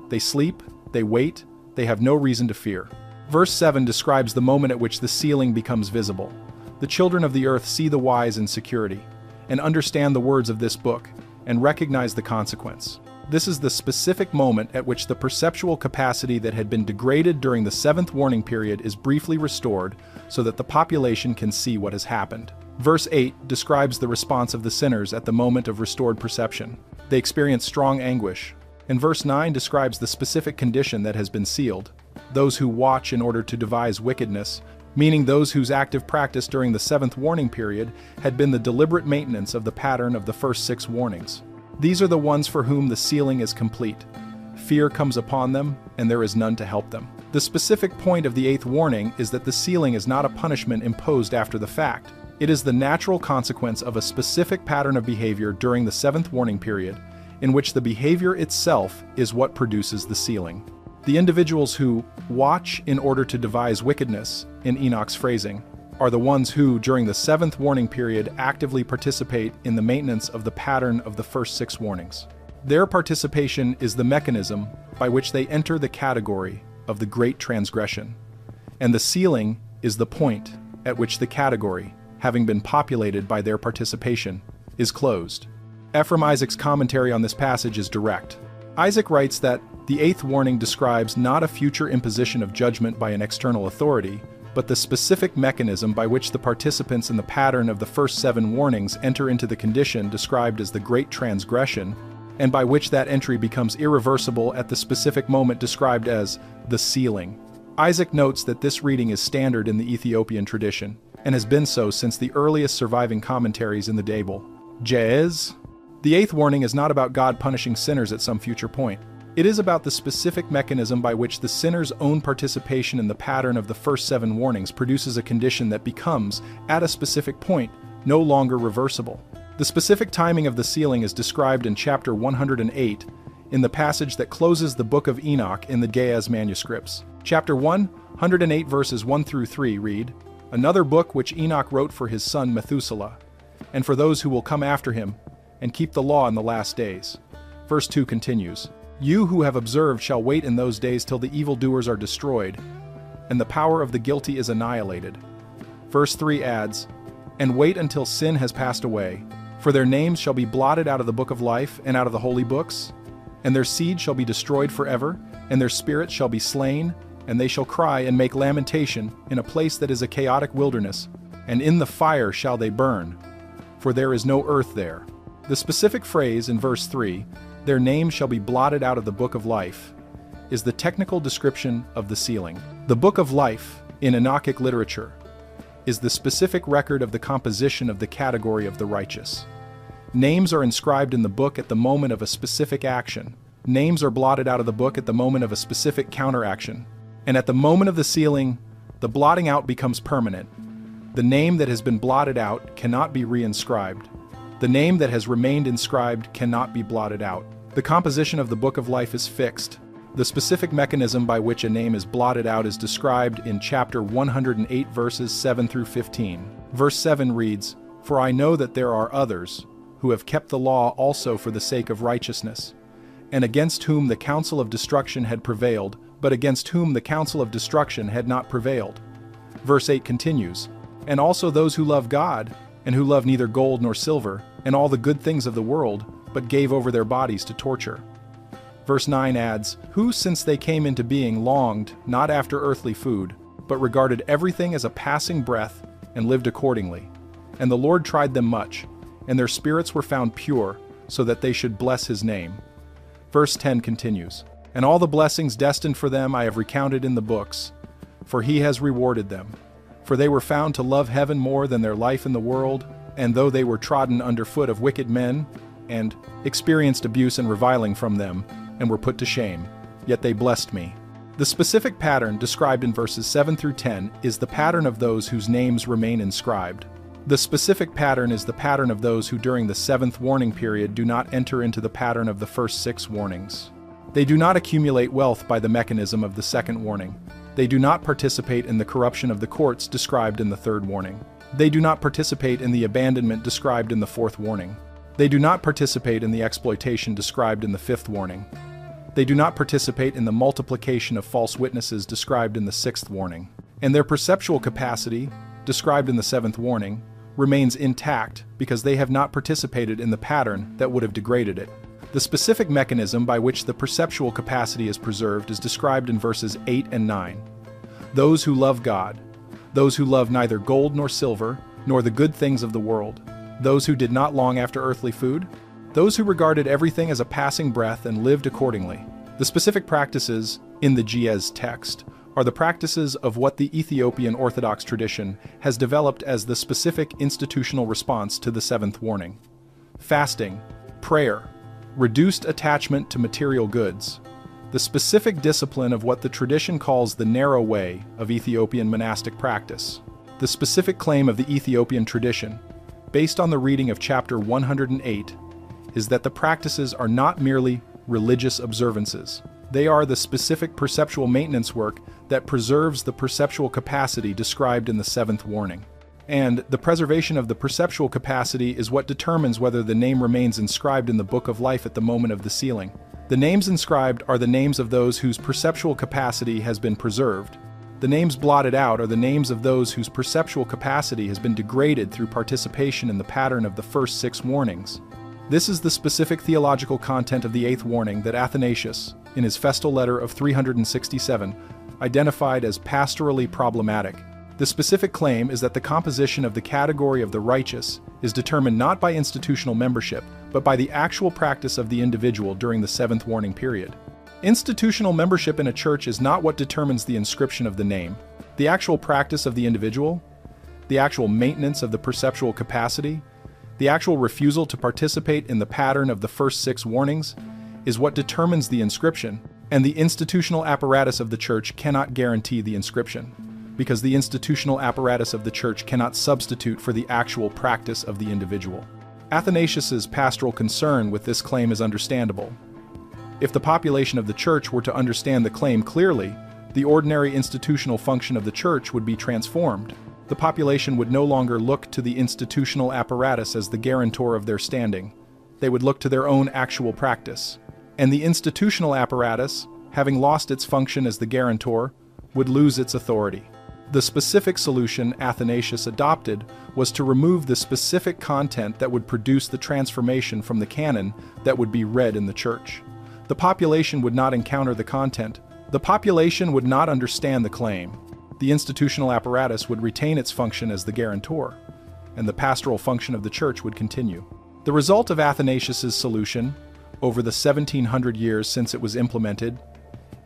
They sleep, they wait, they have no reason to fear. Verse 7 describes the moment at which the sealing becomes visible. The children of the earth see the wise in security, and understand the words of this book, and recognize the consequence. This is the specific moment at which the perceptual capacity that had been degraded during the 7th warning period is briefly restored so that the population can see what has happened. Verse 8 describes the response of the sinners at the moment of restored perception. They experience strong anguish. And verse 9 describes the specific condition that has been sealed. Those who watch in order to devise wickedness, meaning those whose active practice during the 7th warning period had been the deliberate maintenance of the pattern of the first 6 warnings. These are the ones for whom the sealing is complete. Fear comes upon them, and there is none to help them. The specific point of the 8th warning is that the sealing is not a punishment imposed after the fact. It is the natural consequence of a specific pattern of behavior during the 7th warning period, in which the behavior itself is what produces the sealing. The individuals who watch in order to devise wickedness, in Enoch's phrasing, are the ones who, during the 7th warning period, actively participate in the maintenance of the pattern of the first 6 warnings. Their participation is the mechanism by which they enter the category of the great transgression, and the sealing is the point at which the category, having been populated by their participation, is closed. Ephraim Isaac's commentary on this passage is direct. Isaac writes that the 8th warning describes not a future imposition of judgment by an external authority, but the specific mechanism by which the participants in the pattern of the first 7 warnings enter into the condition described as the great transgression, and by which that entry becomes irreversible at the specific moment described as the sealing. Isaac notes that this reading is standard in the Ethiopian tradition, and has been so since the earliest surviving commentaries in the Dable. Jez. The 8th warning is not about God punishing sinners at some future point. It is about the specific mechanism by which the sinner's own participation in the pattern of the first 7 warnings produces a condition that becomes, at a specific point, no longer reversible. The specific timing of the sealing is described in chapter 108, in the passage that closes the Book of Enoch in the Ge'ez manuscripts. Chapter 108 verses 1 through 3 read, "Another book which Enoch wrote for his son Methuselah, and for those who will come after him, and keep the law in the last days." Verse 2 continues, "You who have observed shall wait in those days till the evildoers are destroyed, and the power of the guilty is annihilated." Verse 3 adds, "And wait until sin has passed away, for their names shall be blotted out of the book of life and out of the holy books, and their seed shall be destroyed forever, and their spirits shall be slain, and they shall cry and make lamentation in a place that is a chaotic wilderness, and in the fire shall they burn, for there is no earth there." The specific phrase in verse 3, "Their names shall be blotted out of the book of life," is the technical description of the sealing. The book of life, in Enochic literature, is the specific record of the composition of the category of the righteous. Names are inscribed in the book at the moment of a specific action. Names are blotted out of the book at the moment of a specific counteraction. And at the moment of the sealing, the blotting out becomes permanent. The name that has been blotted out cannot be reinscribed. The name that has remained inscribed cannot be blotted out. The composition of the book of life is fixed. The specific mechanism by which a name is blotted out is described in chapter 108 verses 7 through 15. Verse 7 reads, "For I know that there are others, who have kept the law also for the sake of righteousness, and against whom the counsel of destruction had prevailed, but against whom the counsel of destruction had not prevailed." Verse 8 continues, "And also those who love God, and who love neither gold nor silver, and all the good things of the world, but gave over their bodies to torture." Verse 9 adds, "Who since they came into being longed not after earthly food, but regarded everything as a passing breath, and lived accordingly. And the Lord tried them much, and their spirits were found pure, so that they should bless his name." Verse 10 continues, "And all the blessings destined for them I have recounted in the books, for he has rewarded them. For they were found to love heaven more than their life in the world, and though they were trodden under foot of wicked men, and experienced abuse and reviling from them, and were put to shame, yet they blessed me." The specific pattern described in verses 7 through 10 is the pattern of those whose names remain inscribed. The specific pattern is the pattern of those who during the 7th warning period do not enter into the pattern of the first 6 warnings. They do not accumulate wealth by the mechanism of the 2nd warning. They do not participate in the corruption of the courts described in the 3rd warning. They do not participate in the abandonment described in the 4th warning. They do not participate in the exploitation described in the 5th warning. They do not participate in the multiplication of false witnesses described in the 6th warning. And their perceptual capacity, described in the 7th warning, remains intact because they have not participated in the pattern that would have degraded it. The specific mechanism by which the perceptual capacity is preserved is described in verses 8 and 9. Those who love God, those who love neither gold nor silver, nor the good things of the world, those who did not long after earthly food, those who regarded everything as a passing breath and lived accordingly. The specific practices in the Ge'ez text are the practices of what the Ethiopian Orthodox tradition has developed as the specific institutional response to the 7th warning. Fasting, prayer, reduced attachment to material goods, the specific discipline of what the tradition calls the narrow way of Ethiopian monastic practice. The specific claim of the Ethiopian tradition, based on the reading of chapter 108, is that the practices are not merely religious observances. They are the specific perceptual maintenance work that preserves the perceptual capacity described in the 7th warning. And the preservation of the perceptual capacity is what determines whether the name remains inscribed in the Book of Life at the moment of the sealing. The names inscribed are the names of those whose perceptual capacity has been preserved. The names blotted out are the names of those whose perceptual capacity has been degraded through participation in the pattern of the first 6 warnings. This is the specific theological content of the 8th warning that Athanasius, in his Festal Letter of 367, identified as pastorally problematic. The specific claim is that the composition of the category of the righteous is determined not by institutional membership, but by the actual practice of the individual during the 7th warning period. Institutional membership in a church is not what determines the inscription of the name. The actual practice of the individual, the actual maintenance of the perceptual capacity, the actual refusal to participate in the pattern of the first 6 warnings is what determines the inscription, and the institutional apparatus of the church cannot guarantee the inscription, because the institutional apparatus of the church cannot substitute for the actual practice of the individual. Athanasius's pastoral concern with this claim is understandable. If the population of the church were to understand the claim clearly, the ordinary institutional function of the church would be transformed. The population would no longer look to the institutional apparatus as the guarantor of their standing. They would look to their own actual practice. And the institutional apparatus, having lost its function as the guarantor, would lose its authority. The specific solution Athanasius adopted was to remove the specific content that would produce the transformation from the canon that would be read in the church. The population would not encounter the content. The population would not understand the claim. The institutional apparatus would retain its function as the guarantor, and the pastoral function of the church would continue. The result of Athanasius's solution, over the 1700 years since it was implemented,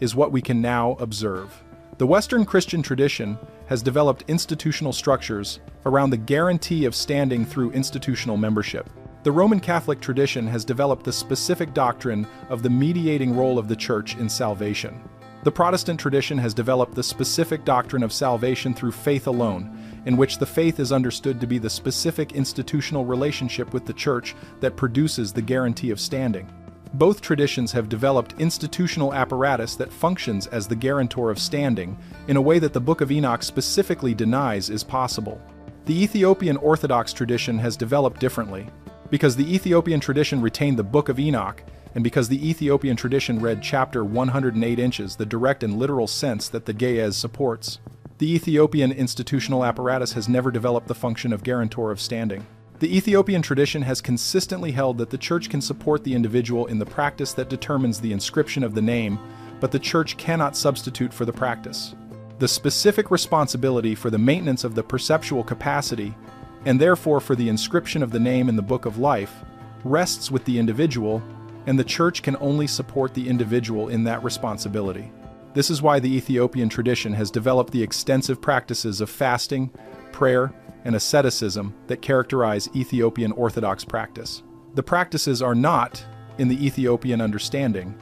is what we can now observe. The Western Christian tradition has developed institutional structures around the guarantee of standing through institutional membership. The Roman Catholic tradition has developed the specific doctrine of the mediating role of the church in salvation. The Protestant tradition has developed the specific doctrine of salvation through faith alone, in which the faith is understood to be the specific institutional relationship with the church that produces the guarantee of standing. Both traditions have developed institutional apparatus that functions as the guarantor of standing in a way that the Book of Enoch specifically denies is possible. The Ethiopian Orthodox tradition has developed differently. Because the Ethiopian tradition retained the Book of Enoch, and because the Ethiopian tradition read chapter 108 inches, the direct and literal sense that the Ge'ez supports, the Ethiopian institutional apparatus has never developed the function of guarantor of standing. The Ethiopian tradition has consistently held that the church can support the individual in the practice that determines the inscription of the name, but the church cannot substitute for the practice. The specific responsibility for the maintenance of the perceptual capacity, and therefore for the inscription of the name in the Book of Life, rests with the individual, and the church can only support the individual in that responsibility. This is why the Ethiopian tradition has developed the extensive practices of fasting, prayer, and asceticism that characterize Ethiopian Orthodox practice. The practices are not, in the Ethiopian understanding,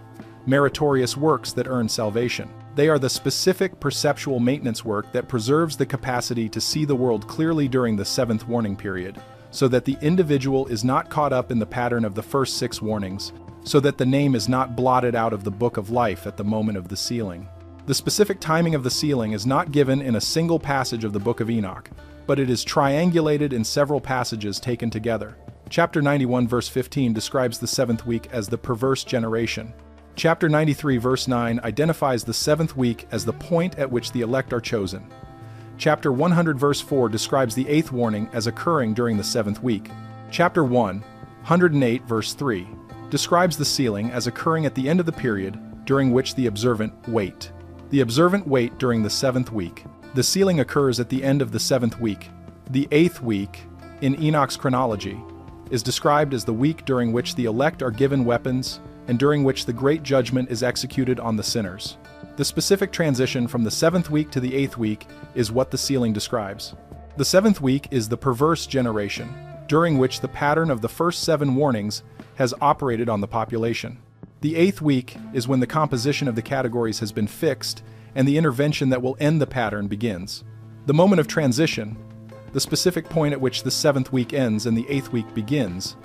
meritorious works that earn salvation. They are the specific perceptual maintenance work that preserves the capacity to see the world clearly during the 7th warning period, so that the individual is not caught up in the pattern of the first 6 warnings, so that the name is not blotted out of the Book of Life at the moment of the sealing. The specific timing of the sealing is not given in a single passage of the Book of Enoch, but it is triangulated in several passages taken together. Chapter 91 verse 15 describes the 7th week as the perverse generation. Chapter 93 verse 9 identifies the seventh week as the point at which the elect are chosen. Chapter 100 verse 4 describes the eighth warning as occurring during the seventh week. Chapter 108 verse 3 describes the sealing as occurring at the end of the period during which the observant wait. The observant wait during the seventh week. The sealing occurs at the end of the seventh week. The eighth week, in Enoch's chronology, is described as the week during which the elect are given weapons and during which the great judgment is executed on the sinners. The specific transition from the seventh week to the eighth week is what the sealing describes. The seventh week is the perverse generation, during which the pattern of the first 7 warnings has operated on the population. The eighth week is when the composition of the categories has been fixed and the intervention that will end the pattern begins. The moment of transition, the specific point at which the seventh week ends and the eighth week begins,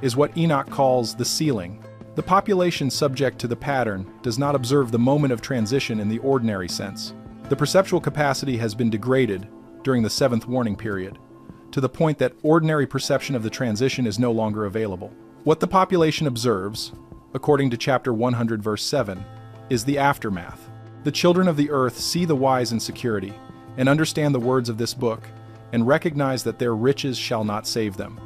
is what Enoch calls the sealing. The population subject to the pattern does not observe the moment of transition in the ordinary sense. The perceptual capacity has been degraded during the seventh warning period, to the point that ordinary perception of the transition is no longer available. What the population observes, according to chapter 100 verse 7, is the aftermath. The children of the earth see the wise in security, and understand the words of this book, and recognize that their riches shall not save them.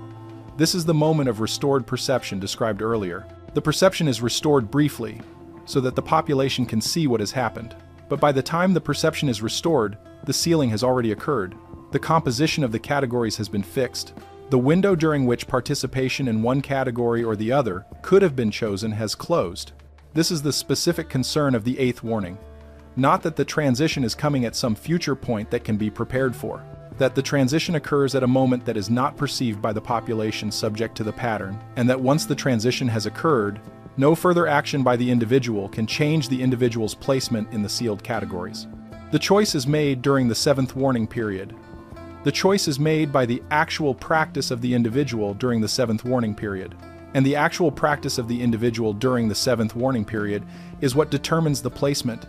This is the moment of restored perception described earlier. The perception is restored briefly, so that the population can see what has happened. But by the time the perception is restored, the sealing has already occurred. The composition of the categories has been fixed. The window during which participation in one category or the other could have been chosen has closed. This is the specific concern of the eighth warning. Not that the transition is coming at some future point that can be prepared for. That the transition occurs at a moment that is not perceived by the population subject to the pattern, and that once the transition has occurred, no further action by the individual can change the individual's placement in the sealed categories. The choice is made during the seventh warning period. The choice is made by the actual practice of the individual during the seventh warning period. And the actual practice of the individual during the seventh warning period is what determines the placement.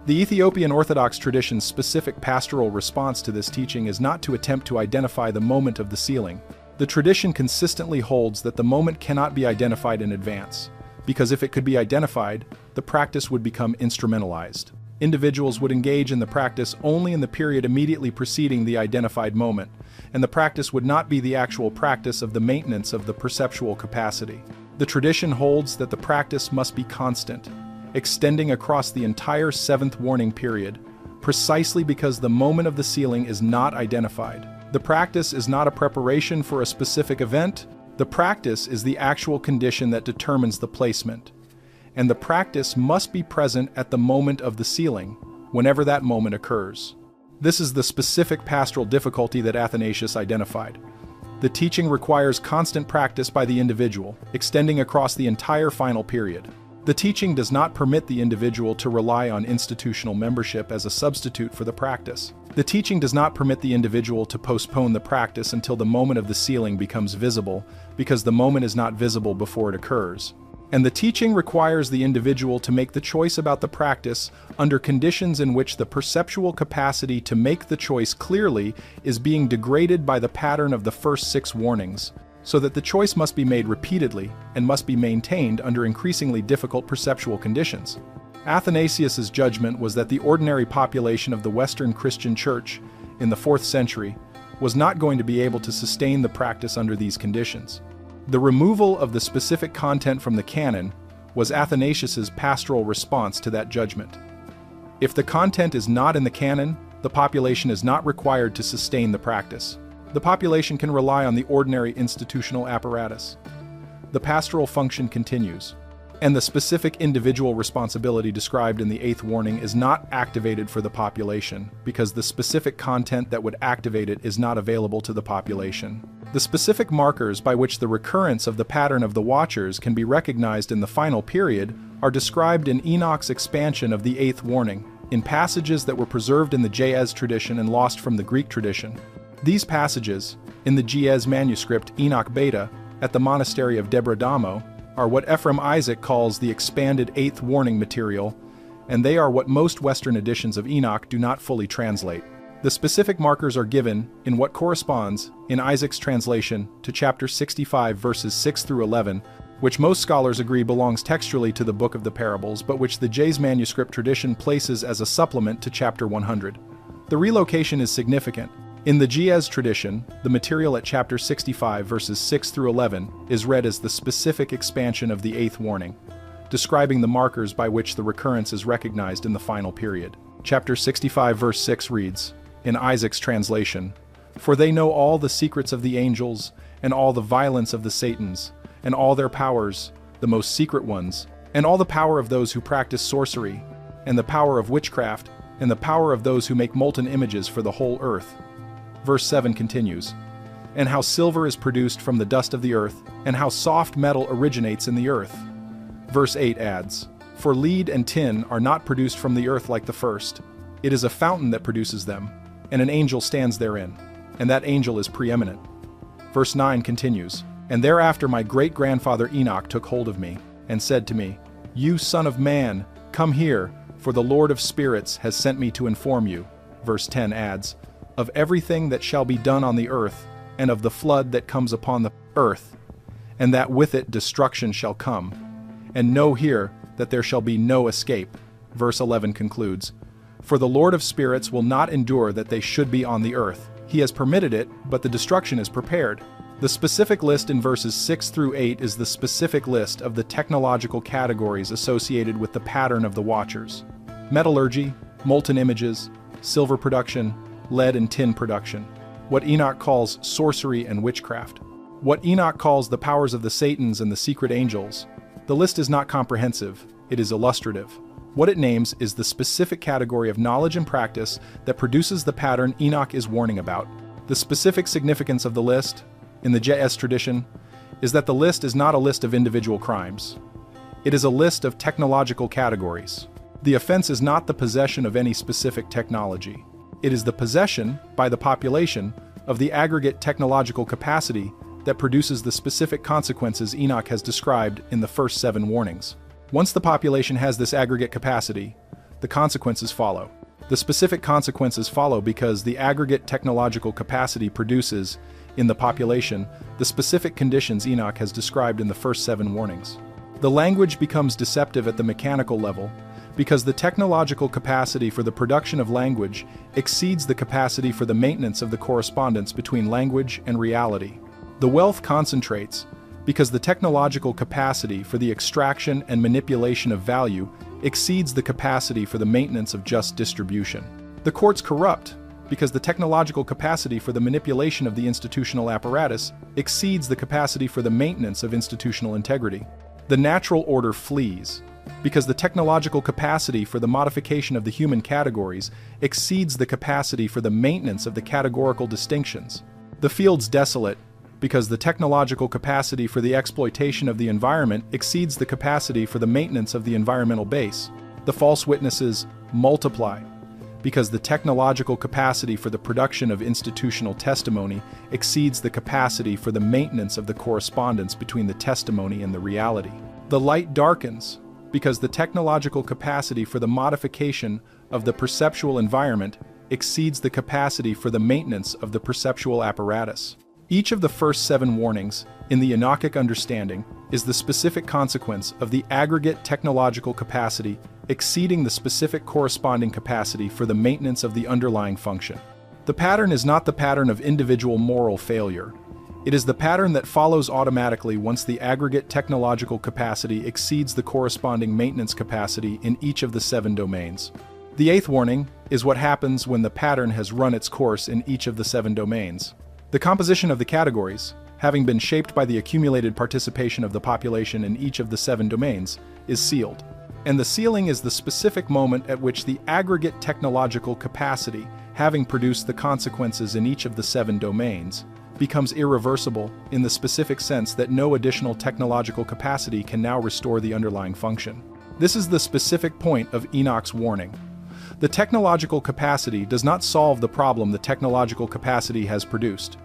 The Ethiopian Orthodox tradition's specific pastoral response to this teaching is not to attempt to identify the moment of the sealing. The tradition consistently holds that the moment cannot be identified in advance, because if it could be identified, the practice would become instrumentalized. Individuals would engage in the practice only in the period immediately preceding the identified moment, and the practice would not be the actual practice of the maintenance of the perceptual capacity. The tradition holds that the practice must be constant, extending across the entire seventh warning period, precisely because the moment of the sealing is not identified. The practice is not a preparation for a specific event. The practice is the actual condition that determines the placement. And the practice must be present at the moment of the sealing, whenever that moment occurs. This is the specific pastoral difficulty that Athanasius identified. The teaching requires constant practice by the individual, extending across the entire final period. The teaching does not permit the individual to rely on institutional membership as a substitute for the practice. The teaching does not permit the individual to postpone the practice until the moment of the sealing becomes visible, because the moment is not visible before it occurs. And the teaching requires the individual to make the choice about the practice under conditions in which the perceptual capacity to make the choice clearly is being degraded by the pattern of the first 6 warnings, so that the choice must be made repeatedly and must be maintained under increasingly difficult perceptual conditions. Athanasius's judgment was that the ordinary population of the Western Christian Church in the 4th century was not going to be able to sustain the practice under these conditions. The removal of the specific content from the canon was Athanasius's pastoral response to that judgment. If the content is not in the canon, the population is not required to sustain the practice. The population can rely on the ordinary institutional apparatus. The pastoral function continues, and the specific individual responsibility described in the 8th warning is not activated for the population, because the specific content that would activate it is not available to the population. The specific markers by which the recurrence of the pattern of the watchers can be recognized in the final period are described in Enoch's expansion of the 8th warning, in passages that were preserved in the Ge'ez tradition and lost from the Greek tradition. These passages, in the Ge'ez manuscript Enoch Beta at the monastery of Debra-Damo, are what Ephraim Isaac calls the expanded 8th warning material, and they are what most Western editions of Enoch do not fully translate. The specific markers are given in what corresponds, in Isaac's translation, to chapter 65 verses 6 through 11, which most scholars agree belongs textually to the Book of the Parables, but which the J's manuscript tradition places as a supplement to chapter 100. The relocation is significant. In the J's tradition, the material at chapter 65 verses 6 through 11 is read as the specific expansion of the 8th warning, describing the markers by which the recurrence is recognized in the final period. Chapter 65 verse 6 reads, in Isaac's translation, "For they know all the secrets of the angels, and all the violence of the Satans, and all their powers, the most secret ones, and all the power of those who practice sorcery, and the power of witchcraft, and the power of those who make molten images for the whole earth." Verse 7 continues, "And how silver is produced from the dust of the earth, and how soft metal originates in the earth." Verse 8 adds, "For lead and tin are not produced from the earth like the first. It is a fountain that produces them, and an angel stands therein, and that angel is preeminent." Verse 9 continues, "And thereafter my great-grandfather Enoch took hold of me, and said to me, You son of man, come here, for the Lord of spirits has sent me to inform you." Verse 10 adds, "Of everything that shall be done on the earth, and of the flood that comes upon the earth, and that with it destruction shall come. And know here that there shall be no escape." Verse 11 concludes, "For the Lord of spirits will not endure that they should be on the earth. He has permitted it, but the destruction is prepared." The specific list in verses 6 through 8 is the specific list of the technological categories associated with the pattern of the Watchers: metallurgy, molten images, silver production, lead and tin production, what Enoch calls sorcery and witchcraft, what Enoch calls the powers of the Satans and the secret angels. The list is not comprehensive, it is illustrative. What it names is the specific category of knowledge and practice that produces the pattern Enoch is warning about. The specific significance of the list, in the JS tradition, is that the list is not a list of individual crimes. It is a list of technological categories. The offense is not the possession of any specific technology. It is the possession, by the population, of the aggregate technological capacity that produces the specific consequences Enoch has described in the first 7 warnings. Once the population has this aggregate capacity, the consequences follow. The specific consequences follow because the aggregate technological capacity produces, in the population, the specific conditions Enoch has described in the first 7 warnings. The language becomes deceptive at the mechanical level because the technological capacity for the production of language exceeds the capacity for the maintenance of the correspondence between language and reality. The wealth concentrates because the technological capacity for the extraction and manipulation of value exceeds the capacity for the maintenance of just distribution. The courts corrupt because the technological capacity for the manipulation of the institutional apparatus exceeds the capacity for the maintenance of institutional integrity. The natural order flees because the technological capacity for the modification of the human categories exceeds the capacity for the maintenance of the categorical distinctions. The field's desolate because the technological capacity for the exploitation of the environment exceeds the capacity for the maintenance of the environmental base. The false witnesses multiply because the technological capacity for the production of institutional testimony exceeds the capacity for the maintenance of the correspondence between the testimony and the reality. The light darkens because the technological capacity for the modification of the perceptual environment exceeds the capacity for the maintenance of the perceptual apparatus. Each of the first 7 warnings, in the Enochic understanding, is the specific consequence of the aggregate technological capacity exceeding the specific corresponding capacity for the maintenance of the underlying function. The pattern is not the pattern of individual moral failure. It is the pattern that follows automatically once the aggregate technological capacity exceeds the corresponding maintenance capacity in each of the 7 domains. The 8th warning is what happens when the pattern has run its course in each of the 7 domains. The composition of the categories, having been shaped by the accumulated participation of the population in each of the 7 domains, is sealed. And the sealing is the specific moment at which the aggregate technological capacity, having produced the consequences in each of the 7 domains, becomes irreversible in the specific sense that no additional technological capacity can now restore the underlying function. This is the specific point of Enoch's warning. The technological capacity does not solve the problem the technological capacity has produced.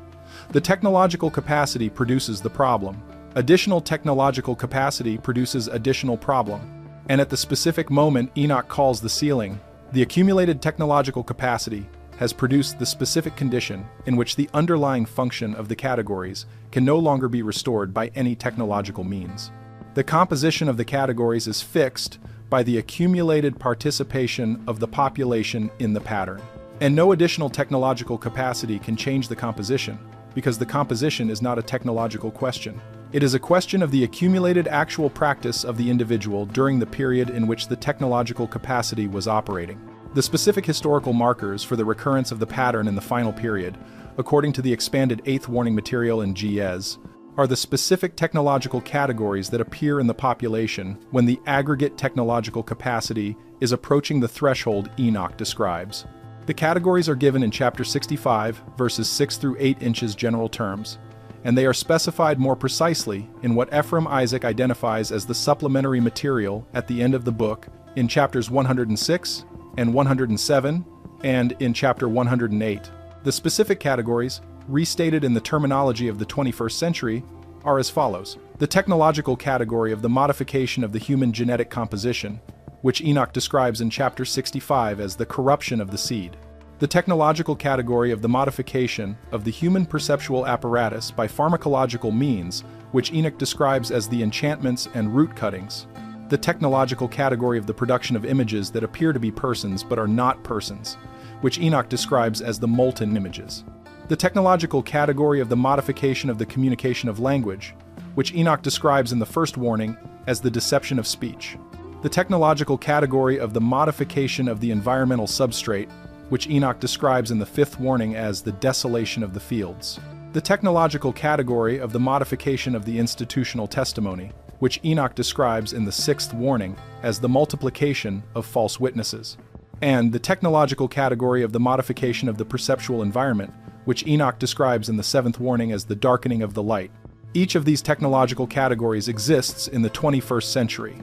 The technological capacity produces the problem. Additional technological capacity produces additional problem. And at the specific moment Enoch calls the sealing, the accumulated technological capacity has produced the specific condition in which the underlying function of the categories can no longer be restored by any technological means. The composition of the categories is fixed by the accumulated participation of the population in the pattern. And no additional technological capacity can change the composition, because the composition is not a technological question. It is a question of the accumulated actual practice of the individual during the period in which the technological capacity was operating. The specific historical markers for the recurrence of the pattern in the final period, according to the expanded 8th warning material in GES, are the specific technological categories that appear in the population when the aggregate technological capacity is approaching the threshold Enoch describes. The categories are given in chapter 65, verses 6 through 8 inches general terms, and they are specified more precisely in what Ephraim Isaac identifies as the supplementary material at the end of the book in chapters 106 and 107 and in chapter 108. The specific categories, restated in the terminology of the 21st century, are as follows. The technological category of the modification of the human genetic composition, which Enoch describes in chapter 65 as the corruption of the seed. The technological category of the modification of the human perceptual apparatus by pharmacological means, which Enoch describes as the enchantments and root cuttings. The technological category of the production of images that appear to be persons but are not persons, which Enoch describes as the molten images. The technological category of the modification of the communication of language, which Enoch describes in the first warning as the deception of speech. The technological category of the modification of the environmental substrate, which Enoch describes in the 5th warning as the desolation of the fields. The technological category of the modification of the institutional testimony, which Enoch describes in the 6th warning as the multiplication of false witnesses. And the technological category of the modification of the perceptual environment, which Enoch describes in the 7th warning as the darkening of the light. Each of these technological categories exists in the 21st century.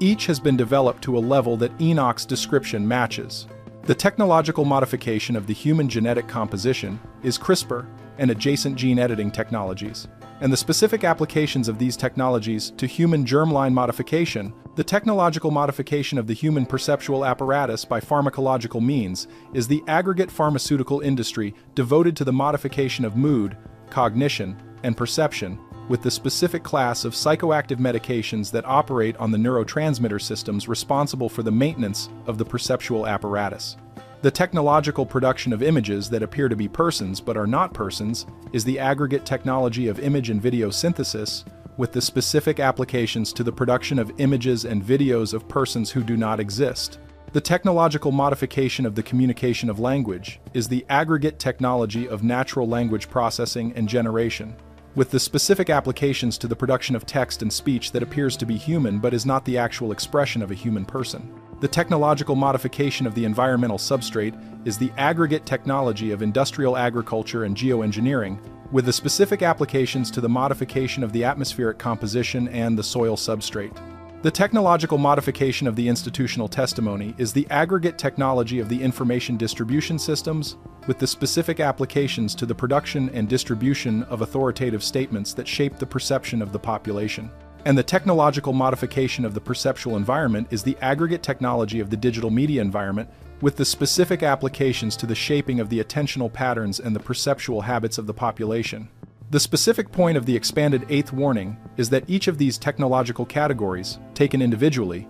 Each has been developed to a level that Enoch's description matches. The technological modification of the human genetic composition is CRISPR and adjacent gene editing technologies, and the specific applications of these technologies to human germline modification, the technological modification of the human perceptual apparatus by pharmacological means, is the aggregate pharmaceutical industry devoted to the modification of mood, cognition, and perception, with the specific class of psychoactive medications that operate on the neurotransmitter systems responsible for the maintenance of the perceptual apparatus. The technological production of images that appear to be persons but are not persons is the aggregate technology of image and video synthesis, with the specific applications to the production of images and videos of persons who do not exist. The technological modification of the communication of language is the aggregate technology of natural language processing and generation, with the specific applications to the production of text and speech that appears to be human but is not the actual expression of a human person. The technological modification of the environmental substrate is the aggregate technology of industrial agriculture and geoengineering, with the specific applications to the modification of the atmospheric composition and the soil substrate. The technological modification of the institutional testimony is the aggregate technology of the information distribution systems, with the specific applications to the production and distribution of authoritative statements that shape the perception of the population. And the technological modification of the perceptual environment is the aggregate technology of the digital media environment, with the specific applications to the shaping of the attentional patterns and the perceptual habits of the population. The specific point of the expanded 8th warning is that each of these technological categories, taken individually,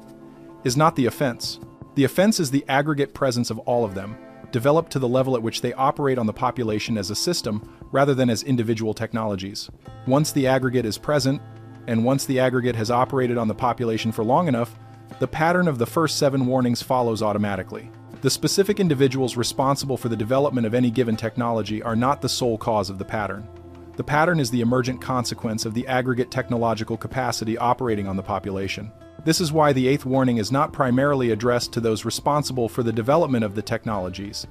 is not the offense. The offense is the aggregate presence of all of them, developed to the level at which they operate on the population as a system rather than as individual technologies. Once the aggregate is present, and once the aggregate has operated on the population for long enough, the pattern of the first 7 warnings follows automatically. The specific individuals responsible for the development of any given technology are not the sole cause of the pattern. The pattern is the emergent consequence of the aggregate technological capacity operating on the population. This is why the 8th warning is not primarily addressed to those responsible for the development of the technologies.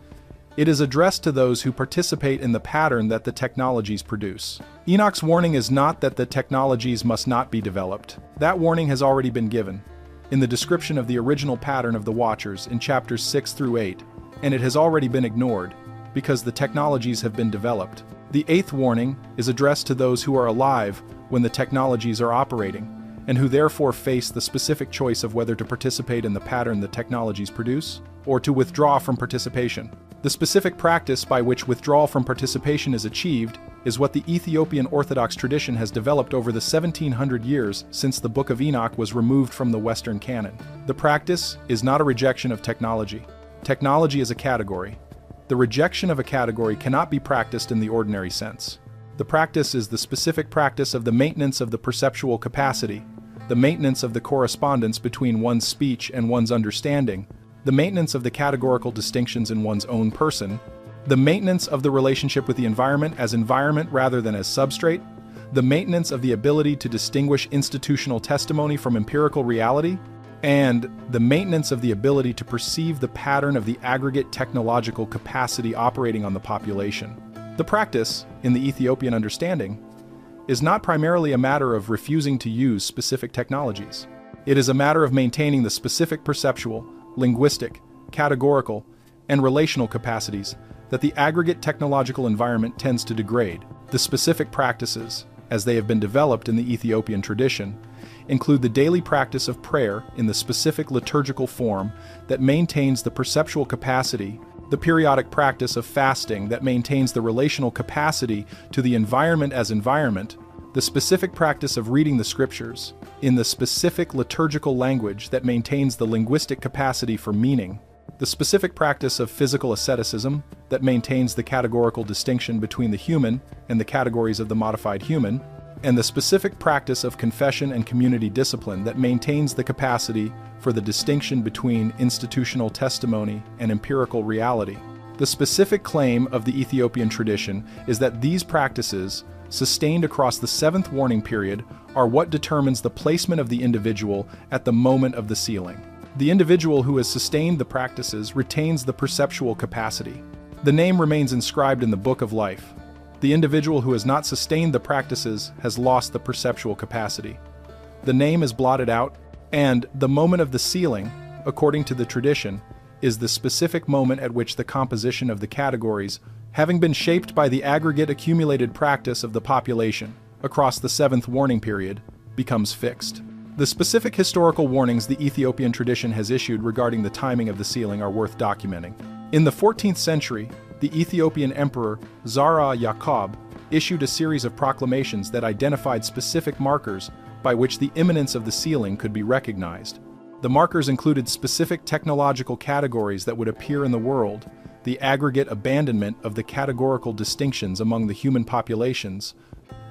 It is addressed to those who participate in the pattern that the technologies produce. Enoch's warning is not that the technologies must not be developed. That warning has already been given in the description of the original pattern of the Watchers in chapters 6 through 8, and it has already been ignored because the technologies have been developed. The 8th warning is addressed to those who are alive when the technologies are operating, and who therefore face the specific choice of whether to participate in the pattern the technologies produce, or to withdraw from participation. The specific practice by which withdrawal from participation is achieved is what the Ethiopian Orthodox tradition has developed over the 1700 years since the Book of Enoch was removed from the Western canon. The practice is not a rejection of technology. Technology is a category. The rejection of a category cannot be practiced in the ordinary sense. The practice is the specific practice of the maintenance of the perceptual capacity, the maintenance of the correspondence between one's speech and one's understanding, the maintenance of the categorical distinctions in one's own person, the maintenance of the relationship with the environment as environment rather than as substrate, the maintenance of the ability to distinguish institutional testimony from empirical reality, and the maintenance of the ability to perceive the pattern of the aggregate technological capacity operating on the population. The practice, in the Ethiopian understanding, is not primarily a matter of refusing to use specific technologies. It is a matter of maintaining the specific perceptual, linguistic, categorical, and relational capacities that the aggregate technological environment tends to degrade. The specific practices, as they have been developed in the Ethiopian tradition, include the daily practice of prayer in the specific liturgical form that maintains the perceptual capacity, the periodic practice of fasting that maintains the relational capacity to the environment as environment, the specific practice of reading the scriptures in the specific liturgical language that maintains the linguistic capacity for meaning, the specific practice of physical asceticism that maintains the categorical distinction between the human and the categories of the modified human, and the specific practice of confession and community discipline that maintains the capacity for the distinction between institutional testimony and empirical reality. The specific claim of the Ethiopian tradition is that these practices, sustained across the 7th warning period, are what determines the placement of the individual at the moment of the sealing. The individual who has sustained the practices retains the perceptual capacity. The name remains inscribed in the Book of Life. The individual who has not sustained the practices has lost the perceptual capacity. The name is blotted out, and the moment of the sealing, according to the tradition, is the specific moment at which the composition of the categories, having been shaped by the aggregate accumulated practice of the population across the 7th warning period, becomes fixed. The specific historical warnings the Ethiopian tradition has issued regarding the timing of the sealing are worth documenting. In the 14th century, the Ethiopian emperor Zara Yacob issued a series of proclamations that identified specific markers by which the imminence of the sealing could be recognized. The markers included specific technological categories that would appear in the world, the aggregate abandonment of the categorical distinctions among the human populations,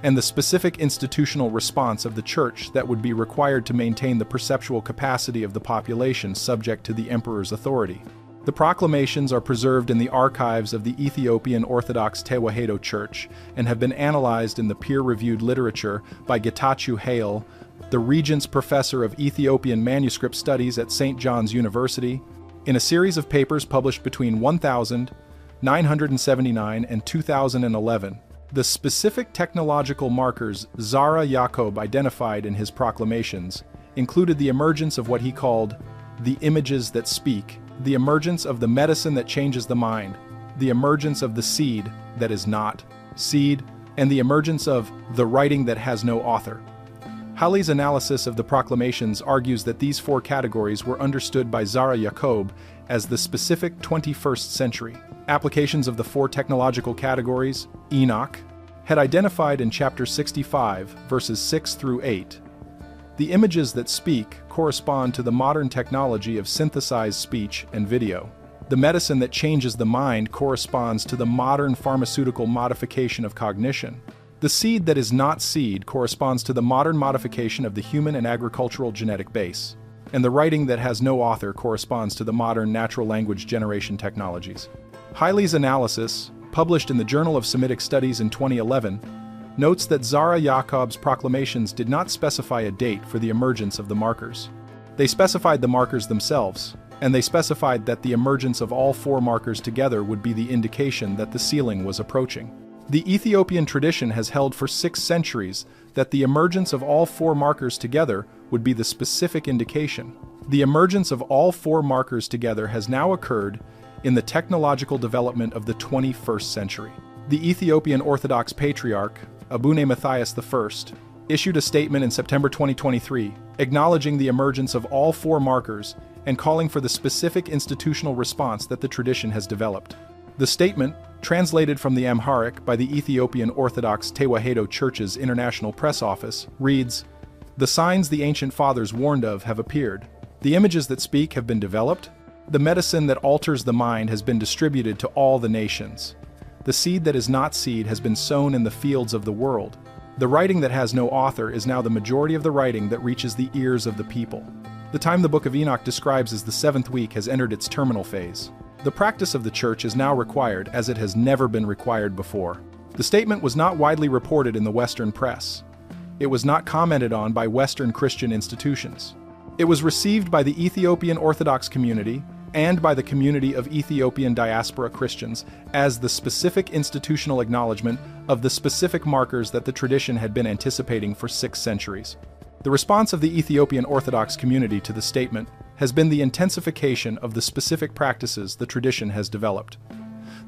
and the specific institutional response of the church that would be required to maintain the perceptual capacity of the population subject to the emperor's authority. The proclamations are preserved in the archives of the Ethiopian Orthodox Tewahedo Church and have been analyzed in the peer-reviewed literature by Getachew Hale, the Regents Professor of Ethiopian Manuscript Studies at St. John's University, in a series of papers published between 1979 and 2011. The specific technological markers Zara Yacob identified in his proclamations included the emergence of what he called the images that speak, the emergence of the medicine that changes the mind, the emergence of the seed that is not seed, and the emergence of the writing that has no author. Halley's analysis of the proclamations argues that these 4 categories were understood by Zara Yacob as the specific 21st century. Applications of the 4 technological categories Enoch had identified in chapter 65, verses 6 through 8. The images that speak correspond to the modern technology of synthesized speech and video. The medicine that changes the mind corresponds to the modern pharmaceutical modification of cognition. The seed that is not seed corresponds to the modern modification of the human and agricultural genetic base. And the writing that has no author corresponds to the modern natural language generation technologies. Halley's analysis, published in the Journal of Semitic Studies in 2011, notes that Zara Yacob's proclamations did not specify a date for the emergence of the markers. They specified the markers themselves, and they specified that the emergence of all 4 markers together would be the indication that the sealing was approaching. The Ethiopian tradition has held for 6 centuries that the emergence of all 4 markers together would be the specific indication. The emergence of all 4 markers together has now occurred in the technological development of the 21st century. The Ethiopian Orthodox Patriarch, Abune Matthias I, issued a statement in September 2023 acknowledging the emergence of all 4 markers and calling for the specific institutional response that the tradition has developed. The statement, translated from the Amharic by the Ethiopian Orthodox Tewahedo Church's International Press Office, reads, "The signs the ancient fathers warned of have appeared. The images that speak have been developed. The medicine that alters the mind has been distributed to all the nations. The seed that is not seed has been sown in the fields of the world. The writing that has no author is now the majority of the writing that reaches the ears of the people." The time the Book of Enoch describes as the 7th week has entered its terminal phase. The practice of the church is now required as it has never been required before. The statement was not widely reported in the Western press. It was not commented on by Western Christian institutions. It was received by the Ethiopian Orthodox community and by the community of Ethiopian diaspora Christians as the specific institutional acknowledgement of the specific markers that the tradition had been anticipating for 6 centuries. The response of the Ethiopian Orthodox community to the statement has been the intensification of the specific practices the tradition has developed.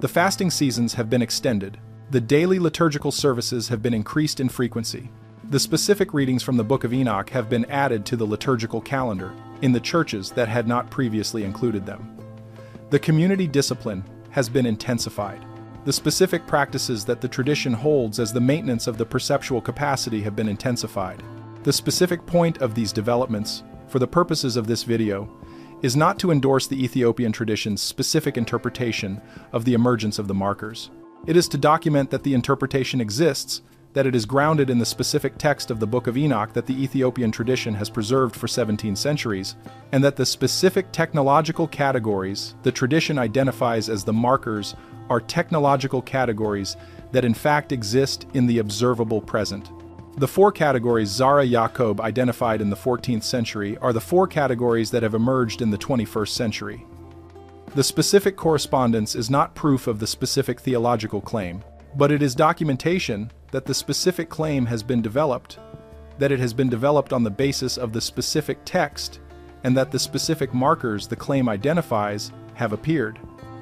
The fasting seasons have been extended. The daily liturgical services have been increased in frequency. The specific readings from the Book of Enoch have been added to the liturgical calendar in the churches that had not previously included them. The community discipline has been intensified. The specific practices that the tradition holds as the maintenance of the perceptual capacity have been intensified. The specific point of these developments, for the purposes of this video, is not to endorse the Ethiopian tradition's specific interpretation of the emergence of the markers. It is to document that the interpretation exists, that it is grounded in the specific text of the Book of Enoch that the Ethiopian tradition has preserved for 17 centuries, and that the specific technological categories the tradition identifies as the markers are technological categories that in fact exist in the observable present. The 4 categories Zara Yacob identified in the 14th century are the 4 categories that have emerged in the 21st century. The specific correspondence is not proof of the specific theological claim, but it is documentation that the specific claim has been developed, that it has been developed on the basis of the specific text, and that the specific markers the claim identifies have appeared.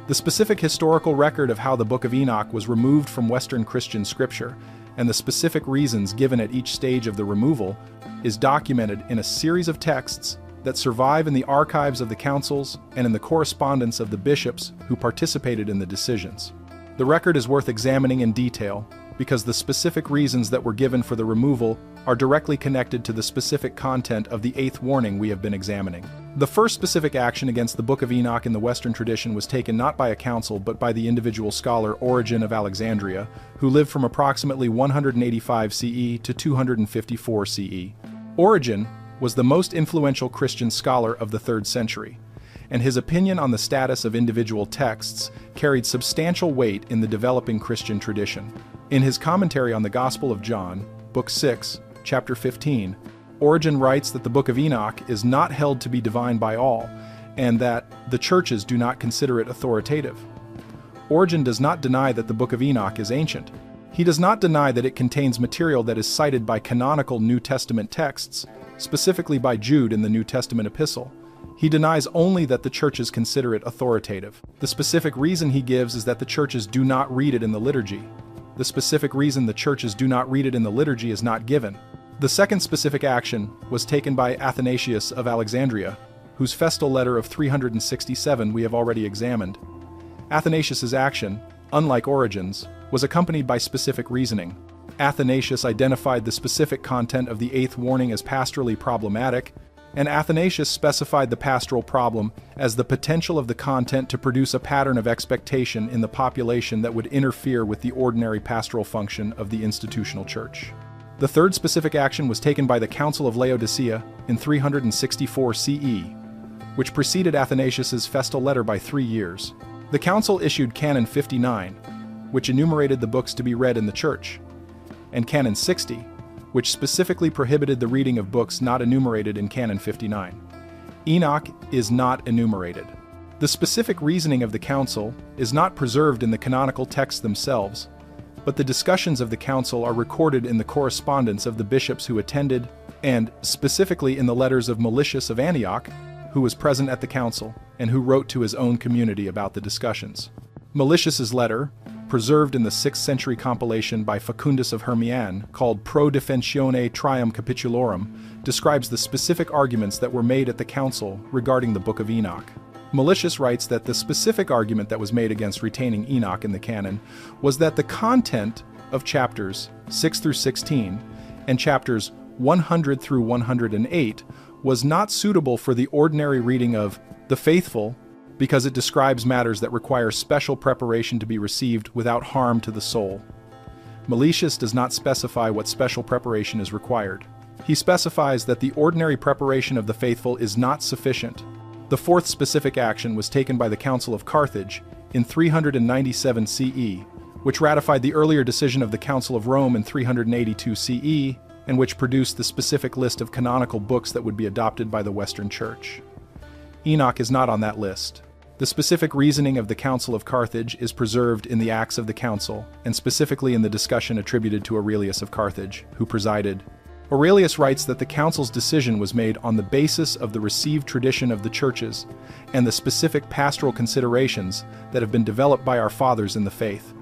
The specific historical record of how the Book of Enoch was removed from Western Christian scripture and the specific reasons given at each stage of the removal is documented in a series of texts that survive in the archives of the councils and in the correspondence of the bishops who participated in the decisions. The record is worth examining in detail because the specific reasons that were given for the removal are directly connected to the specific content of the 8th warning we have been examining. The first specific action against the Book of Enoch in the Western tradition was taken not by a council but by the individual scholar Origen of Alexandria, who lived from approximately 185 CE to 254 CE. Origen was the most influential Christian scholar of the 3rd century, and his opinion on the status of individual texts carried substantial weight in the developing Christian tradition. In his commentary on the Gospel of John, Book 6, Chapter 15, Origen writes that the Book of Enoch is not held to be divine by all, and that the churches do not consider it authoritative. Origen does not deny that the Book of Enoch is ancient. He does not deny that it contains material that is cited by canonical New Testament texts, specifically by Jude in the New Testament epistle. He denies only that the churches consider it authoritative. The specific reason he gives is that the churches do not read it in the liturgy. The specific reason the churches do not read it in the liturgy is not given. The second specific action was taken by Athanasius of Alexandria, whose festal letter of 367 we have already examined. Athanasius's action, unlike Origen's, was accompanied by specific reasoning. Athanasius identified the specific content of the 8th warning as pastorally problematic, and Athanasius specified the pastoral problem as the potential of the content to produce a pattern of expectation in the population that would interfere with the ordinary pastoral function of the institutional church. The third specific action was taken by the Council of Laodicea in 364 CE, which preceded Athanasius's festal letter by 3 years. The council issued Canon 59, which enumerated the books to be read in the church, and Canon 60, which specifically prohibited the reading of books not enumerated in Canon 59. Enoch is not enumerated. The specific reasoning of the council is not preserved in the canonical texts themselves, but the discussions of the council are recorded in the correspondence of the bishops who attended, and specifically in the letters of Meletius of Antioch, who was present at the council and who wrote to his own community about the discussions. Meletius's letter, preserved in the 6th century compilation by Facundus of Hermiane called Pro Defensione Trium Capitulorum, describes the specific arguments that were made at the council regarding the Book of Enoch. Malicious writes that the specific argument that was made against retaining Enoch in the canon was that the content of chapters 6 through 16 and chapters 100 through 108 was not suitable for the ordinary reading of the faithful because it describes matters that require special preparation to be received without harm to the soul. Malicious does not specify what special preparation is required. He specifies that the ordinary preparation of the faithful is not sufficient. The fourth specific action was taken by the Council of Carthage in 397 CE, which ratified the earlier decision of the Council of Rome in 382 CE, and which produced the specific list of canonical books that would be adopted by the Western Church. Enoch is not on that list. The specific reasoning of the Council of Carthage is preserved in the Acts of the Council, and specifically in the discussion attributed to Aurelius of Carthage, who presided. Aurelius writes that the council's decision was made on the basis of the received tradition of the churches and the specific pastoral considerations that have been developed by our fathers in the faith.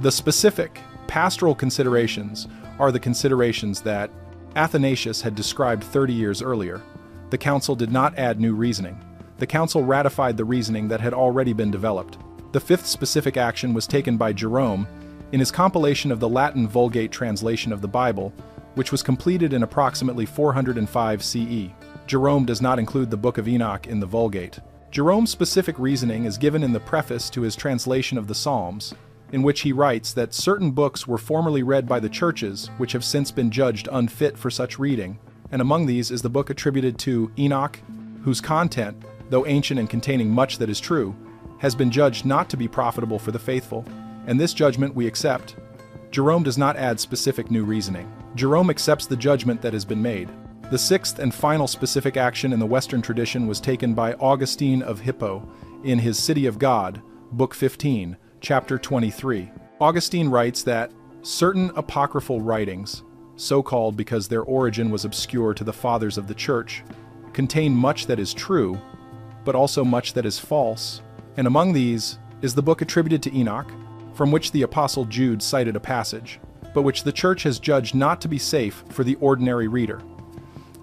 The specific pastoral considerations are the considerations that Athanasius had described 30 years earlier. The council did not add new reasoning. The council ratified the reasoning that had already been developed. The fifth specific action was taken by Jerome in his compilation of the Latin Vulgate translation of the Bible, which was completed in approximately 405 CE. Jerome does not include the Book of Enoch in the Vulgate. Jerome's specific reasoning is given in the preface to his translation of the Psalms, in which he writes that certain books were formerly read by the churches which have since been judged unfit for such reading, and among these is the book attributed to Enoch, whose content, though ancient and containing much that is true, has been judged not to be profitable for the faithful, and this judgment we accept. Jerome does not add specific new reasoning. Jerome accepts the judgment that has been made. The sixth and final specific action in the Western tradition was taken by Augustine of Hippo in his City of God, Book 15, Chapter 23. Augustine writes that certain apocryphal writings, so called because their origin was obscure to the fathers of the Church, contain much that is true, but also much that is false, and among these is the book attributed to Enoch, from which the Apostle Jude cited a passage, but which the Church has judged not to be safe for the ordinary reader.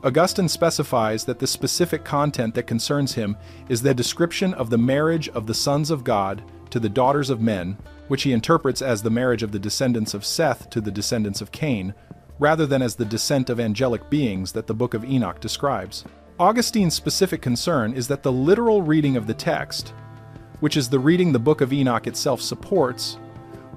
Augustine specifies that the specific content that concerns him is the description of the marriage of the sons of God to the daughters of men, which he interprets as the marriage of the descendants of Seth to the descendants of Cain, rather than as the descent of angelic beings that the Book of Enoch describes. Augustine's specific concern is that the literal reading of the text, which is the reading the Book of Enoch itself supports,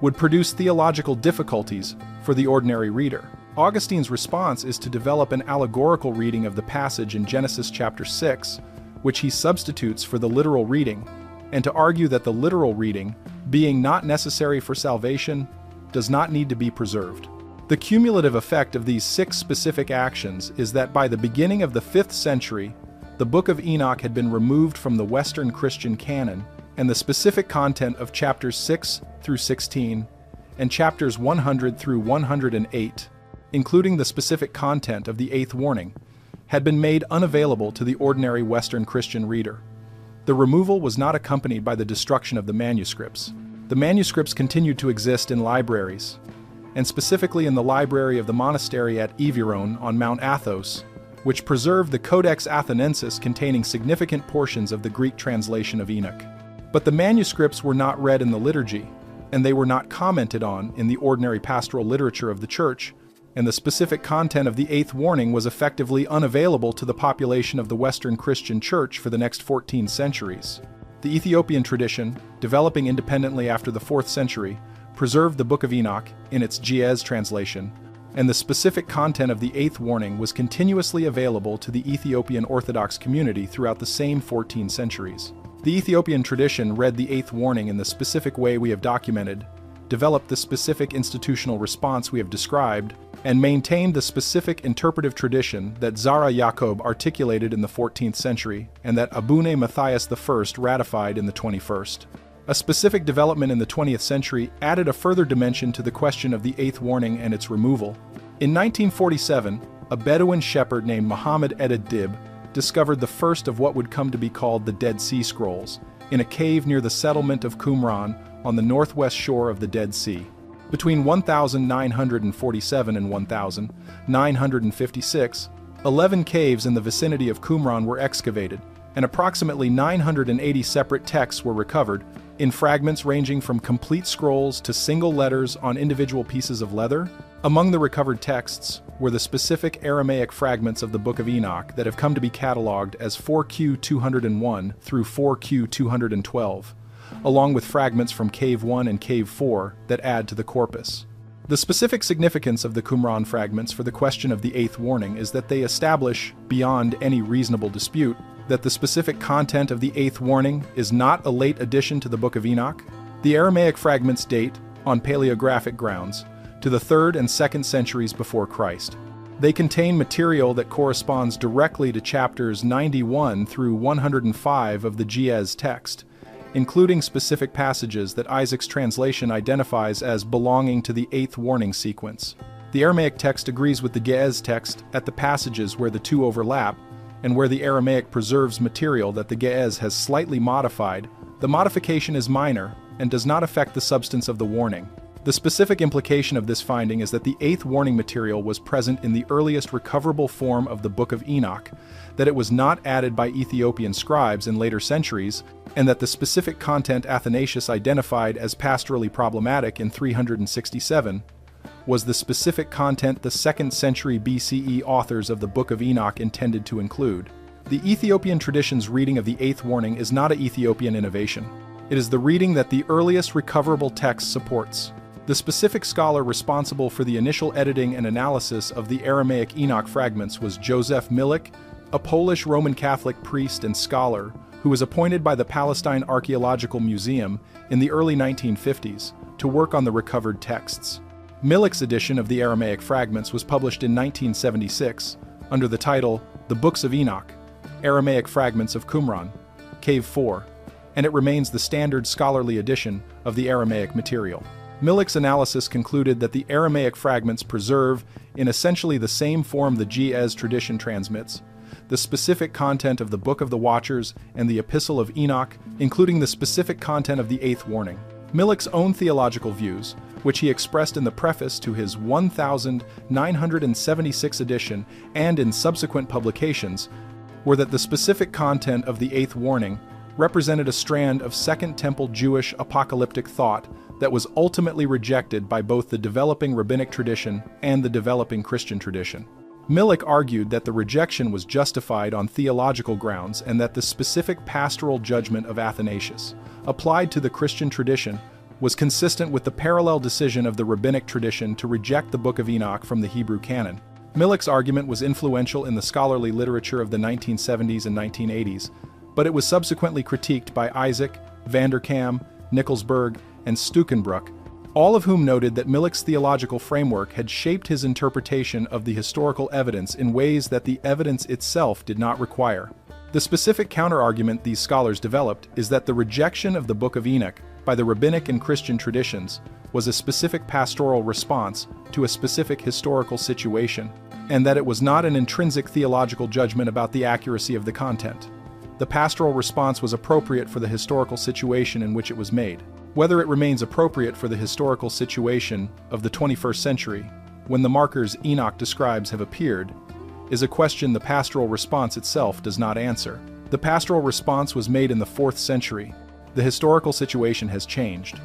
would produce theological difficulties for the ordinary reader. Augustine's response is to develop an allegorical reading of the passage in Genesis chapter 6, which he substitutes for the literal reading, and to argue that the literal reading, being not necessary for salvation, does not need to be preserved. The cumulative effect of these six specific actions is that by the beginning of the 5th century, the Book of Enoch had been removed from the Western Christian canon, and the specific content of chapters 6 through 16 and chapters 100 through 108, including the specific content of the 8th warning, had been made unavailable to the ordinary Western Christian reader. The removal was not accompanied by the destruction of the manuscripts. The manuscripts continued to exist in libraries, and specifically in the library of the monastery at Everon on Mount Athos, which preserved the Codex Athanensis containing significant portions of the Greek translation of Enoch. But the manuscripts were not read in the liturgy, and they were not commented on in the ordinary pastoral literature of the Church, and the specific content of the 8th warning was effectively unavailable to the population of the Western Christian Church for the next 14 centuries. The Ethiopian tradition, developing independently after the 4th century, preserved the Book of Enoch in its Ge'ez translation, and the specific content of the 8th warning was continuously available to the Ethiopian Orthodox community throughout the same 14 centuries. The Ethiopian tradition read the 8th warning in the specific way we have documented, developed the specific institutional response we have described, and maintained the specific interpretive tradition that Zara Yacob articulated in the 14th century and that Abune Matthias I ratified in the 21st. A specific development in the 20th century added a further dimension to the question of the 8th warning and its removal. In 1947, a Bedouin shepherd named Muhammad Eddad Dib discovered the first of what would come to be called the Dead Sea Scrolls in a cave near the settlement of Qumran on the northwest shore of the Dead Sea. Between 1947 and 1956, 11 caves in the vicinity of Qumran were excavated, and approximately 980 separate texts were recovered, in fragments ranging from complete scrolls to single letters on individual pieces of leather. Among the recovered texts were the specific Aramaic fragments of the Book of Enoch that have come to be catalogued as 4Q201 through 4Q212, along with fragments from Cave 1 and Cave 4 that add to the corpus. The specific significance of the Qumran fragments for the question of the eighth warning is that they establish, beyond any reasonable dispute, that the specific content of the eighth warning is not a late addition to the Book of Enoch. The Aramaic fragments date, on paleographic grounds, to the 3rd and 2nd centuries before Christ. They contain material that corresponds directly to chapters 91 through 105 of the Ge'ez text, including specific passages that Isaac's translation identifies as belonging to the eighth warning sequence. The Aramaic text agrees with the Ge'ez text at the passages where the two overlap, and where the Aramaic preserves material that the Ge'ez has slightly modified. The modification is minor and does not affect the substance of the warning. The specific implication of this finding is that the eighth warning material was present in the earliest recoverable form of the Book of Enoch, that it was not added by Ethiopian scribes in later centuries, and that the specific content Athanasius identified as pastorally problematic in 367 was the specific content the 2nd century BCE authors of the Book of Enoch intended to include. The Ethiopian tradition's reading of the eighth warning is not an Ethiopian innovation. It is the reading that the earliest recoverable text supports. The specific scholar responsible for the initial editing and analysis of the Aramaic Enoch fragments was Joseph Milik, a Polish Roman Catholic priest and scholar who was appointed by the Palestine Archaeological Museum in the early 1950s to work on the recovered texts. Milik's edition of the Aramaic fragments was published in 1976 under the title The Books of Enoch, Aramaic Fragments of Qumran, Cave 4, and it remains the standard scholarly edition of the Aramaic material. Milik's analysis concluded that the Aramaic fragments preserve, in essentially the same form the Ge'ez tradition transmits, the specific content of the Book of the Watchers and the Epistle of Enoch, including the specific content of the eighth warning. Milik's own theological views, which he expressed in the preface to his 1976 edition and in subsequent publications, were that the specific content of the eighth warning represented a strand of Second Temple Jewish apocalyptic thought that was ultimately rejected by both the developing rabbinic tradition and the developing Christian tradition. Milik argued that the rejection was justified on theological grounds and that the specific pastoral judgment of Athanasius, applied to the Christian tradition, was consistent with the parallel decision of the rabbinic tradition to reject the Book of Enoch from the Hebrew canon. Milik's argument was influential in the scholarly literature of the 1970s and 1980s, but it was subsequently critiqued by Isaac, Vanderkam, Nickelsburg, and Stukenbrook, all of whom noted that Milik's theological framework had shaped his interpretation of the historical evidence in ways that the evidence itself did not require. The specific counterargument these scholars developed is that the rejection of the Book of Enoch by the rabbinic and Christian traditions was a specific pastoral response to a specific historical situation, and that it was not an intrinsic theological judgment about the accuracy of the content. The pastoral response was appropriate for the historical situation in which it was made. Whether it remains appropriate for the historical situation of the 21st century, when the markers Enoch describes have appeared, is a question the pastoral response itself does not answer. The pastoral response was made in the 4th century. The historical situation has changed.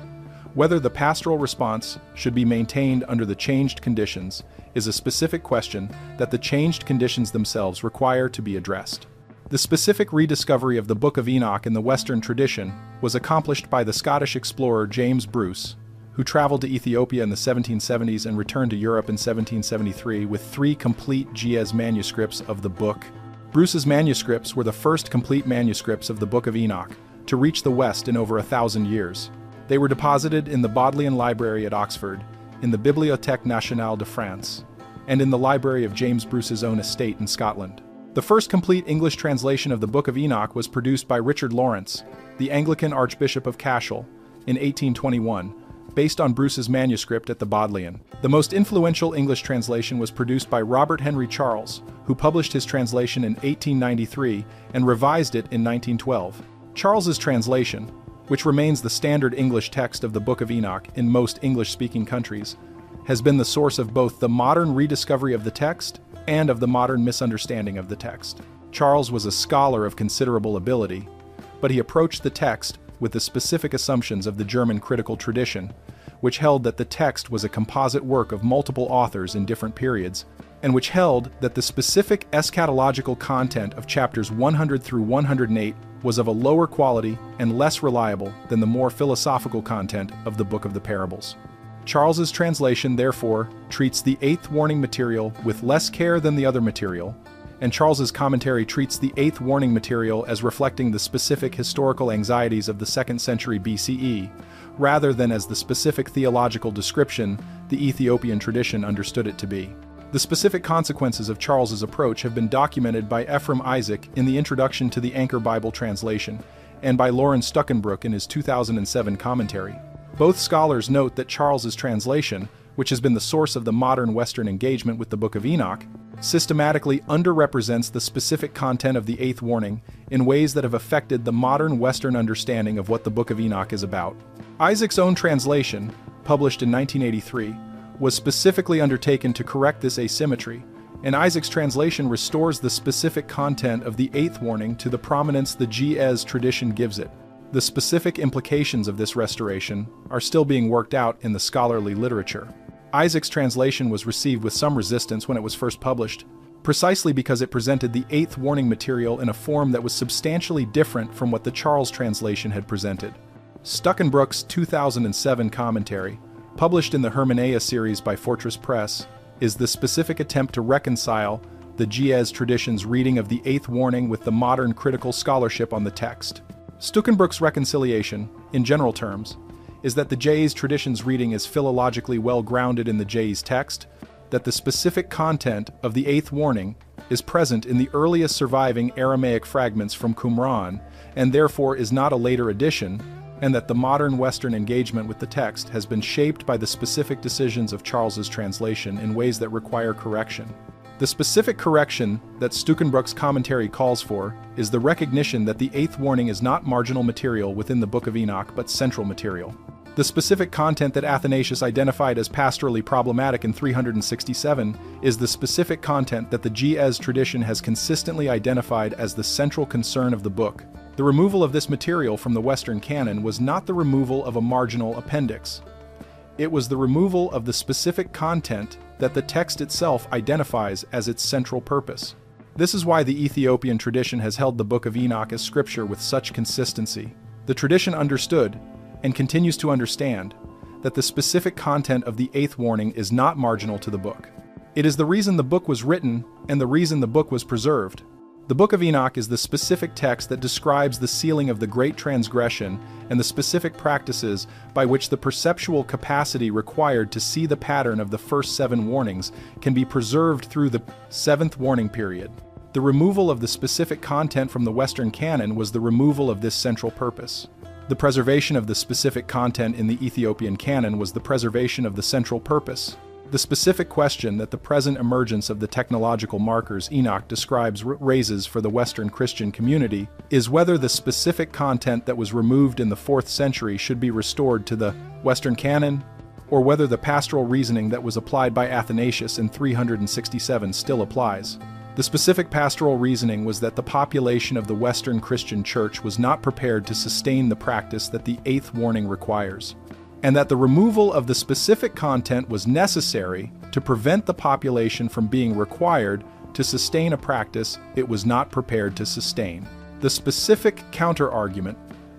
Whether the pastoral response should be maintained under the changed conditions is a specific question that the changed conditions themselves require to be addressed. The specific rediscovery of the Book of Enoch in the Western tradition was accomplished by the Scottish explorer James Bruce, who traveled to Ethiopia in the 1770s and returned to Europe in 1773 with 3 complete Ge'ez manuscripts of the book. Bruce's manuscripts were the first complete manuscripts of the Book of Enoch to reach the West in over 1,000 years. They were deposited in the Bodleian Library at Oxford, in the Bibliothèque Nationale de France, and in the library of James Bruce's own estate in Scotland. The first complete English translation of the Book of Enoch was produced by Richard Lawrence, the Anglican Archbishop of Cashel, in 1821, based on Bruce's manuscript at the Bodleian. The most influential English translation was produced by Robert Henry Charles, who published his translation in 1893 and revised it in 1912. Charles's translation, which remains the standard English text of the Book of Enoch in most English-speaking countries, has been the source of both the modern rediscovery of the text and of the modern misunderstanding of the text. Charles was a scholar of considerable ability, but he approached the text with the specific assumptions of the German critical tradition, which held that the text was a composite work of multiple authors in different periods, and which held that the specific eschatological content of chapters 100 through 108 was of a lower quality and less reliable than the more philosophical content of the Book of the Parables. Charles's translation, therefore, treats the eighth warning material with less care than the other material, and Charles's commentary treats the eighth warning material as reflecting the specific historical anxieties of the 2nd century BCE, rather than as the specific theological description the Ethiopian tradition understood it to be. The specific consequences of Charles's approach have been documented by Ephraim Isaac in the introduction to the Anchor Bible translation, and by Loren Stuckenbrook in his 2007 commentary. Both scholars note that Charles's translation, which has been the source of the modern Western engagement with the Book of Enoch, systematically underrepresents the specific content of the eighth warning in ways that have affected the modern Western understanding of what the Book of Enoch is about. Isaac's own translation, published in 1983, was specifically undertaken to correct this asymmetry, and Isaac's translation restores the specific content of the eighth warning to the prominence the Ge'ez tradition gives it. The specific implications of this restoration are still being worked out in the scholarly literature. Isaac's translation was received with some resistance when it was first published, precisely because it presented the eighth warning material in a form that was substantially different from what the Charles translation had presented. Stuckenbrook's 2007 commentary, published in the Hermeneia series by Fortress Press, is the specific attempt to reconcile the Ge'ez tradition's reading of the eighth warning with the modern critical scholarship on the text. Stuckenbrook's reconciliation, in general terms, is that the Ge'ez tradition's reading is philologically well grounded in the Ge'ez text, that the specific content of the eighth warning is present in the earliest surviving Aramaic fragments from Qumran, and therefore is not a later addition, and that the modern Western engagement with the text has been shaped by the specific decisions of Charles's translation in ways that require correction. The specific correction that Stuckenbrook's commentary calls for is the recognition that the eighth warning is not marginal material within the Book of Enoch but central material. The specific content that Athanasius identified as pastorally problematic in 367 is the specific content that the Ge'ez tradition has consistently identified as the central concern of the book. The removal of this material from the Western canon was not the removal of a marginal appendix. It was the removal of the specific content that the text itself identifies as its central purpose. This is why the Ethiopian tradition has held the Book of Enoch as scripture with such consistency. The tradition understood, and continues to understand, that the specific content of the eighth warning is not marginal to the book. It is the reason the book was written and the reason the book was preserved. The Book of Enoch is the specific text that describes the sealing of the great transgression and the specific practices by which the perceptual capacity required to see the pattern of the first 7 warnings can be preserved through the 7th warning period. The removal of the specific content from the Western canon was the removal of this central purpose. The preservation of the specific content in the Ethiopian canon was the preservation of the central purpose. The specific question that the present emergence of the technological markers Enoch describes raises for the Western Christian community is whether the specific content that was removed in the 4th century should be restored to the Western canon, or whether the pastoral reasoning that was applied by Athanasius in 367 still applies. The specific pastoral reasoning was that the population of the Western Christian Church was not prepared to sustain the practice that the 8th warning requires, and that the removal of the specific content was necessary to prevent the population from being required to sustain a practice it was not prepared to sustain. The specific counter-argument,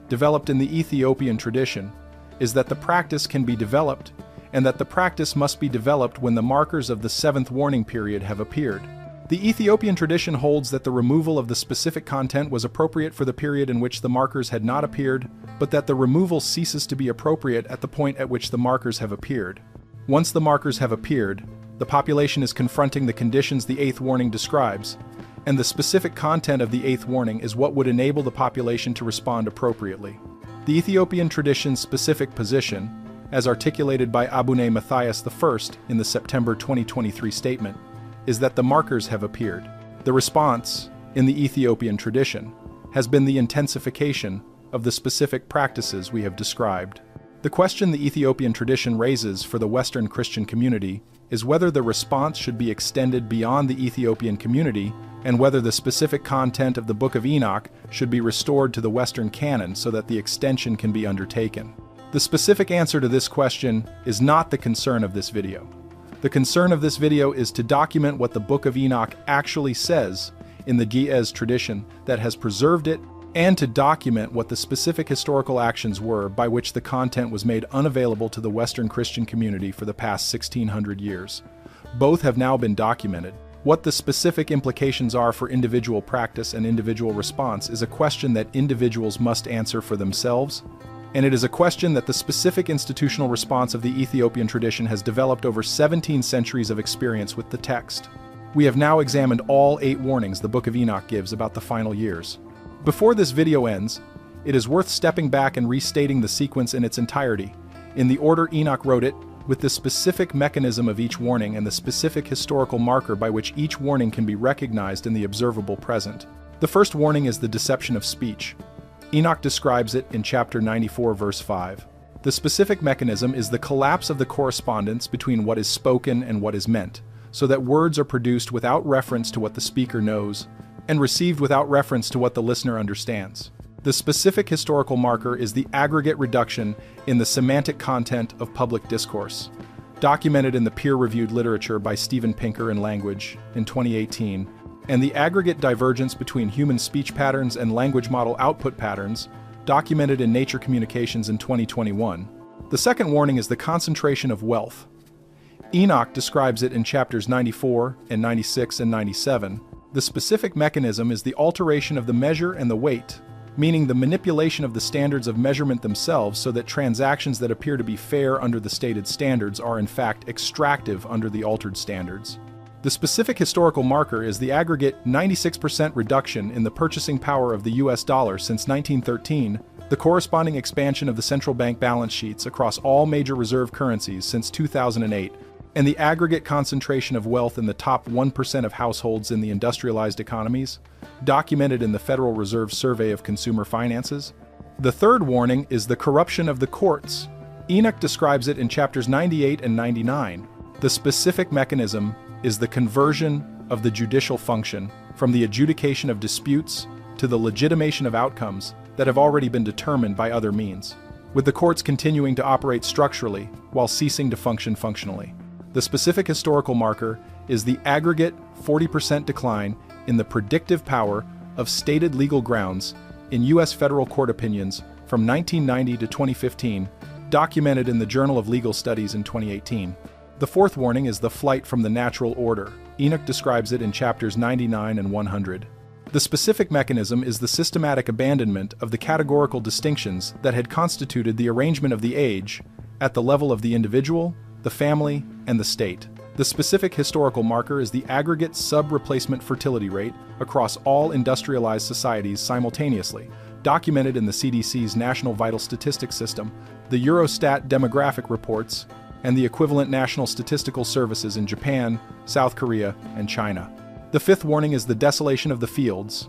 developed in the Ethiopian tradition, is that the practice can be developed, and that the practice must be developed when the markers of the 7th warning period have appeared. The Ethiopian tradition holds that the removal of the specific content was appropriate for the period in which the markers had not appeared, but that the removal ceases to be appropriate at the point at which the markers have appeared. Once the markers have appeared, the population is confronting the conditions the 8th warning describes, and the specific content of the 8th warning is what would enable the population to respond appropriately. The Ethiopian tradition's specific position, as articulated by Abune Matthias I in the September 2023 statement, is that the markers have appeared. The response, in the Ethiopian tradition, has been the intensification of the specific practices we have described. The question the Ethiopian tradition raises for the Western Christian community is whether the response should be extended beyond the Ethiopian community and whether the specific content of the Book of Enoch should be restored to the Western canon so that the extension can be undertaken. The specific answer to this question is not the concern of this video. The concern of this video is to document what the Book of Enoch actually says in the Ge'ez tradition that has preserved it, and to document what the specific historical actions were by which the content was made unavailable to the Western Christian community for the past 1600 years. Both have now been documented. What the specific implications are for individual practice and individual response is a question that individuals must answer for themselves, and it is a question that the specific institutional response of the Ethiopian tradition has developed over 17 centuries of experience with the text. We have now examined all 8 warnings the Book of Enoch gives about the final years. Before this video ends, it is worth stepping back and restating the sequence in its entirety, in the order Enoch wrote it, with the specific mechanism of each warning and the specific historical marker by which each warning can be recognized in the observable present. The first warning is the deception of speech. Enoch describes it in chapter 94, verse 5. The specific mechanism is the collapse of the correspondence between what is spoken and what is meant, so that words are produced without reference to what the speaker knows, and received without reference to what the listener understands. The specific historical marker is the aggregate reduction in the semantic content of public discourse, documented in the peer-reviewed literature by Steven Pinker in Language in 2018, and the aggregate divergence between human speech patterns and language model output patterns, documented in Nature Communications in 2021. The second warning is the concentration of wealth. Enoch describes it in chapters 94 and 96 and 97. The specific mechanism is the alteration of the measure and the weight, meaning the manipulation of the standards of measurement themselves so that transactions that appear to be fair under the stated standards are in fact extractive under the altered standards. The specific historical marker is the aggregate 96% reduction in the purchasing power of the US dollar since 1913, the corresponding expansion of the central bank balance sheets across all major reserve currencies since 2008, and the aggregate concentration of wealth in the top 1% of households in the industrialized economies, documented in the Federal Reserve Survey of Consumer Finances. The third warning is the corruption of the courts. Enoch describes it in chapters 98 and 99. The specific mechanism is the conversion of the judicial function from the adjudication of disputes to the legitimation of outcomes that have already been determined by other means, with the courts continuing to operate structurally while ceasing to function functionally. The specific historical marker is the aggregate 40% decline in the predictive power of stated legal grounds in U.S. federal court opinions from 1990 to 2015, documented in the Journal of Legal Studies in 2018. The fourth warning is the flight from the natural order. Enoch describes it in chapters 99 and 100. The specific mechanism is the systematic abandonment of the categorical distinctions that had constituted the arrangement of the age at the level of the individual, the family, and the state. The specific historical marker is the aggregate sub-replacement fertility rate across all industrialized societies simultaneously, documented in the CDC's National Vital Statistics System, the Eurostat demographic reports, and the equivalent national statistical services in Japan, South Korea, and China. The fifth warning is the desolation of the fields.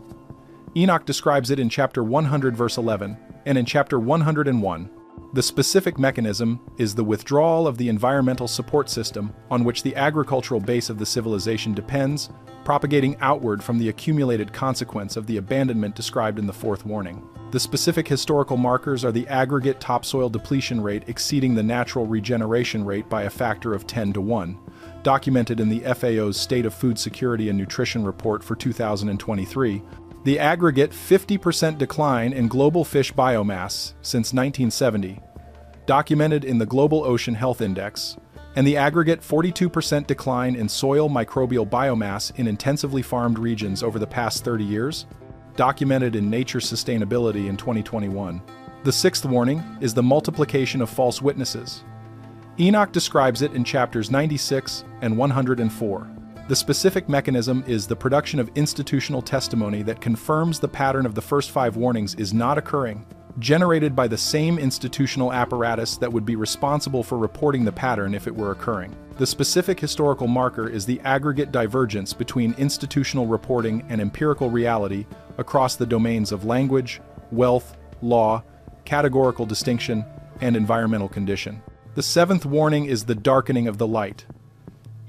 Enoch describes it in chapter 100, verse 11, and in chapter 101. The specific mechanism is the withdrawal of the environmental support system on which the agricultural base of the civilization depends, propagating outward from the accumulated consequence of the abandonment described in the fourth warning. The specific historical markers are the aggregate topsoil depletion rate exceeding the natural regeneration rate by a factor of 10 to 1, documented in the FAO's State of Food Security and Nutrition Report for 2023, the aggregate 50% decline in global fish biomass since 1970, documented in the Global Ocean Health Index, and the aggregate 42% decline in soil microbial biomass in intensively farmed regions over the past 30 years, documented in Nature Sustainability in 2021. The sixth warning is the multiplication of false witnesses. Enoch describes it in chapters 96 and 104. The specific mechanism is the production of institutional testimony that confirms the pattern of the first 5 warnings is not occurring, generated by the same institutional apparatus that would be responsible for reporting the pattern if it were occurring. The specific historical marker is the aggregate divergence between institutional reporting and empirical reality across the domains of language, wealth, law, categorical distinction, and environmental condition. The seventh warning is the darkening of the light.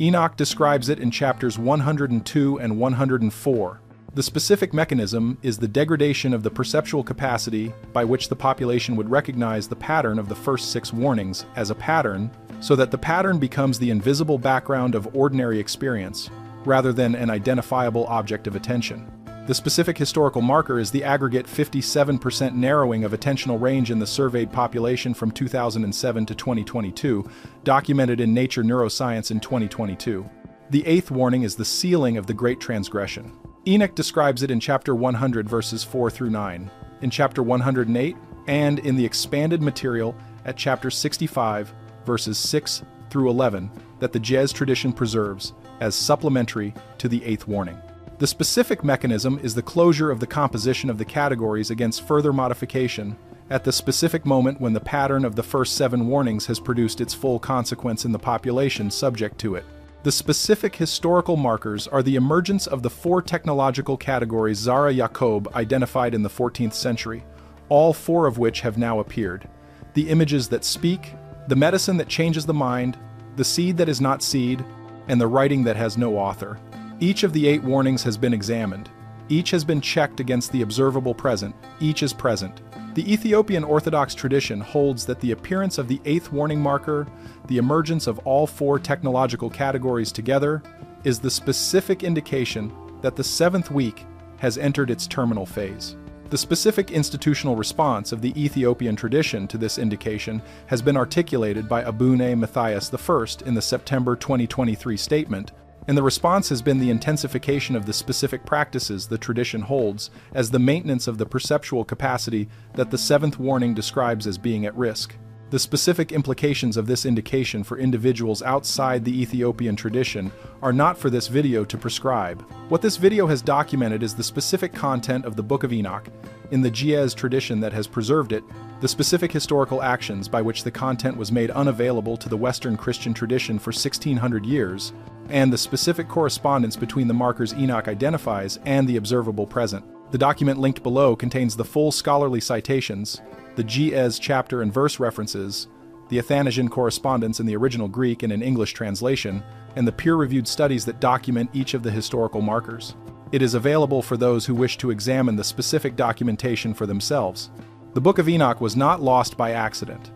Enoch describes it in chapters 102 and 104. The specific mechanism is the degradation of the perceptual capacity by which the population would recognize the pattern of the first 6 warnings as a pattern, so that the pattern becomes the invisible background of ordinary experience, rather than an identifiable object of attention. The specific historical marker is the aggregate 57% narrowing of attentional range in the surveyed population from 2007 to 2022, documented in Nature Neuroscience in 2022. The 8th warning is the sealing of the great transgression. Enoch describes it in chapter 100 verses 4 through 9, in chapter 108, and in the expanded material at chapter 65 verses 6 through 11 that the Jez tradition preserves as supplementary to the 8th warning. The specific mechanism is the closure of the composition of the categories against further modification at the specific moment when the pattern of the first 7 warnings has produced its full consequence in the population subject to it. The specific historical markers are the emergence of the 4 technological categories Zara Yacob identified in the 14th century, all 4 of which have now appeared. The images that speak, the medicine that changes the mind, the seed that is not seed, and the writing that has no author. Each of the 8 warnings has been examined. Each has been checked against the observable present. Each is present. The Ethiopian Orthodox tradition holds that the appearance of the 8th warning marker, the emergence of all 4 technological categories together, is the specific indication that the 7th week has entered its terminal phase. The specific institutional response of the Ethiopian tradition to this indication has been articulated by Abune Matthias I in the September 2023 statement, and the response has been the intensification of the specific practices the tradition holds as the maintenance of the perceptual capacity that the 7th warning describes as being at risk. The specific implications of this indication for individuals outside the Ethiopian tradition are not for this video to prescribe. What this video has documented is the specific content of the Book of Enoch, in the Jez tradition that has preserved it, the specific historical actions by which the content was made unavailable to the Western Christian tradition for 1600 years, and the specific correspondence between the markers Enoch identifies and the observable present. The document linked below contains the full scholarly citations, the Jez chapter and verse references, the Athanasian correspondence in the original Greek and in English translation, and the peer-reviewed studies that document each of the historical markers. It is available for those who wish to examine the specific documentation for themselves. The Book of Enoch was not lost by accident.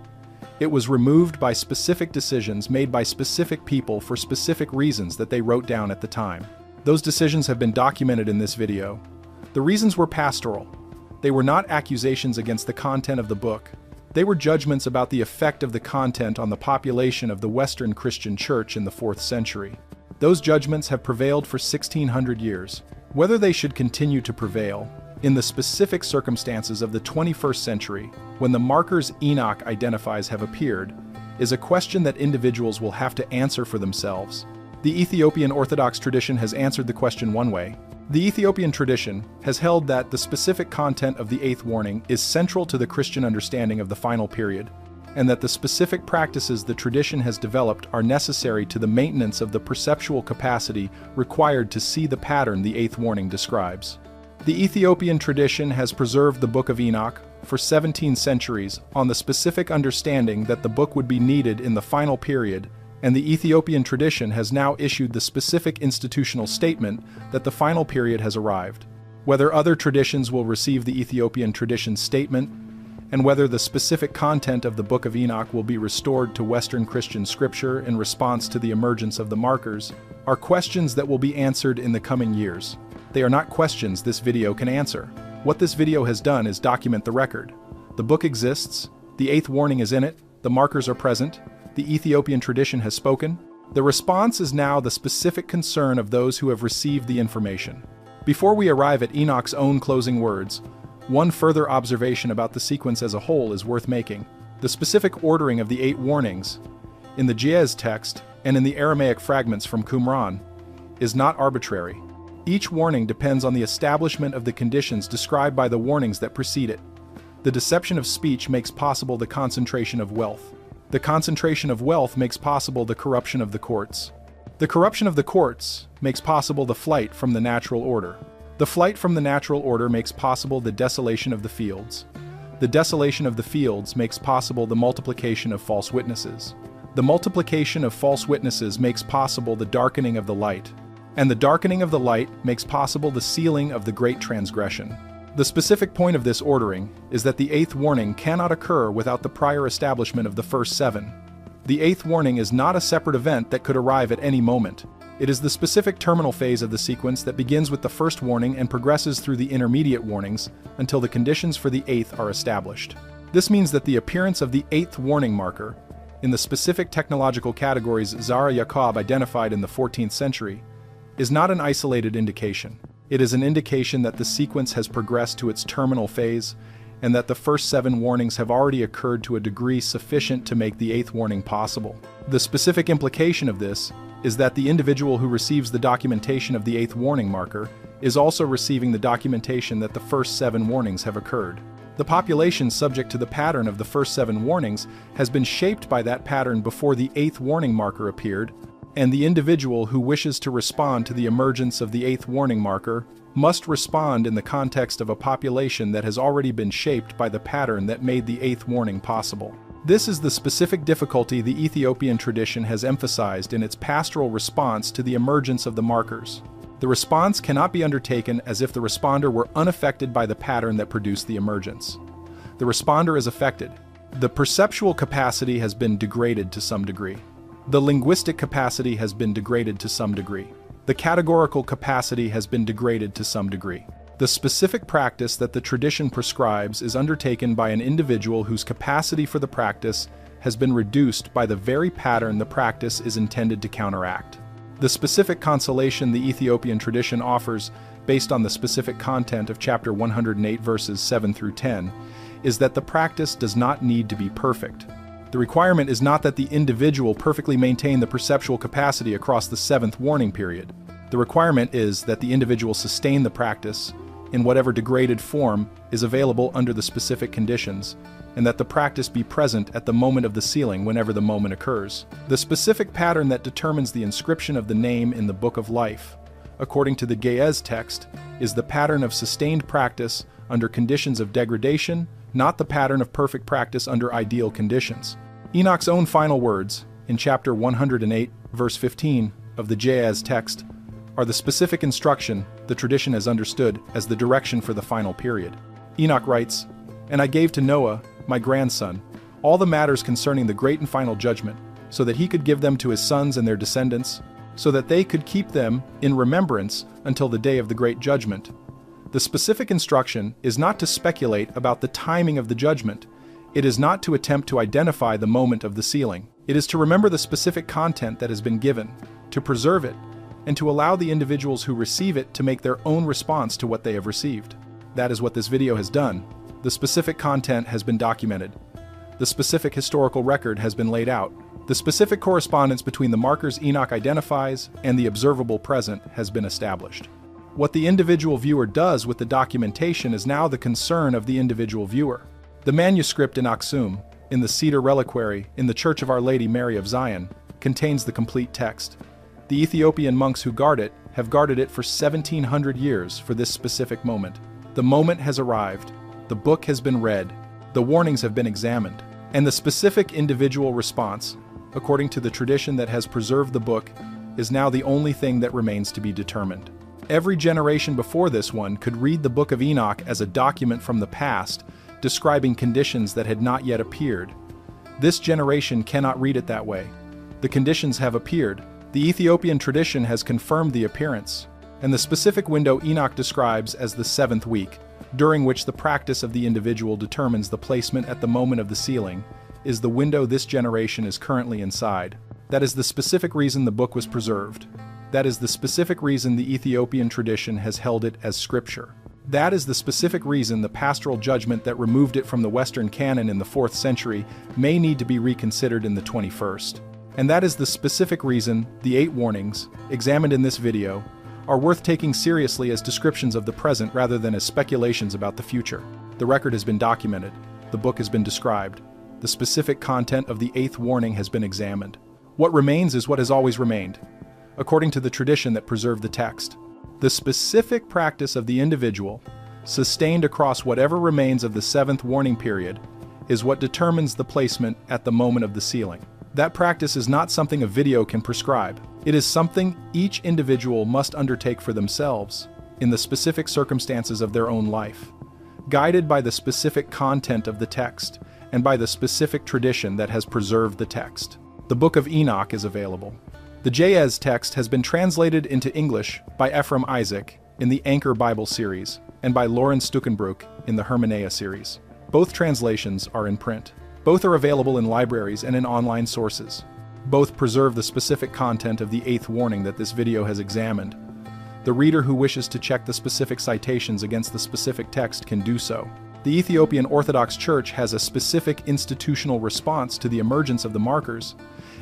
It was removed by specific decisions made by specific people for specific reasons that they wrote down at the time. Those decisions have been documented in this video. The reasons were pastoral. They were not accusations against the content of the book. They were judgments about the effect of the content on the population of the Western Christian Church in the 4th century. Those judgments have prevailed for 1600 years. Whether they should continue to prevail, in the specific circumstances of the 21st century, when the markers Enoch identifies have appeared, is a question that individuals will have to answer for themselves. The Ethiopian Orthodox tradition has answered the question one way. The Ethiopian tradition has held that the specific content of the 8th warning is central to the Christian understanding of the final period, and that the specific practices the tradition has developed are necessary to the maintenance of the perceptual capacity required to see the pattern the 8th warning describes. The Ethiopian tradition has preserved the Book of Enoch for 17 centuries on the specific understanding that the book would be needed in the final period, and the Ethiopian tradition has now issued the specific institutional statement that the final period has arrived. Whether other traditions will receive the Ethiopian tradition's statement, and whether the specific content of the Book of Enoch will be restored to Western Christian scripture in response to the emergence of the markers, are questions that will be answered in the coming years. They are not questions this video can answer. What this video has done is document the record. The book exists, the 8th warning is in it, the markers are present, the Ethiopian tradition has spoken. The response is now the specific concern of those who have received the information. Before we arrive at Enoch's own closing words, one further observation about the sequence as a whole is worth making. The specific ordering of the 8 warnings, in the Jez text and in the Aramaic fragments from Qumran, is not arbitrary. Each warning depends on the establishment of the conditions described by the warnings that precede it. The deception of speech makes possible the concentration of wealth. The concentration of wealth makes possible the corruption of the courts. The corruption of the courts makes possible the flight from the natural order. The flight from the natural order makes possible the desolation of the fields. The desolation of the fields makes possible the multiplication of false witnesses. The multiplication of false witnesses makes possible the darkening of the light, and the darkening of the light makes possible the sealing of the great transgression. The specific point of this ordering is that the eighth warning cannot occur without the prior establishment of the first seven. The eighth warning is not a separate event that could arrive at any moment. It is the specific terminal phase of the sequence that begins with the first warning and progresses through the intermediate warnings until the conditions for the eighth are established. This means that the appearance of the eighth warning marker, in the specific technological categories Zara Yacob identified in the 14th century, is not an isolated indication. It is an indication that the sequence has progressed to its terminal phase and that the first seven warnings have already occurred to a degree sufficient to make the eighth warning possible. The specific implication of this is that the individual who receives the documentation of the eighth warning marker is also receiving the documentation that the first seven warnings have occurred. The population subject to the pattern of the first seven warnings has been shaped by that pattern before the eighth warning marker appeared, and the individual who wishes to respond to the emergence of the eighth warning marker must respond in the context of a population that has already been shaped by the pattern that made the eighth warning possible. This is the specific difficulty the Ethiopian tradition has emphasized in its pastoral response to the emergence of the markers. The response cannot be undertaken as if the responder were unaffected by the pattern that produced the emergence. The responder is affected. The perceptual capacity has been degraded to some degree. The linguistic capacity has been degraded to some degree. The categorical capacity has been degraded to some degree. The specific practice that the tradition prescribes is undertaken by an individual whose capacity for the practice has been reduced by the very pattern the practice is intended to counteract. The specific consolation the Ethiopian tradition offers, based on the specific content of chapter 108 verses 7 through 10, is that the practice does not need to be perfect. The requirement is not that the individual perfectly maintain the perceptual capacity across the seventh warning period. The requirement is that the individual sustain the practice in whatever degraded form is available under the specific conditions, and that the practice be present at the moment of the sealing whenever the moment occurs. The specific pattern that determines the inscription of the name in the Book of Life, according to the Ge'ez text, is the pattern of sustained practice under conditions of degradation, not the pattern of perfect practice under ideal conditions. Enoch's own final words, in chapter 108, verse 15 of the Ge'ez text, are the specific instruction the tradition has understood as the direction for the final period. Enoch writes, "And I gave to Noah, my grandson, all the matters concerning the great and final judgment, so that he could give them to his sons and their descendants, so that they could keep them in remembrance until the day of the great judgment." The specific instruction is not to speculate about the timing of the judgment. It is not to attempt to identify the moment of the sealing. It is to remember the specific content that has been given, to preserve it, and to allow the individuals who receive it to make their own response to what they have received. That is what this video has done. The specific content has been documented. The specific historical record has been laid out. The specific correspondence between the markers Enoch identifies and the observable present has been established. What the individual viewer does with the documentation is now the concern of the individual viewer. The manuscript in Aksum, in the Cedar Reliquary in the Church of Our Lady Mary of Zion, contains the complete text. The Ethiopian monks who guard it have guarded it for 1700 years for this specific moment. The moment has arrived. The book has been read. The warnings have been examined. And the specific individual response, according to the tradition that has preserved the book, is now the only thing that remains to be determined. Every generation before this one could read the Book of Enoch as a document from the past, describing conditions that had not yet appeared. This generation cannot read it that way. The conditions have appeared. The Ethiopian tradition has confirmed the appearance, and the specific window Enoch describes as the seventh week, during which the practice of the individual determines the placement at the moment of the sealing, is the window this generation is currently inside. That is the specific reason the book was preserved. That is the specific reason the Ethiopian tradition has held it as scripture. That is the specific reason the pastoral judgment that removed it from the Western canon in the 4th century may need to be reconsidered in the 21st. And that is the specific reason the 8 warnings, examined in this video, are worth taking seriously as descriptions of the present rather than as speculations about the future. The record has been documented. The book has been described. The specific content of the 8th warning has been examined. What remains is what has always remained, according to the tradition that preserved the text. The specific practice of the individual, sustained across whatever remains of the 7th warning period, is what determines the placement at the moment of the sealing. That practice is not something a video can prescribe. It is something each individual must undertake for themselves, in the specific circumstances of their own life, guided by the specific content of the text and by the specific tradition that has preserved the text. The Book of Enoch is available. The Jez text has been translated into English by Ephraim Isaac in the Anchor Bible series and by Lauren Stuckenbrook in the Hermeneia series. Both translations are in print. Both are available in libraries and in online sources. Both preserve the specific content of the 8th warning that this video has examined. The reader who wishes to check the specific citations against the specific text can do so. The Ethiopian Orthodox Church has a specific institutional response to the emergence of the markers,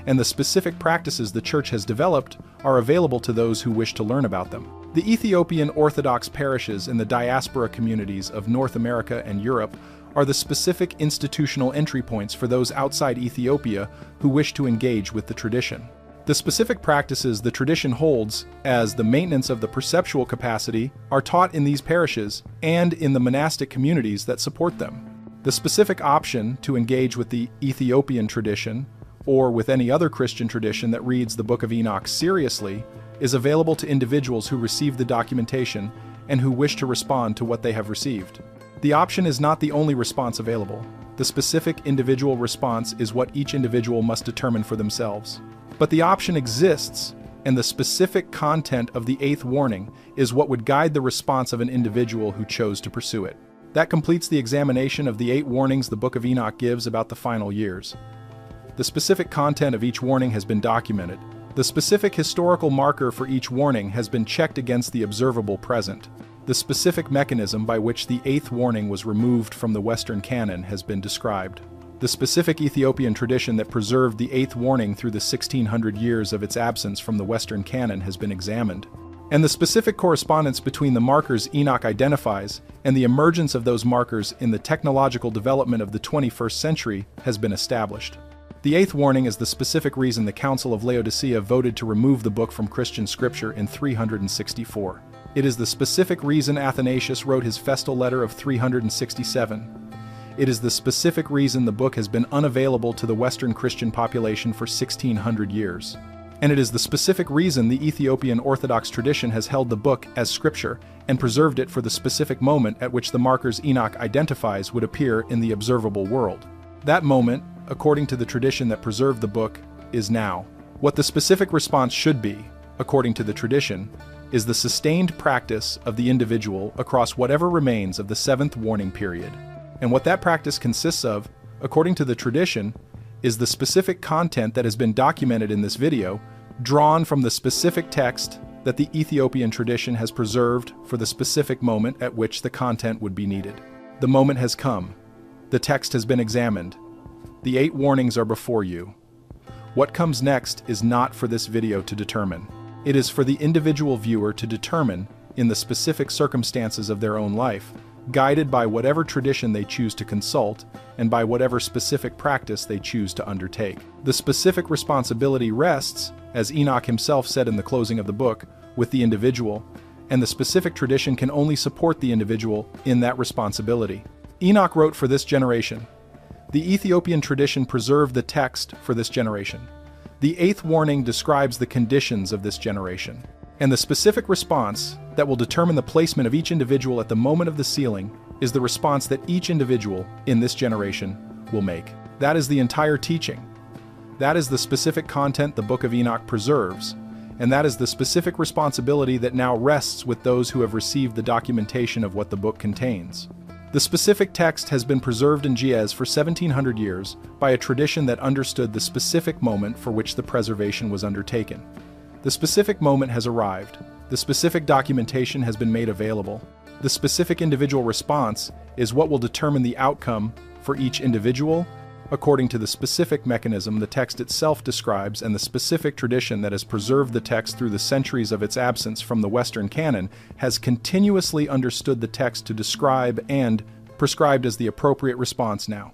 and the specific practices the Church has developed are available to those who wish to learn about them. The Ethiopian Orthodox parishes in the diaspora communities of North America and Europe are the specific institutional entry points for those outside Ethiopia who wish to engage with the tradition. The specific practices the tradition holds as the maintenance of the perceptual capacity are taught in these parishes and in the monastic communities that support them. The specific option to engage with the Ethiopian tradition or with any other Christian tradition that reads the Book of Enoch seriously is available to individuals who receive the documentation and who wish to respond to what they have received. The option is not the only response available. The specific individual response is what each individual must determine for themselves. But the option exists, and the specific content of the 8th warning is what would guide the response of an individual who chose to pursue it. That completes the examination of the 8 warnings the Book of Enoch gives about the final years. The specific content of each warning has been documented. The specific historical marker for each warning has been checked against the observable present. The specific mechanism by which the 8th warning was removed from the Western canon has been described. The specific Ethiopian tradition that preserved the 8th warning through the 1600 years of its absence from the Western canon has been examined. And the specific correspondence between the markers Enoch identifies and the emergence of those markers in the technological development of the 21st century has been established. The 8th warning is the specific reason the Council of Laodicea voted to remove the book from Christian scripture in 364. It is the specific reason Athanasius wrote his festal letter of 367. It is the specific reason the book has been unavailable to the Western Christian population for 1600 years. And it is the specific reason the Ethiopian Orthodox tradition has held the book as scripture and preserved it for the specific moment at which the markers Enoch identifies would appear in the observable world. That moment, according to the tradition that preserved the book, is now. What the specific response should be, according to the tradition, is the sustained practice of the individual across whatever remains of the 7th warning period. And what that practice consists of, according to the tradition, is the specific content that has been documented in this video, drawn from the specific text that the Ethiopian tradition has preserved for the specific moment at which the content would be needed. The moment has come. The text has been examined. The 8 warnings are before you. What comes next is not for this video to determine. It is for the individual viewer to determine, in the specific circumstances of their own life, guided by whatever tradition they choose to consult and by whatever specific practice they choose to undertake. The specific responsibility rests, as Enoch himself said in the closing of the book, with the individual, and the specific tradition can only support the individual in that responsibility. Enoch wrote for this generation. The Ethiopian tradition preserved the text for this generation. The 8th warning describes the conditions of this generation, and the specific response that will determine the placement of each individual at the moment of the sealing is the response that each individual in this generation will make. That is the entire teaching. That is the specific content the Book of Enoch preserves, and that is the specific responsibility that now rests with those who have received the documentation of what the book contains. The specific text has been preserved in Jez for 1700 years by a tradition that understood the specific moment for which the preservation was undertaken. The specific moment has arrived. The specific documentation has been made available. The specific individual response is what will determine the outcome for each individual, according to the specific mechanism the text itself describes and the specific tradition that has preserved the text through the centuries of its absence from the Western canon has continuously understood the text to describe and prescribed as the appropriate response now.